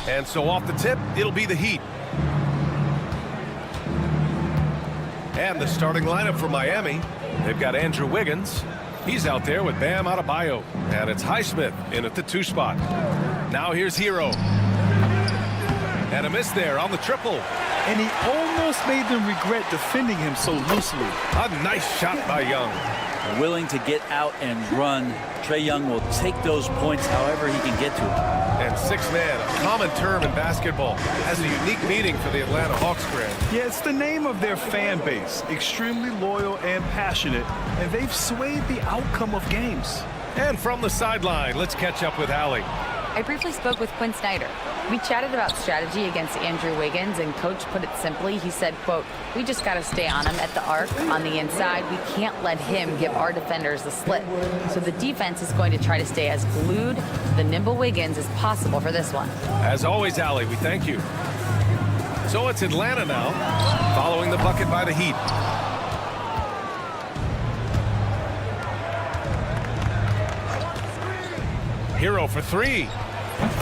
And so off the tip, it'll be the Heat. And the starting lineup for Miami, they've got Andrew Wiggins. He's out there with Bam Adebayo. And it's Highsmith in at the 2 spot. Now here's Hero. And a miss there on the triple. And he almost made them regret defending him so loosely. A nice shot by Young. Willing to get out and run. Trae Young will take those points however he can get to them. And 6 man, a common term in basketball, has a unique meaning for the Atlanta Hawks, Grant. Yeah, it's the name of their fan base. Extremely loyal and passionate, and they've swayed the outcome of games. And from the sideline, let's catch up with Allie. I briefly spoke with Quinn Snyder. We chatted about strategy against Andrew Wiggins, and Coach put it simply. He said, quote, "We just got to stay on him at the arc, on the inside. We can't let him give our defenders the slip. So the defense is going to try to stay as glued to the nimble Wiggins as possible for this one." As always, Allie, we thank you. So it's Atlanta now, following the bucket by the Heat. Hero for 3.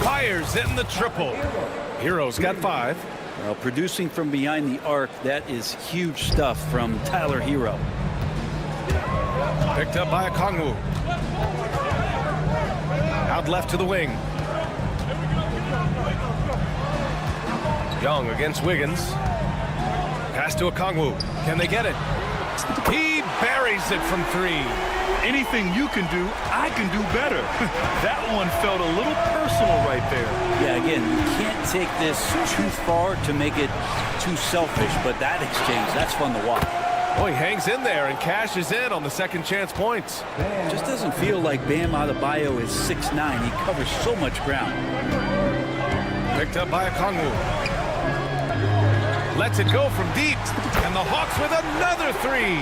Fires in the triple. Hero's got 5. Well, producing from behind the arc, that is huge stuff from Tyler Hero. Picked up by Okongwu. Out left to the wing. Young against Wiggins. Pass to Okongwu. Can they get it? He buries it from 3. Anything you can do, I can do better. That one felt a little personal right there. Yeah, again, you can't take this too far to make it too selfish, but that exchange, that's fun to watch. Oh, he hangs in there and cashes in on the second chance points. Just doesn't feel like Bam Adebayo is 6'9". He covers so much ground. Picked up by Okongwu. Lets it go from deep, and the Hawks with another 3.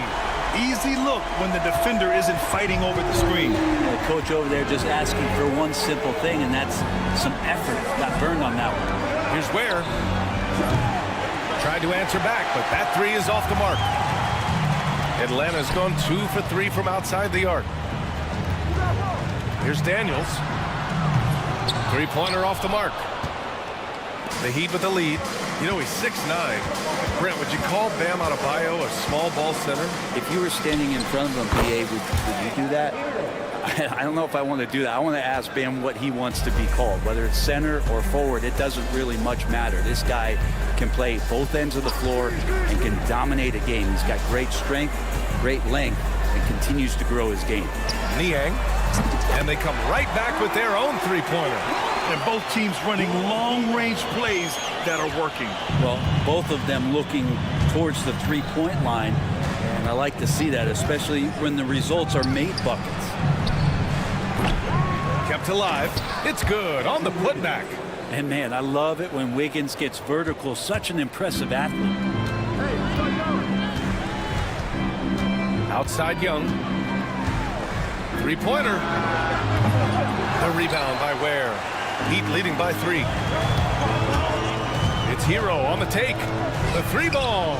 Easy look when the defender isn't fighting over the screen. The coach over there just asking for one simple thing, and that's some effort. Got burned on that one. Here's Ware. Tried to answer back, but that 3 is off the mark. Atlanta's gone 2 for 3 from outside the arc. Here's Daniels. 3-pointer off the mark. The Heat with the lead. You know, he's 6'9". Brent, would you call Bam Adebayo a small ball center? If you were standing in front of him, BA, would you do that? I don't know if I want to do that. I want to ask Bam what he wants to be called. Whether it's center or forward, it doesn't really much matter. This guy can play both ends of the floor and can dominate a game. He's got great strength, great length, and continues to grow his game. Niang. And they come right back with their own 3-pointer. And both teams running long-range plays that are working. Well, both of them looking towards the 3-point line, and I like to see that, especially when the results are made buckets. Kept alive. It's good on the putback. And man, I love it when Wiggins gets vertical. Such an impressive athlete. Outside Young. 3-pointer. The rebound by Ware. Heat leading by 3. It's Hero on the take. The 3-ball.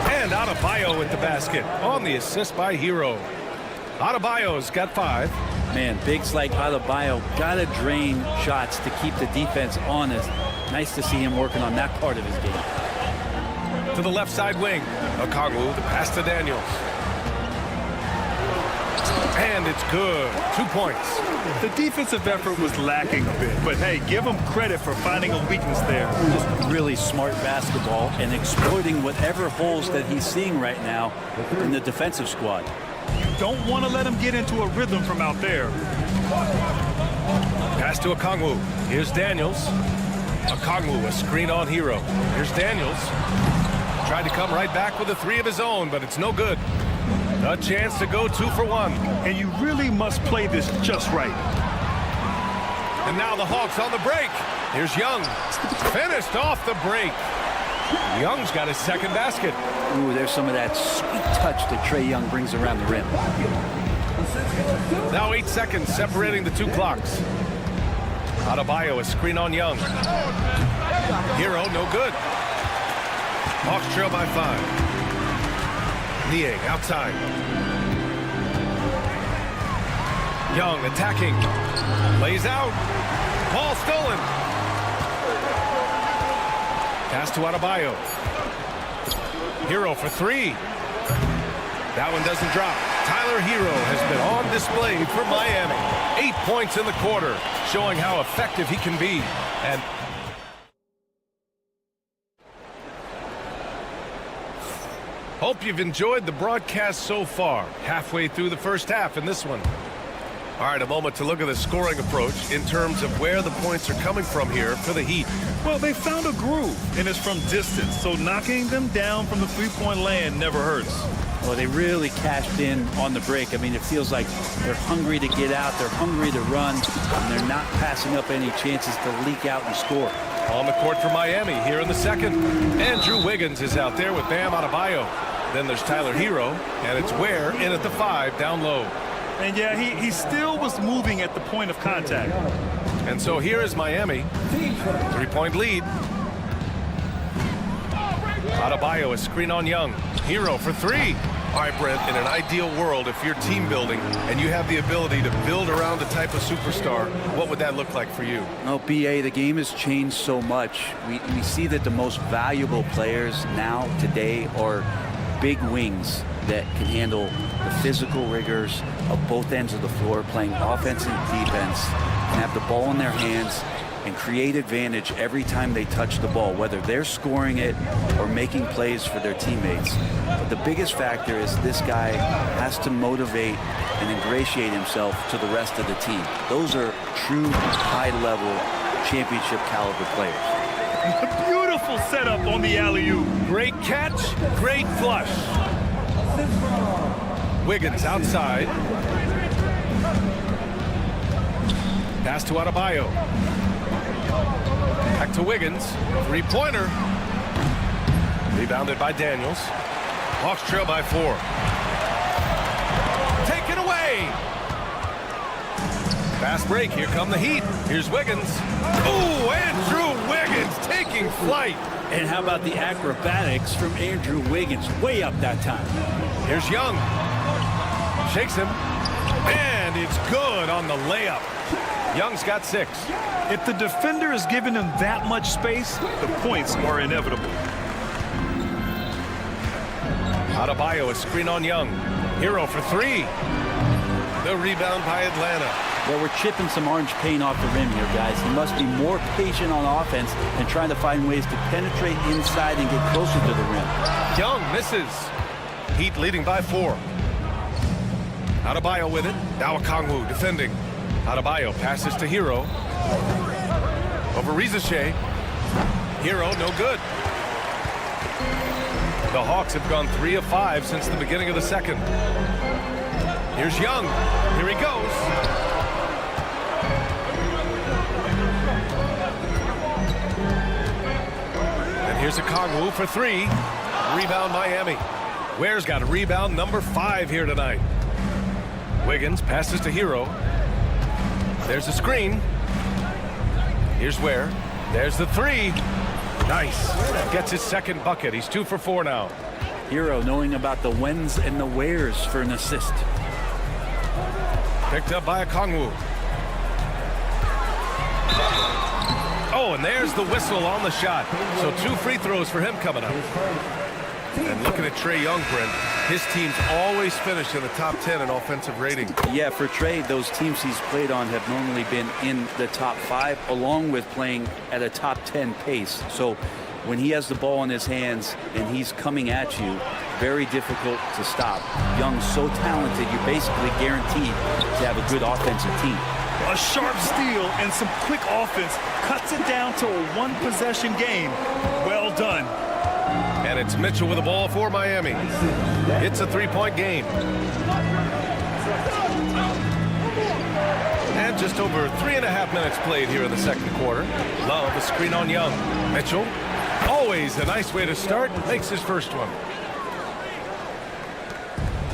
And Adebayo at the basket on the assist by Hero. Adebayo's got 5. Man, bigs like Adebayo gotta drain shots to keep the defense honest. Nice to see him working on that part of his game. To the left side wing. Okongwu, the pass to Daniels. And it's good. 2 points. The defensive effort was lacking a bit, but hey, give him credit for finding a weakness there. Just really smart basketball and exploiting whatever holes that he's seeing right now in the defensive squad. Don't want to let him get into a rhythm from out there. Pass to Okongwu. Here's Daniels. Okongwu, a screen on Hero. Here's Daniels. Tried to come right back with a three of his own, but it's no good. A chance to go 2 for 1. And you really must play this just right. And now the Hawks on the break. Here's Young. Finished off the break. Young's got his second basket. Ooh, there's some of that sweet touch that Trae Young brings around the rim. Now 8 seconds separating the 2 clocks. Adebayo, a screen on Young. Hero, no good. Hawks trail by 5. Niang outside. Young attacking. Lays out. Ball stolen. Pass to Adebayo. Hero for 3. That one doesn't drop. Tyler Hero has been on display for Miami. 8 points in the quarter, showing how effective he can be. And hope you've enjoyed the broadcast so far. Halfway through the first half in this one. All right, a moment to look at the scoring approach in terms of where the points are coming from here for the Heat. Well, they found a groove, and it's from distance, so knocking them down from the three-point land never hurts. Well, they really cashed in on the break. I mean, it feels like they're hungry to get out, they're hungry to run, and they're not passing up any chances to leak out and score. On the court for Miami here in the second. Andrew Wiggins is out there with Bam Adebayo. Then there's Tyler Hero, and it's Ware in at the 5 down low. And yeah, he still was moving at the point of contact. And so here is Miami. 3-point lead. Adebayo, a screen on Young. Hero for 3. All right, Brent, in an ideal world, if you're team building and you have the ability to build around a type of superstar, what would that look like for you? No, BA, the game has changed so much. We see that the most valuable players now, today, are big wings that can handle the physical rigors of both ends of the floor, playing offense and defense, and have the ball in their hands and create advantage every time they touch the ball, whether they're scoring it or making plays for their teammates. But the biggest factor is this guy has to motivate and ingratiate himself to the rest of the team. Those are true high-level championship caliber players. Beautiful setup on the alley-oop. Great catch, great flush. Wiggins outside. Pass to Adebayo. Back to Wiggins. 3-pointer. Rebounded by Daniels. Hawks trail by 4. Taken away. Fast break. Here come the Heat. Here's Wiggins. Oh, Andrew Wiggins taking flight. And how about the acrobatics from Andrew Wiggins? Way up that time. Here's Young. Shakes him. And it's good on the layup. Young's got 6. If the defender is giving him that much space, the points are inevitable. Adebayo, a screen on Young. Hero for 3. The rebound by Atlanta. Well, we're chipping some orange paint off the rim here, guys. He must be more patient on offense and trying to find ways to penetrate inside and get closer to the rim. Young misses. Heat leading by 4. Adebayo with it. Now Okongwu defending. Adebayo passes to Hero. Over Rizashe. Hero, no good. The Hawks have gone 3 of 5 since the beginning of the second. Here's Young. Here he goes. And here's Okongwu for 3. Rebound Miami. Ware's got a rebound number 5 here tonight. Wiggins passes to Hero. There's a screen. Here's Ware. There's the 3. Nice. Gets his second bucket. He's 2 for 4 now. Hero knowing about the whens and the wheres for an assist. Picked up by Okongwu. Oh, and there's the whistle on the shot. So 2 free throws for him coming up. And looking at Trae Young, Brent, His teams always finish in the top 10 in offensive rating. Yeah, for Trey, those teams he's played on have normally been in the top 5, along with playing at a top 10 pace. So when he has the ball in his hands and he's coming at you, very difficult to stop. Young's so talented, you're basically guaranteed to have a good offensive team. A sharp steal and some quick offense cuts it down to a one-possession game. Well done. And it's Mitchell with the ball for Miami. It's a 3-point game. And just over 3.5 minutes played here in the second quarter. Love a screen on Young. Mitchell, always a nice way to start, makes his first one.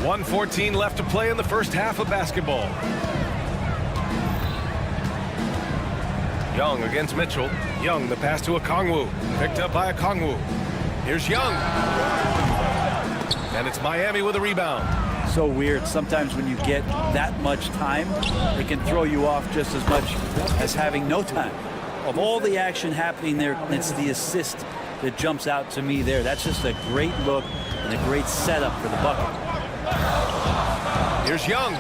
1:14 left to play in the first half of basketball. Young against Mitchell. Young, the pass to Okongwu. Picked up by Okongwu. Here's Young. And it's Miami with a rebound. So weird. Sometimes when you get that much time, it can throw you off just as much as having no time. Of all the action happening there, it's the assist that jumps out to me there. That's just a great look and a great setup for the bucket. Here's Young.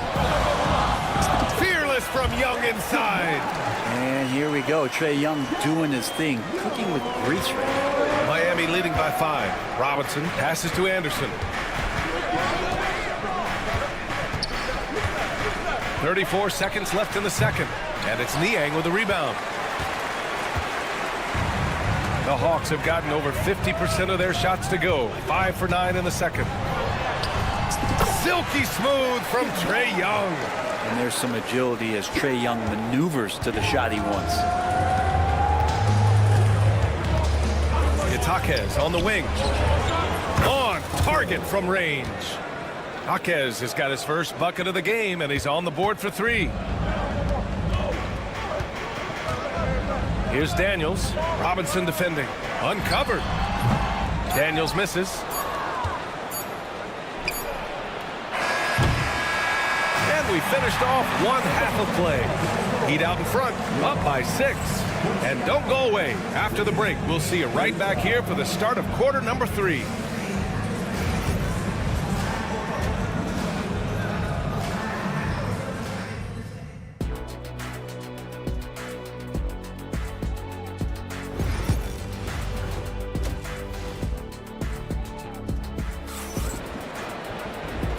Fearless from Young inside. And here we go. Trey Young doing his thing, cooking with grease right now. Miami leading by 5. Robinson passes to Anderson. 34 seconds left in the second. And it's Niang with the rebound. The Hawks have gotten over 50% of their shots to go. 5 for 9 in the second. Silky smooth from Trey Young. And there's some agility as Trey Young maneuvers to the shot he wants. Jaquez on the wing. On target from range. Jaquez has got his first bucket of the game, and he's on the board for 3. Here's Daniels. Robinson defending. Uncovered. Daniels misses. And we finished off one half of play. Heat out in front, up by 6. And don't go away. After the break, we'll see you right back here for the start of quarter number 3.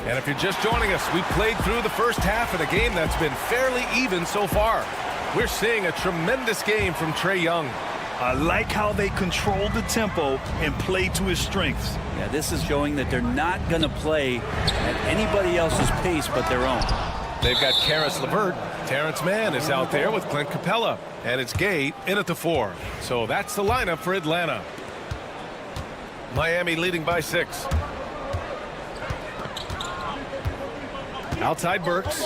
And if you're just joining us, we played through the first half of a game that's been fairly even so far. We're seeing a tremendous game from Trey Young. I like how they controlled the tempo and played to his strengths. Yeah, this is showing that they're not going to play at anybody else's pace but their own. They've got Karis LeVert. Terrence Mann is out there with Clint Capella. And it's Gay in at the 4. So that's the lineup for Atlanta. Miami leading by 6. Outside Burks.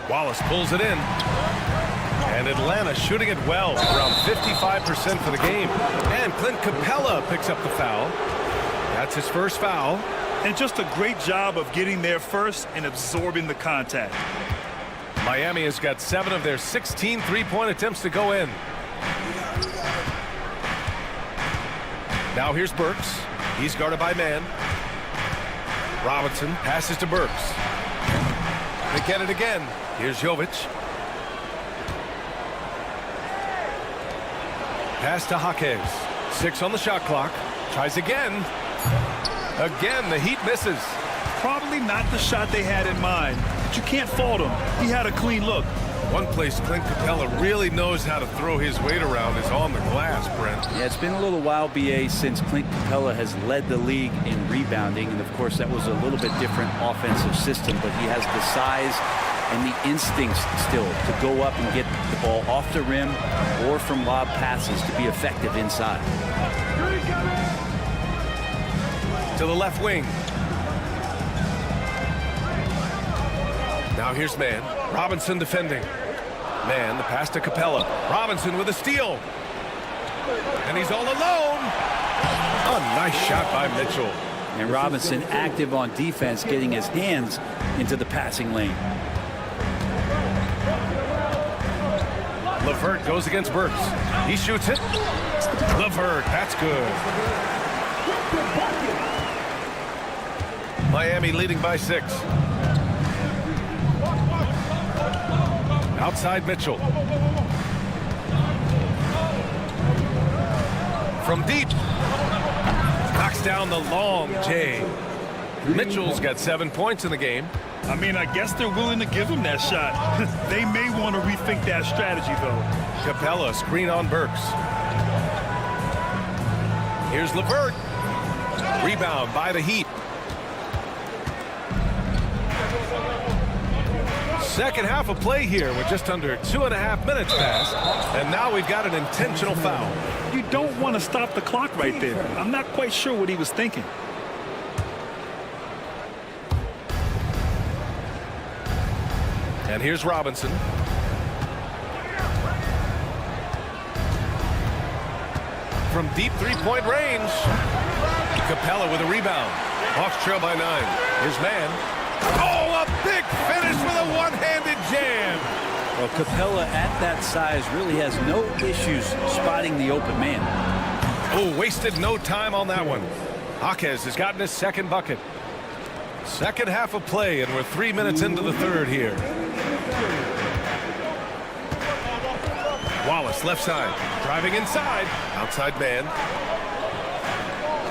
Wallace pulls it in. And Atlanta shooting it well, around 55% for the game. And Clint Capella picks up the foul. That's his first foul. And just a great job of getting there first and absorbing the contact. Miami has got 7 of their 16 3-point attempts to go in. Now here's Burks. He's guarded by Mann. Robinson passes to Burks. They get it again. Here's Jovic. Pass to Jaquez. 6 on the shot clock. Tries again. Again, the Heat misses. Probably not the shot they had in mind, but you can't fault him. He had a clean look. One place Clint Capella really knows how to throw his weight around is on the glass, Brent. Yeah, it's been a little while, BA, since Clint Capella has led the league in rebounding. And, of course, that was a little bit different offensive system. But he has the size and the instincts still to go up and get the ball off the rim or from lob passes to be effective inside. To the left wing. Now here's Mann. Robinson defending. Mann, the pass to Capella. Robinson with a steal. And he's all alone. A nice shot by Mitchell. And Robinson active on defense, getting his hands into the passing lane. LeVert goes against Burks. He shoots it. LeVert, that's good. Miami leading by 6. Outside Mitchell. From deep. Knocks down the long J. Mitchell's got 7 points in the game. I mean, I guess they're willing to give him that shot. They may want to rethink that strategy, though. Capella, screen on Burks. Here's LeVert. Rebound by the Heat. Second half of play here with just under 2.5 minutes passed. And now we've got an intentional foul. You don't want to stop the clock right there. I'm not quite sure what he was thinking. And here's Robinson. From deep three-point range. Capella with a rebound. Hawks trail by 9. Here's Mann. Oh, a big finish with a one-handed jam. Well, Capella at that size really has no issues spotting the open man. Oh, wasted no time on that one. Jaquez has gotten his second bucket. Second half of play, and we're 3 minutes into the third here. Wallace, left side, driving inside. Outside Mann.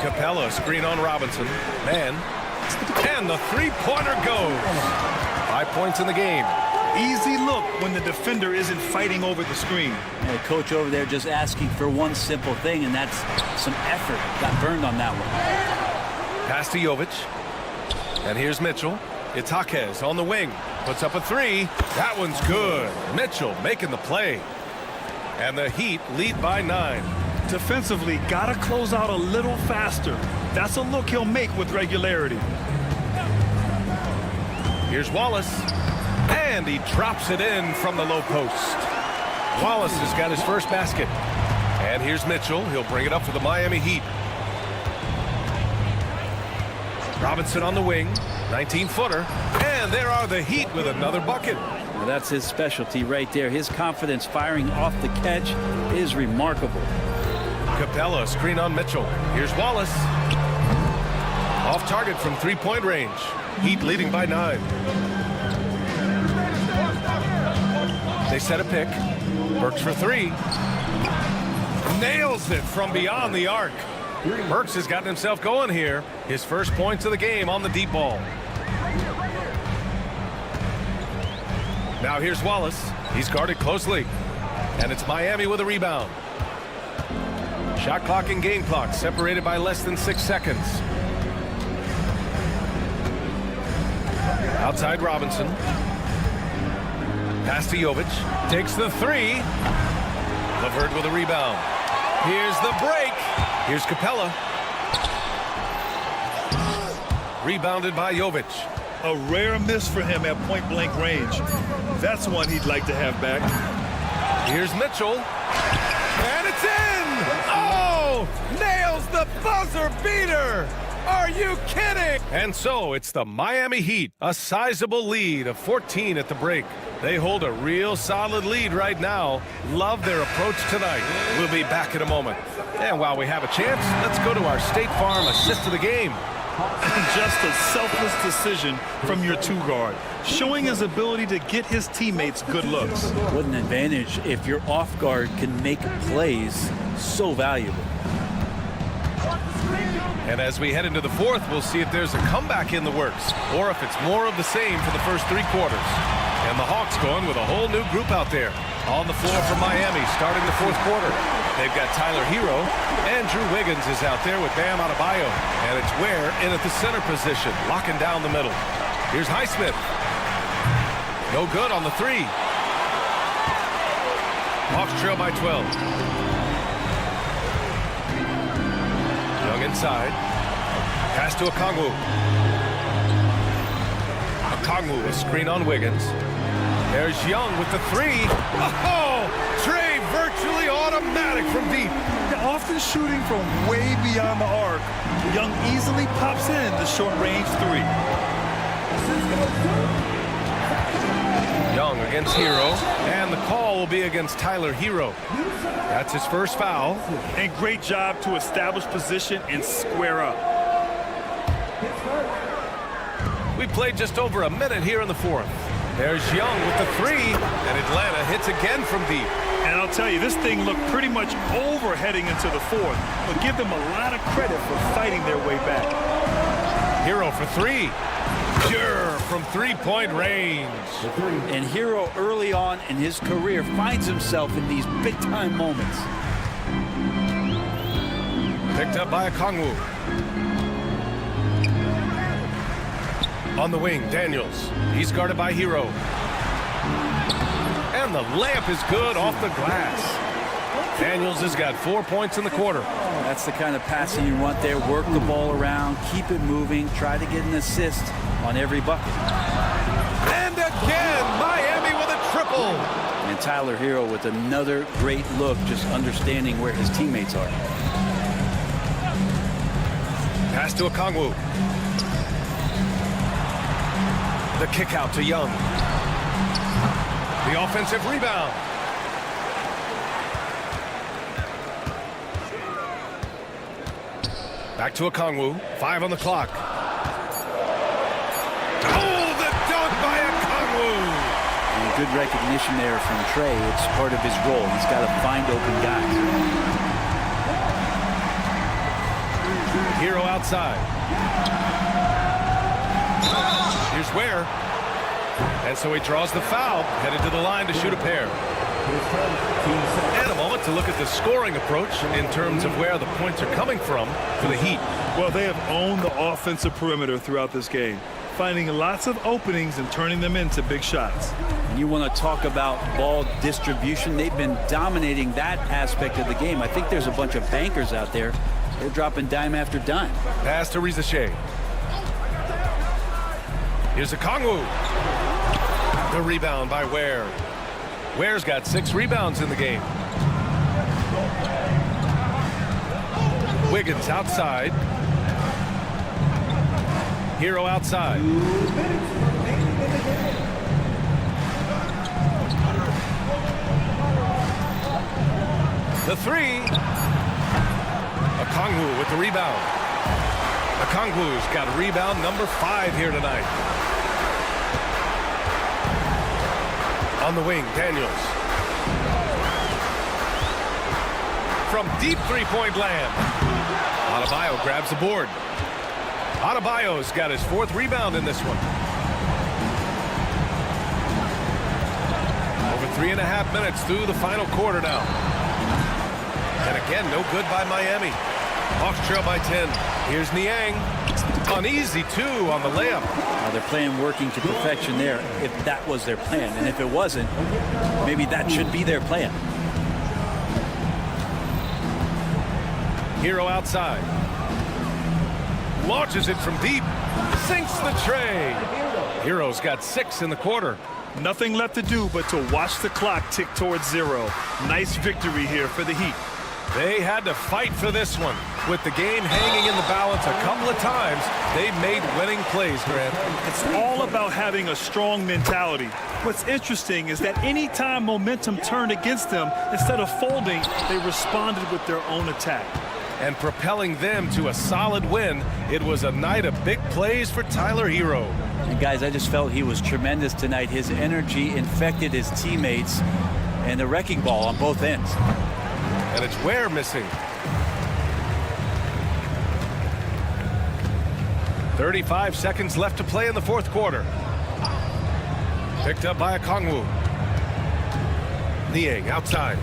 Capella, screen on Robinson. Mann. And the three-pointer goes. 5 points in the game. Easy look when the defender isn't fighting over the screen. And the coach over there just asking for one simple thing, and that's some effort. Got burned on that one. Pass to Jovic. And here's Mitchell. It's Jaquez on the wing. Puts up a 3. That one's good. Mitchell making the play. And the Heat lead by 9. Defensively, gotta close out a little faster. That's a look he'll make with regularity. Here's Wallace. And he drops it in from the low post. Wallace has got his first basket. And here's Mitchell. He'll bring it up for the Miami Heat. Robinson on the wing. 19-footer. And there are the Heat with another bucket. Well, that's his specialty right there. His confidence firing off the catch is remarkable. Capella, screen on Mitchell. Here's Wallace. Off target from three-point range. Heat leading by 9. They set a pick. Burks for 3. Nails it from beyond the arc. Burks has gotten himself going here. His first points of the game on the deep ball. Now here's Wallace. He's guarded closely. And it's Miami with a rebound. Shot clock and game clock separated by less than 6 seconds. Outside Robinson. Pass to Jovic. Takes the 3. LeVert with a rebound. Here's the break. Here's Capella. Rebounded by Jovic. A rare miss for him at point-blank range. That's one he'd like to have back. Here's Mitchell. And it's in! Oh! Nails the buzzer beater! Are you kidding? And so it's the Miami Heat, a sizable lead of 14 at the break. They hold a real solid lead right now. Love their approach tonight. We'll be back in a moment. And while we have a chance, let's go to our State Farm assist of the game. Just a selfless decision from your 2-guard, showing his ability to get his teammates good looks. What an advantage if your off guard can make plays so valuable. And as we head into the fourth, we'll see if there's a comeback in the works or if it's more of the same for the first 3 quarters. And the Hawks going with a whole new group out there. On the floor for Miami starting the fourth quarter. They've got Tyler Hero. Andrew Wiggins is out there with Bam Adebayo. And it's Ware in at the center position, locking down the middle. Here's Highsmith. No good on the 3. Hawks trail by 12. Young inside. Pass to Okongwu. Okongwu, a screen on Wiggins. There's Young with the 3. Oh! Trey virtually automatic from deep. Often shooting from way beyond the arc, Young easily pops in the short-range 3. Young against Hero, and the call will be against Tyler Hero. That's his first foul. And great job to establish position and square up. We played just over a minute here in the fourth. There's Young with the three, and Atlanta hits again from deep. And I'll tell you, this thing looked pretty much over heading into the fourth, but give them a lot of credit for fighting their way back. Hero for three. Pure from three-point range. And Hero early on in his career finds himself in these big-time moments. Picked up by Okongwu. On the wing, Daniels. He's guarded by Hero. And the layup is good off the glass. Daniels has got 4 points in the quarter. That's the kind of passing you want there. Work the ball around, keep it moving, try to get an assist on every bucket. And again, Miami with a triple. And Tyler Hero with another great look, just understanding where his teammates are. Pass to Okongwu. The kick out to Young. The offensive rebound. Back to Okongwu. 5 on the clock. Oh, the dunk by Okongwu. And good recognition there from Trey. It's part of his role. He's got to find open guys. Hero outside. Here's Ware. And so he draws the foul, headed to the line to shoot a pair. And a moment to look at the scoring approach in terms of where the points are coming from for the Heat. Well, they have owned the offensive perimeter throughout this game, finding lots of openings and turning them into big shots. And you want to talk about ball distribution. They've been dominating that aspect of the game. I think there's a bunch of bankers out there. They're dropping dime after dime. Pass to Rizashe. Here's Okongwu. The rebound by Ware. Ware's got 6 rebounds in the game. Wiggins outside. Hero outside. The three. Okongwu with the rebound. Okongwu's got rebound number 5 here tonight. On the wing, Daniels. From deep three-point land. Adebayo grabs the board. Adebayo's got his 4th rebound in this one. Over 3.5 minutes through the final quarter now. And again, no good by Miami. Hawks trail by 10. Here's Niang. An easy 2 on the layup. Now they're playing working to perfection there, if that was their plan. And if it wasn't, maybe that should be their plan. Hero outside. Launches it from deep. Sinks the tray. Hero's got 6 in the quarter. Nothing left to do but to watch the clock tick towards 0. Nice victory here for the Heat. They had to fight for this one. With the game hanging in the balance a couple of times, they made winning plays, Grant. It's all about having a strong mentality. What's interesting is that anytime momentum turned against them, instead of folding, they responded with their own attack. And propelling them to a solid win, it was a night of big plays for Tyler Hero. And guys, I just felt he was tremendous tonight. His energy infected his teammates, and the wrecking ball on both ends. And it's Ware missing. 35 seconds left to play in the 4th quarter. Picked up by Okongwu. Niang outside.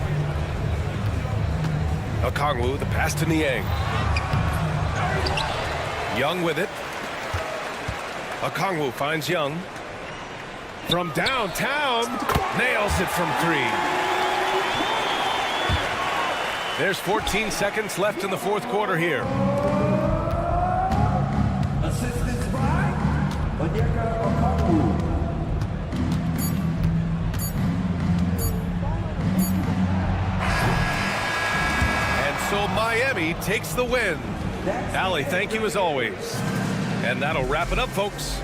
Okongwu, the pass to Niang. Young with it. Okongwu finds Young. From downtown, nails it from 3. There's 14 seconds left in the 4th quarter here. Assistance by Okongwu. And so Miami takes the win. Allie, thank you as always. And that'll wrap it up, folks.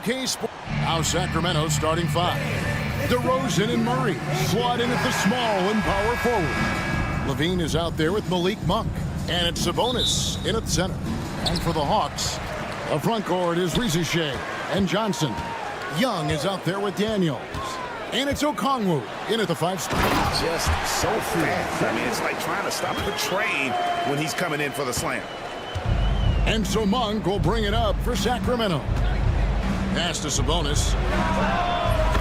2K Sports. Now Sacramento starting 5. DeRozan and Murray slot in at the small and power forward. Levine is out there with Malik Monk. And it's Sabonis in at center. And for the Hawks, the front court is Riziche and Johnson. Young is out there with Daniels. And it's Okongwu in at the 5 spot. Just so fast. I mean, it's like trying to stop a train when he's coming in for the slam. And so Monk will bring it up for Sacramento. Pass to Sabonis.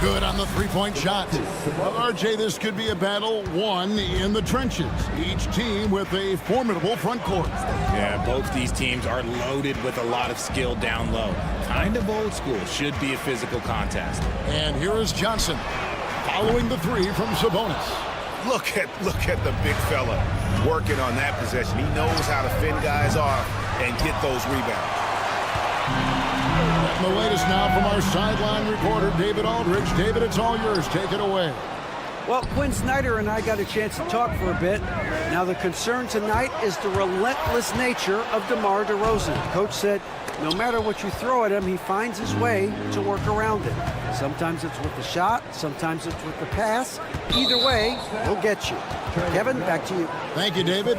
Good on the three-point shot. Well, RJ, this could be a battle won in the trenches. Each team with a formidable front court. Yeah, both these teams are loaded with a lot of skill down low. Kind of old school. Should be a physical contest. And here is Johnson following the 3 from Sabonis. Look at the big fella working on that possession. He knows how to fend guys off and get those rebounds. And the latest now from our sideline reporter, David Aldridge. David, it's all yours. Take it away. Well, Quinn Snyder and I got a chance to talk for a bit. Now, the concern tonight is the relentless nature of DeMar DeRozan. Coach said no matter what you throw at him, he finds his way to work around it. Sometimes it's with the shot, sometimes it's with the pass. Either way, he'll get you. Kevin, back to you. Thank you, David.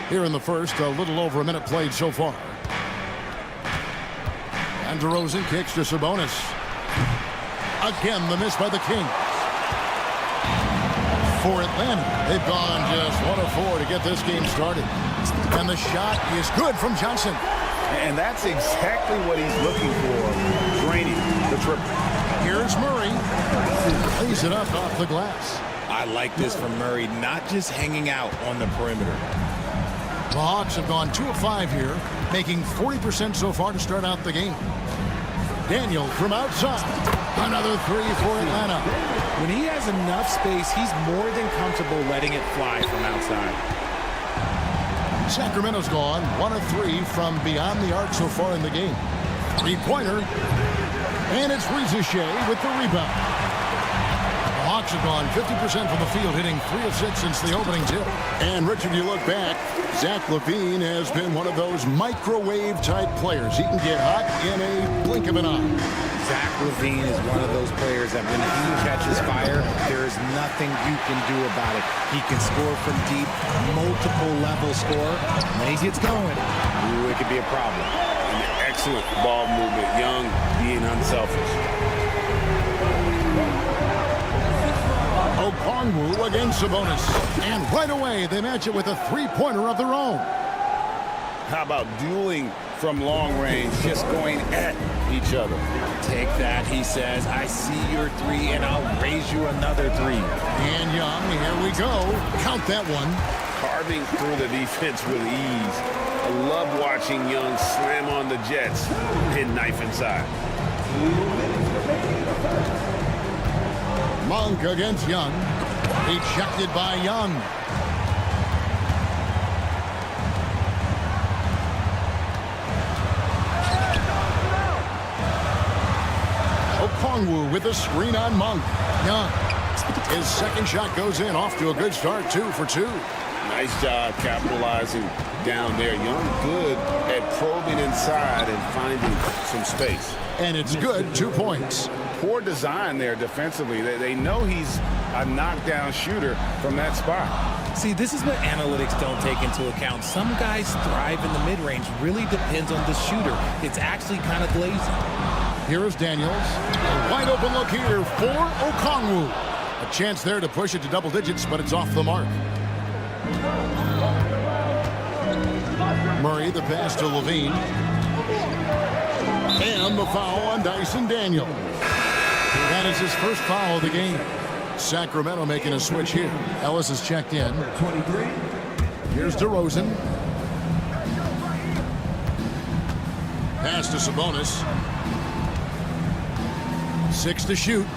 Here in the first, a little over a minute played so far. And DeRozan kicks to Sabonis. Again, the miss by the Kings. For Atlanta, they've gone just 1 of 4 to get this game started. And the shot is good from Johnson. And that's exactly what he's looking for, draining the triple. Here's Murray. Lays it up off the glass. I like this from Murray, not just hanging out on the perimeter. The Hawks have gone 2 of 5 here, making 40% so far to start out the game. Daniel from outside. Another 3 for Atlanta. When he has enough space, he's more than comfortable letting it fly from outside. Sacramento's gone 1 of 3 from beyond the arc so far in the game. 3-pointer. And it's Riziche with the rebound. The Hawks have gone 50% from the field, hitting 3 of 6 since the opening tip. And Richard, you look back, Zach LaVine has been one of those microwave-type players. He can get hot in a blink of an eye. Zach LaVine is one of those players that when he catches fire, there is nothing you can do about it. He can score from deep, multiple level score. When he gets going, ooh, it could be a problem. An excellent ball movement, Young being unselfish. Okongwu against Sabonis. And right away, they match it with a 3-pointer of their own. How about dueling from long range, just going at each other? Take that, he says. I see your 3, and I'll raise you another 3. And Young, here we go. Count that one. Carving through the defense with ease. I love watching Young slam on the Jets and knife inside. Monk against Young. Ejected by Young. Okongwu with a screen on Monk. Young. His second shot goes in, off to a good start, 2 for 2. Nice job capitalizing down there. Young good at probing inside and finding some space. And it's good, 2 points. Poor design there defensively. They know he's a knockdown shooter from that spot. See, this is what analytics don't take into account. Some guys thrive in the mid-range. Really depends on the shooter. It's actually kind of lazy. Here is Daniels. A wide open look here for Okongwu. A chance there to push it to double digits, but it's off the mark. Murray, the pass to Levine. And the foul on Dyson Daniel. That is his first foul of the game. Sacramento making a switch here. Ellis is checked in. Here's DeRozan. Pass to Sabonis. 6 to shoot.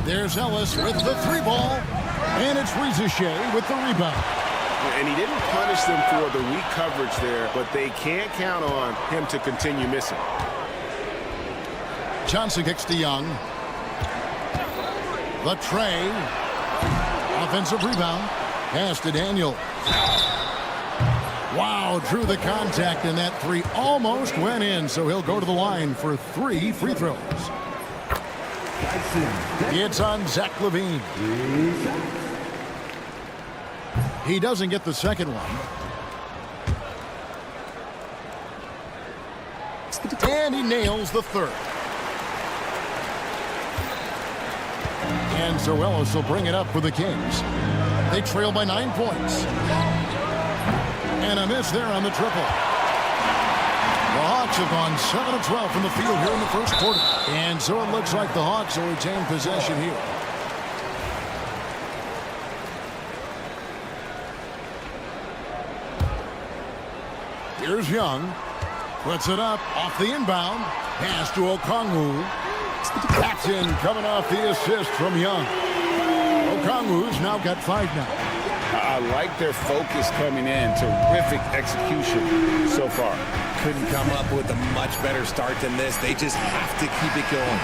There's Ellis with the 3-ball. And it's Riziche with the rebound. And he didn't punish them for the weak coverage there, but they can't count on him to continue missing. Johnson kicks to Young. The tray. Offensive rebound. Pass to Daniel. Wow, drew the contact, and that three almost went in, so he'll go to the line for 3 free throws. It's on Zach LaVine. He doesn't get the second one. And he nails the third. And so Ellis will bring it up for the Kings. They trail by 9 points. And a miss there on the triple. The Hawks have gone 7 of 12 from the field here in the first quarter. And so it looks like the Hawks will retain possession here. Here's Young. Puts it up off the inbound. Pass to Okongwu. That's in, coming off the assist from Young. Okongwu's now got 5 now. I like their focus coming in. Terrific execution so far. Couldn't come up with a much better start than this. They just have to keep it going.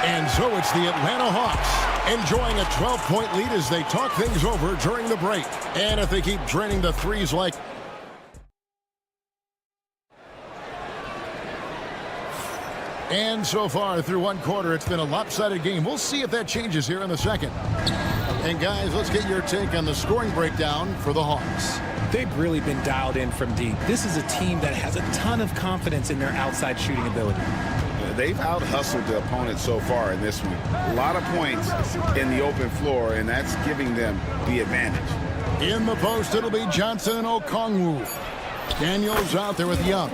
And so it's the Atlanta Hawks enjoying a 12-point lead as they talk things over during the break. And if they keep draining the threes like... And so far through one quarter, it's been a lopsided game. We'll see if that changes here in the second. And guys, let's get your take on the scoring breakdown for the Hawks. They've really been dialed in from deep. This is a team that has a ton of confidence in their outside shooting ability. They've out-hustled the opponent so far in this one. A lot of points in the open floor, and that's giving them the advantage. In the post, it'll be Johnson and Okongwu. Daniels out there with Young.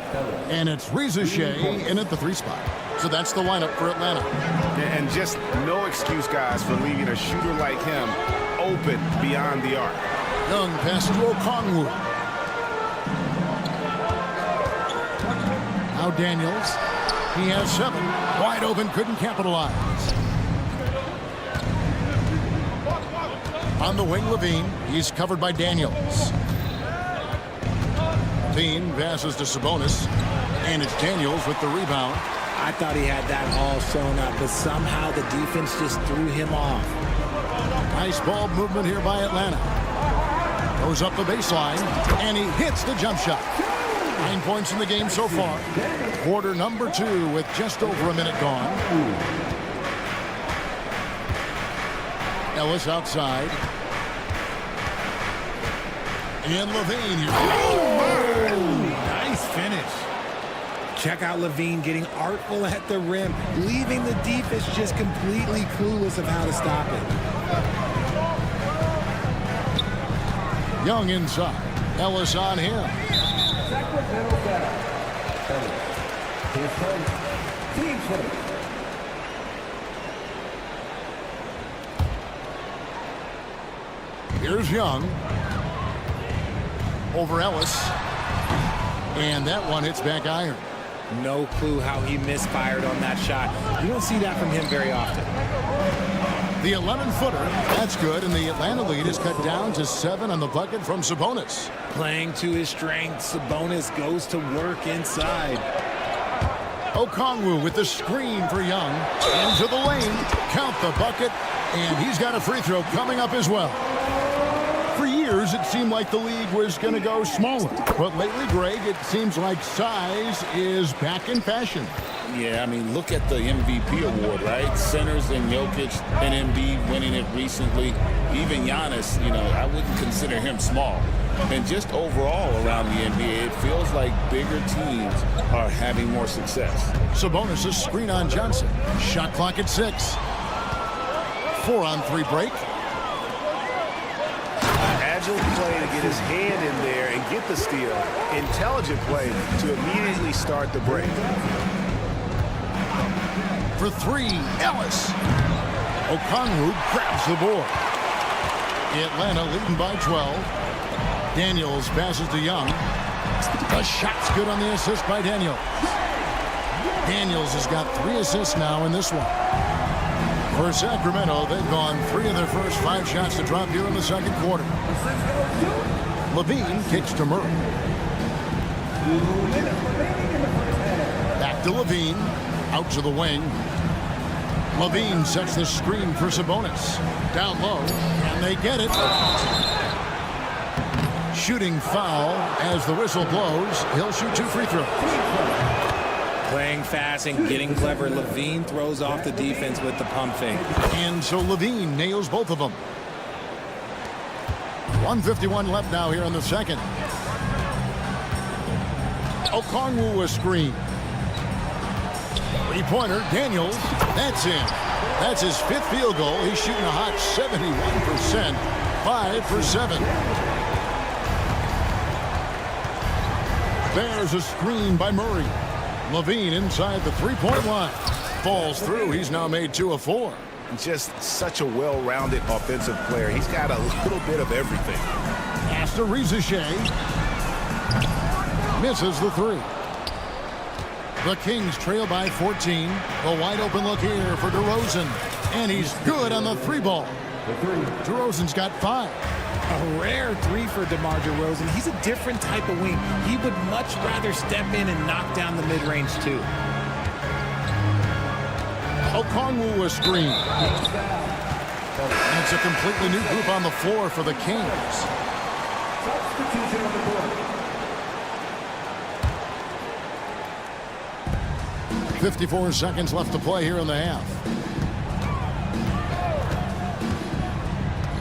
And it's Rizachet in at the 3 spot. So that's the lineup for Atlanta. And just no excuse, guys, for leaving a shooter like him open beyond the arc. Young pass to Okongwu. Now Daniels. He has 7. Wide open, couldn't capitalize. On the wing, LaVine. He's covered by Daniels. LaVine passes to Sabonis. And it's Daniels with the rebound. I thought he had that all sewn up, but somehow the defense just threw him off. Nice ball movement here by Atlanta. Goes up the baseline, and he hits the jump shot. 9 points in the game so far. Quarter number 2 with just over a minute gone. Ellis outside. And LaVine. Oh, nice finish. Check out LaVine getting artful at the rim, leaving the defense just completely clueless of how to stop it. Young inside. Ellis on him. Here's Young. Over Ellis. And that one hits back iron. No clue how he misfired on that shot. You don't see that from him very often. The 11-footer, that's good, and the Atlanta lead is cut down to 7 on the bucket from Sabonis. Playing to his strengths, Sabonis goes to work inside. Okongwu with the screen for Young. Into the lane, count the bucket, and he's got a free throw coming up as well. For years, it seemed like the league was going to go smaller. But lately, Greg, it seems like size is back in fashion. Yeah, I mean, look at the MVP award, right? Centers and Jokic and Embiid winning it recently. Even Giannis, you know, I wouldn't consider him small. And just overall around the NBA, it feels like bigger teams are having more success. Sabonis' screen on Johnson. Shot clock at 6. 4-on-3 break. Agile play to get his hand in there and get the steal. Intelligent play to immediately start the break. For 3, Ellis. Okongwu grabs the board. Atlanta leading by 12. Daniels passes to Young. The shot's good on the assist by Daniels. Daniels has got 3 assists now in this one. For Sacramento, they've gone 3 of their first 5 shots to drop here in the second quarter. LaVine kicks to Murray. Back to LaVine. Out to the wing. LaVine sets the screen for Sabonis. Down low, and they get it. shooting foul. As the whistle blows, he'll shoot 2 free throws. Playing fast and getting clever. Levine throws off the defense with the pump fake. And so Levine nails both of them. 1:51 left now here in the second. Okongwu a screen. Three-pointer, Daniels. That's in. That's his 5th field goal. He's shooting a hot 71%. 5 for 7. There's a screen by Murray. Levine inside the three-point line. Falls through. He's now made 2 of 4. Just such a well-rounded offensive player. He's got a little bit of everything. Pass to Rizachet. Misses the 3. The Kings trail by 14. A wide open look here for DeRozan. And he's good on the 3-ball. DeRozan's got 5. A rare 3 for DeMar DeRozan. He's a different type of wing. He would much rather step in and knock down the mid-range too. Okongwu a screen. It's a completely new group on the floor for the Kings. Substitution on the court. 54 seconds left to play here in the half.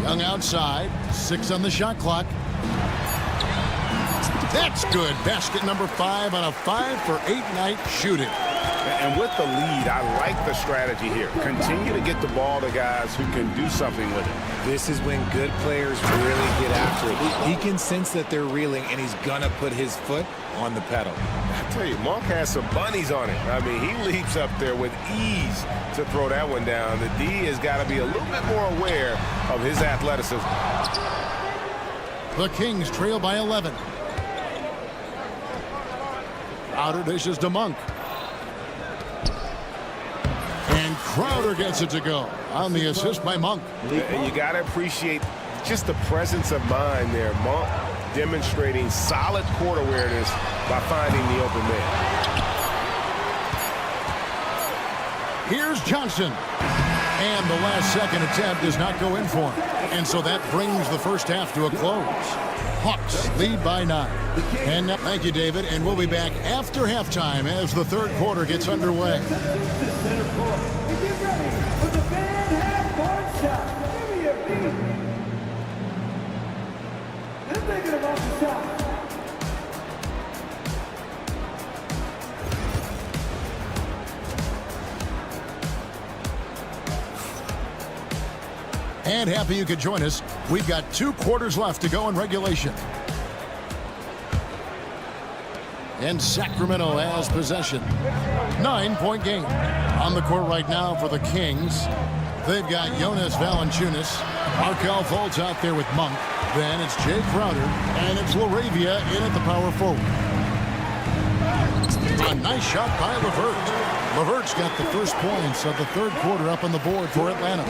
Young outside. 6 on the shot clock. That's good. Basket number 5 on a 5 for 8 night shooting. And with the lead, I like the strategy here. Continue to get the ball to guys who can do something with it. This is when good players really get after it. He can sense that they're reeling, and he's going to put his foot on the pedal. I tell you, Monk has some bunnies on it. I mean, he leaps up there with ease to throw that one down. The D has got to be a little bit more aware of his athleticism. The Kings trail by 11. Crowder dishes to Monk. And Crowder gets it to go on the assist by Monk. You got to appreciate just the presence of mind there. Monk demonstrating solid court awareness by finding the open man. Here's Johnson. And the last second attempt does not go in for him. And so that brings the first half to a close. Hawks lead by 9. And thank you, David. And we'll be back after halftime as the third quarter gets underway. And happy you could join us. We've got 2 quarters left to go in regulation. And Sacramento has possession. 9-point game. On the court right now for the Kings. They've got Jonas Valanciunas. Markelle Fultz out there with Monk. Then it's Jay Crowder. And it's LaRavia in at the power forward. A nice shot by LeVert. LeVert's got the first points of the third quarter up on the board for Atlanta.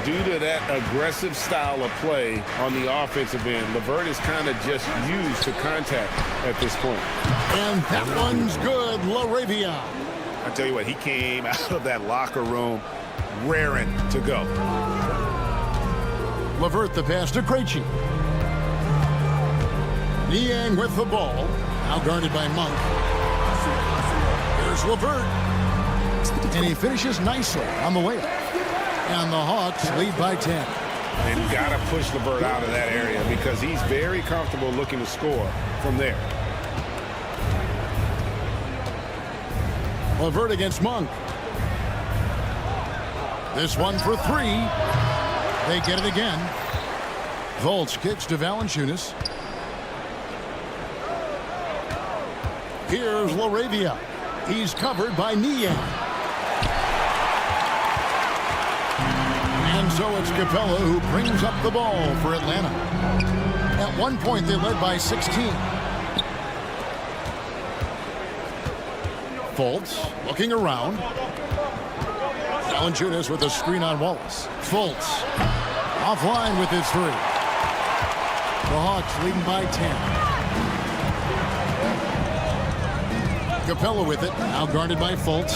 Due to that aggressive style of play on the offensive end, LeVert is kind of just used to contact at this point. And that one's good, LaRavia. I tell you what, he came out of that locker room raring to go. LeVert the pass to Krejci. Niang with the ball. Now guarded by Monk. Here's LeVert. And he finishes nicely on the layup. And the Hawks lead by 10. They've got to push LeVert out of that area because he's very comfortable looking to score from there. LeVert against Monk. This one for 3. They get it again. Fultz kicks to Valanciunas. Here's LaRavia. He's covered by Niang. And so it's Capella who brings up the ball for Atlanta. At one point, they led by 16. Fultz looking around. Valanciunas with a screen on Wallace. Fultz offline with his 3. The Hawks leading by 10. Capella with it, now guarded by Fultz.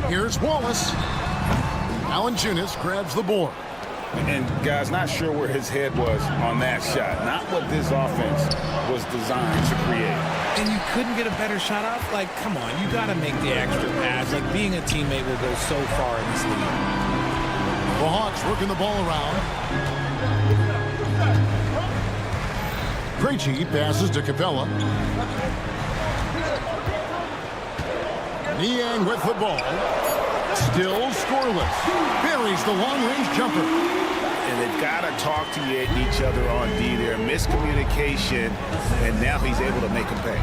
Here's Wallace. Valanciunas grabs the board. And guys, not sure where his head was on that shot. Not what this offense was designed to create. And you couldn't get a better shot off? Like, come on, you got to make the extra pass. Like, being a teammate will go so far in this league. The Hawks working the ball around. Krejci passes to Capella. Niang with the ball. Still scoreless. Buries the long-range jumper. And they've got to talk to each other on D there. Miscommunication, and now he's able to make him pay.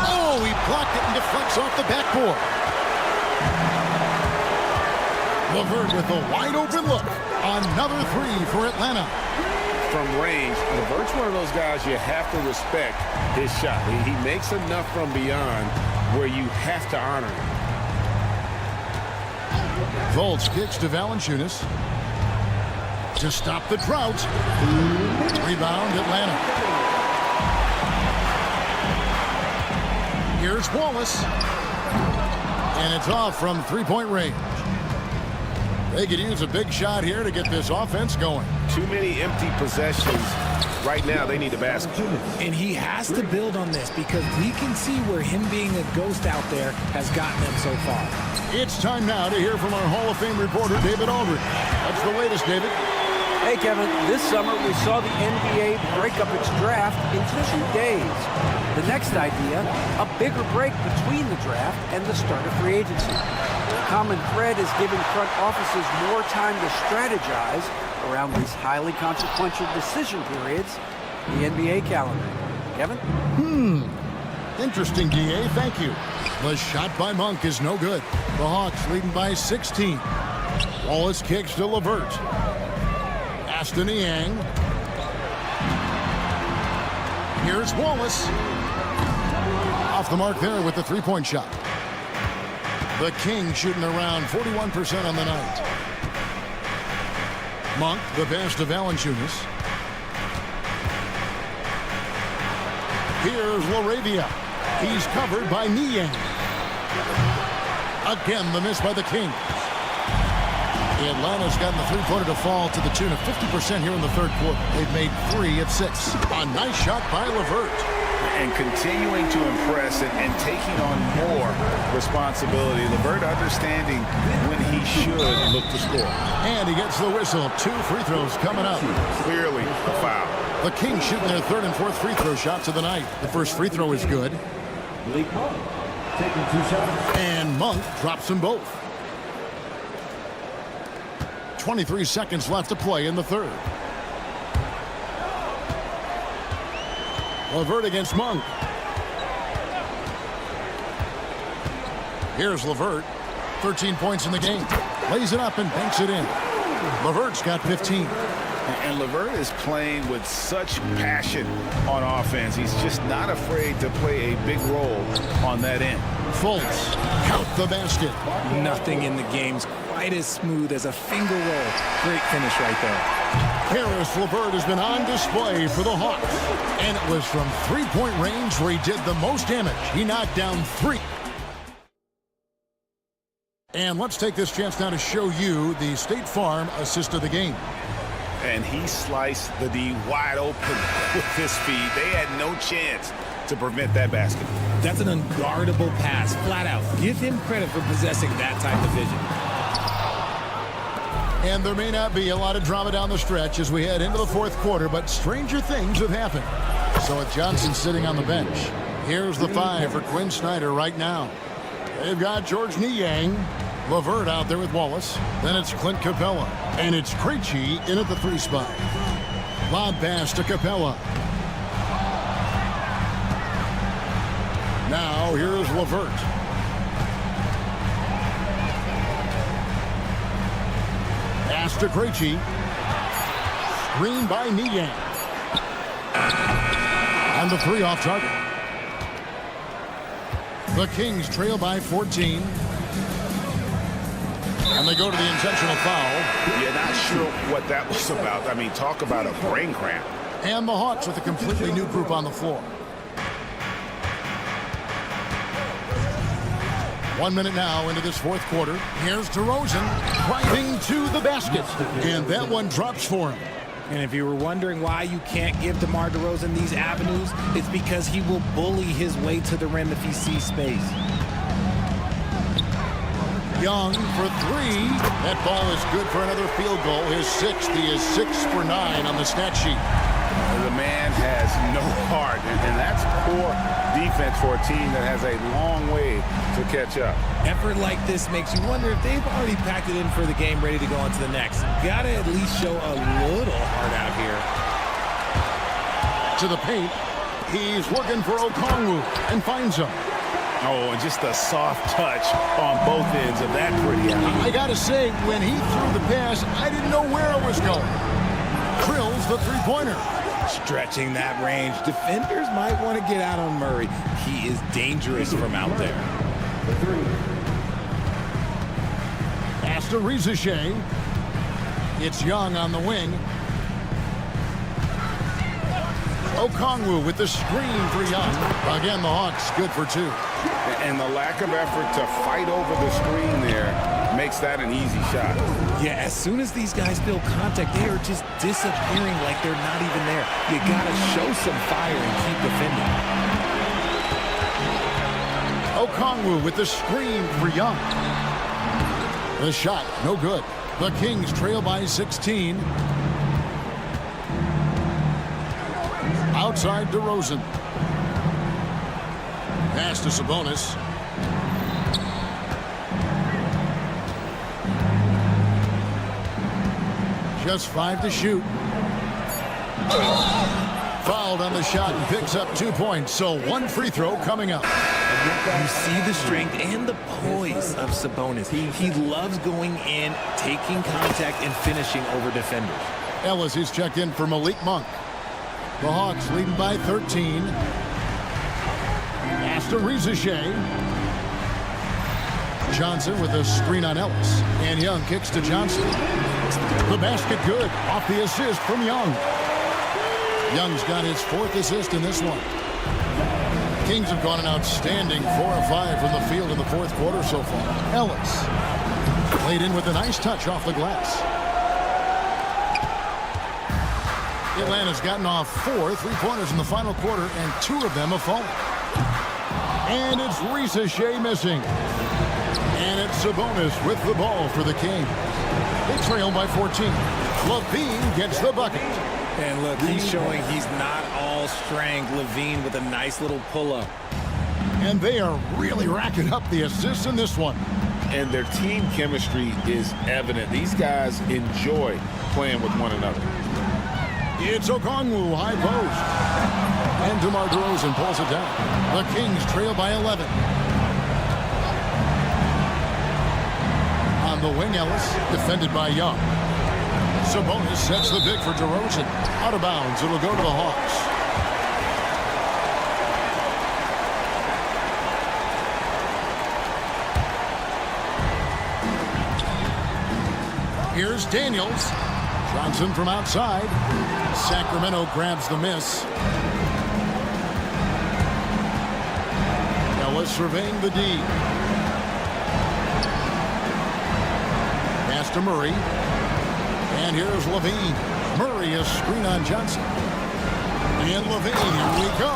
Oh, he blocked it and deflects off the backboard. LeVert with a wide-open look. Another three for Atlanta. From range, LeVert's one of those guys you have to respect his shot. He makes enough from beyond where you have to honor him. Fultz kicks to Valanciunas to stop the drought. Rebound Atlanta. Here's Wallace. And it's off from three-point range. They could use a big shot here to get this offense going. Too many empty possessions. Right now, they need a basket. And he has to build on this because we can see where him being a ghost out there has gotten him so far. It's time now to hear from our Hall of Fame reporter, David Aldridge. What's the latest, David? Hey, Kevin, this summer we saw the NBA break up its draft into 2 days. The next idea, a bigger break between the draft and the start of free agency. The common thread is giving front offices more time to strategize around these highly consequential decision periods in the NBA calendar. Kevin? Interesting, DA. Thank you. The shot by Monk is no good. The Hawks leading by 16. Wallace kicks to LeVert. Pass to Niang. Here's Wallace. Off the mark there with the three-point shot. The Kings shooting around 41% on the night. Monk, the pass to Valanciunas. Here's LaRavia. He's covered by Niang. Again, the miss by the Kings. Atlanta's gotten the three-pointer to fall to the tune of 50% here in the third quarter. They've made 3 of 6. A nice shot by LeVert. And continuing to impress and taking on more responsibility. LeVert understanding when he should look to score. And he gets the whistle. 2 free throws coming up. Clearly a foul. The Kings shooting their 3rd and 4th free throw shots of the night. The first free throw is good. Taking 2 shots. And Monk drops them both. 23 seconds left to play in the third. LeVert against Monk. Here's LeVert. 13 points in the game. Lays it up and banks it in. LeVert's got 15. And LeVert is playing with such passion on offense. He's just not afraid to play a big role on that end. Fultz, count the basket. Nothing in the game's quite as smooth as a finger roll. Great finish right there. Harris LeVert has been on display for the Hawks. And it was from three-point range where he did the most damage. He knocked down 3. And let's take this chance now to show you the State Farm assist of the game. And he sliced the D wide open with his feet. They had no chance to prevent that basket. That's an unguardable pass, flat out. Give him credit for possessing that type of vision. And there may not be a lot of drama down the stretch as we head into the fourth quarter, but stranger things have happened. So with Johnson sitting on the bench, here's the 5 for Quinn Snyder right now. They've got George Niang, LeVert out there with Wallace. Then it's Clint Capella. And it's Krejci in at the 3 spot. Lob pass to Capella. Now here's LeVert. Pass to Krejci. Screen by Niang. And the 3 off target. The Kings trail by 14. And they go to the intentional foul. You're not sure what that was about. I mean, talk about a brain cramp. And the Hawks with a completely new group on the floor. 1 minute now into this fourth quarter. Here's DeRozan driving to the basket. And that one drops for him. And if you were wondering why you can't give DeMar DeRozan these avenues, it's because he will bully his way to the rim if he sees space. Young for three. That ball is good for another field goal. His sixth. He is 6 for 9 on the stat sheet. The man has no heart, and that's poor defense for a team that has a long way to catch up. Effort like this makes you wonder if they've already packed it in for the game, ready to go on to the next. Gotta at least show a little heart out here. To the paint. He's looking for Okongwu and finds him. Oh, and just a soft touch on both ends of that pretty alley. I gotta say, when he threw the pass, I didn't know where it was going. Drills the three-pointer. Stretching that range. Defenders might want to get out on Murray. He is dangerous from out there. Pass to Rizichet. It's Young on the wing. Okongwu with the screen for Young. Again, the Hawks good for 2. And the lack of effort to fight over the screen there makes that an easy shot. Yeah, as soon as these guys feel contact, they are just disappearing like they're not even there. You gotta show some fire and keep defending. Okongwu with the screen for Young. The shot, no good. The Kings trail by 16. Outside DeRozan. Pass to Sabonis. Just 5 to shoot. Fouled on the shot and picks up 2 points. So 1 free throw coming up. You see the strength and the poise of Sabonis. He loves going in, taking contact, and finishing over defenders. Ellis is checked in for Malik Monk. The Hawks leading by 13. Pass to Rizichet. Johnson with a screen on Ellis. And Young kicks to Johnson. The basket good. Off the assist from Young. Young's got his 4th assist in this one. Kings have gone an outstanding 4 of 5 from the field in the fourth quarter so far. Ellis laid in with a nice touch off the glass. Atlanta's gotten off 4 3-pointers in the final quarter, and 2 of them have fallen. And it's Rizichet missing. And it's Sabonis with the ball for the Kings. They trail by 14. LaVine gets the bucket. And look, he's showing he's not all strength. LaVine with a nice little pull-up. And they are really racking up the assists in this one. And their team chemistry is evident. These guys enjoy playing with one another. It's Okongwu, high post. And DeMar DeRozan pulls it down. The Kings trail by 11. On the wing, Ellis, defended by Young. Sabonis sets the pick for DeRozan. Out of bounds, it'll go to the Hawks. Here's Daniels. Johnson from outside. Sacramento grabs the miss. Ellis surveying the D. Pass to Murray. And here's LaVine. Murray is screen on Johnson. And LaVine, here we go.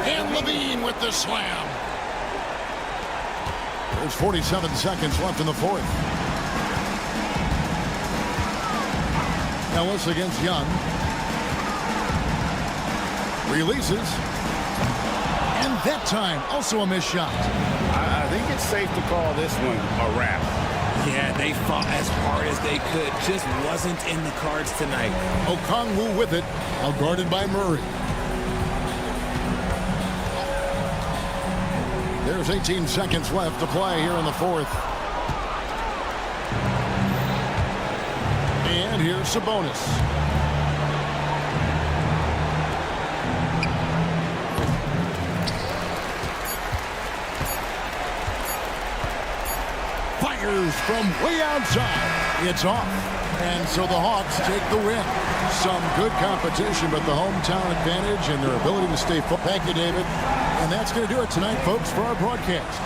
And LaVine with the slam. There's 47 seconds left in the fourth. Ellis against Young. Releases. And that time, also a missed shot. I think it's safe to call this one a wrap. Yeah, they fought as hard as they could. Just wasn't in the cards tonight. Okongwu with it. Now guarded by Murray. There's 18 seconds left to play here in the fourth. And here's Sabonis. Fires from way outside. It's off. And so the Hawks take the win. Some good competition, but the hometown advantage and their ability to stay focused. Thank you, David. And that's going to do it tonight, folks, for our broadcast.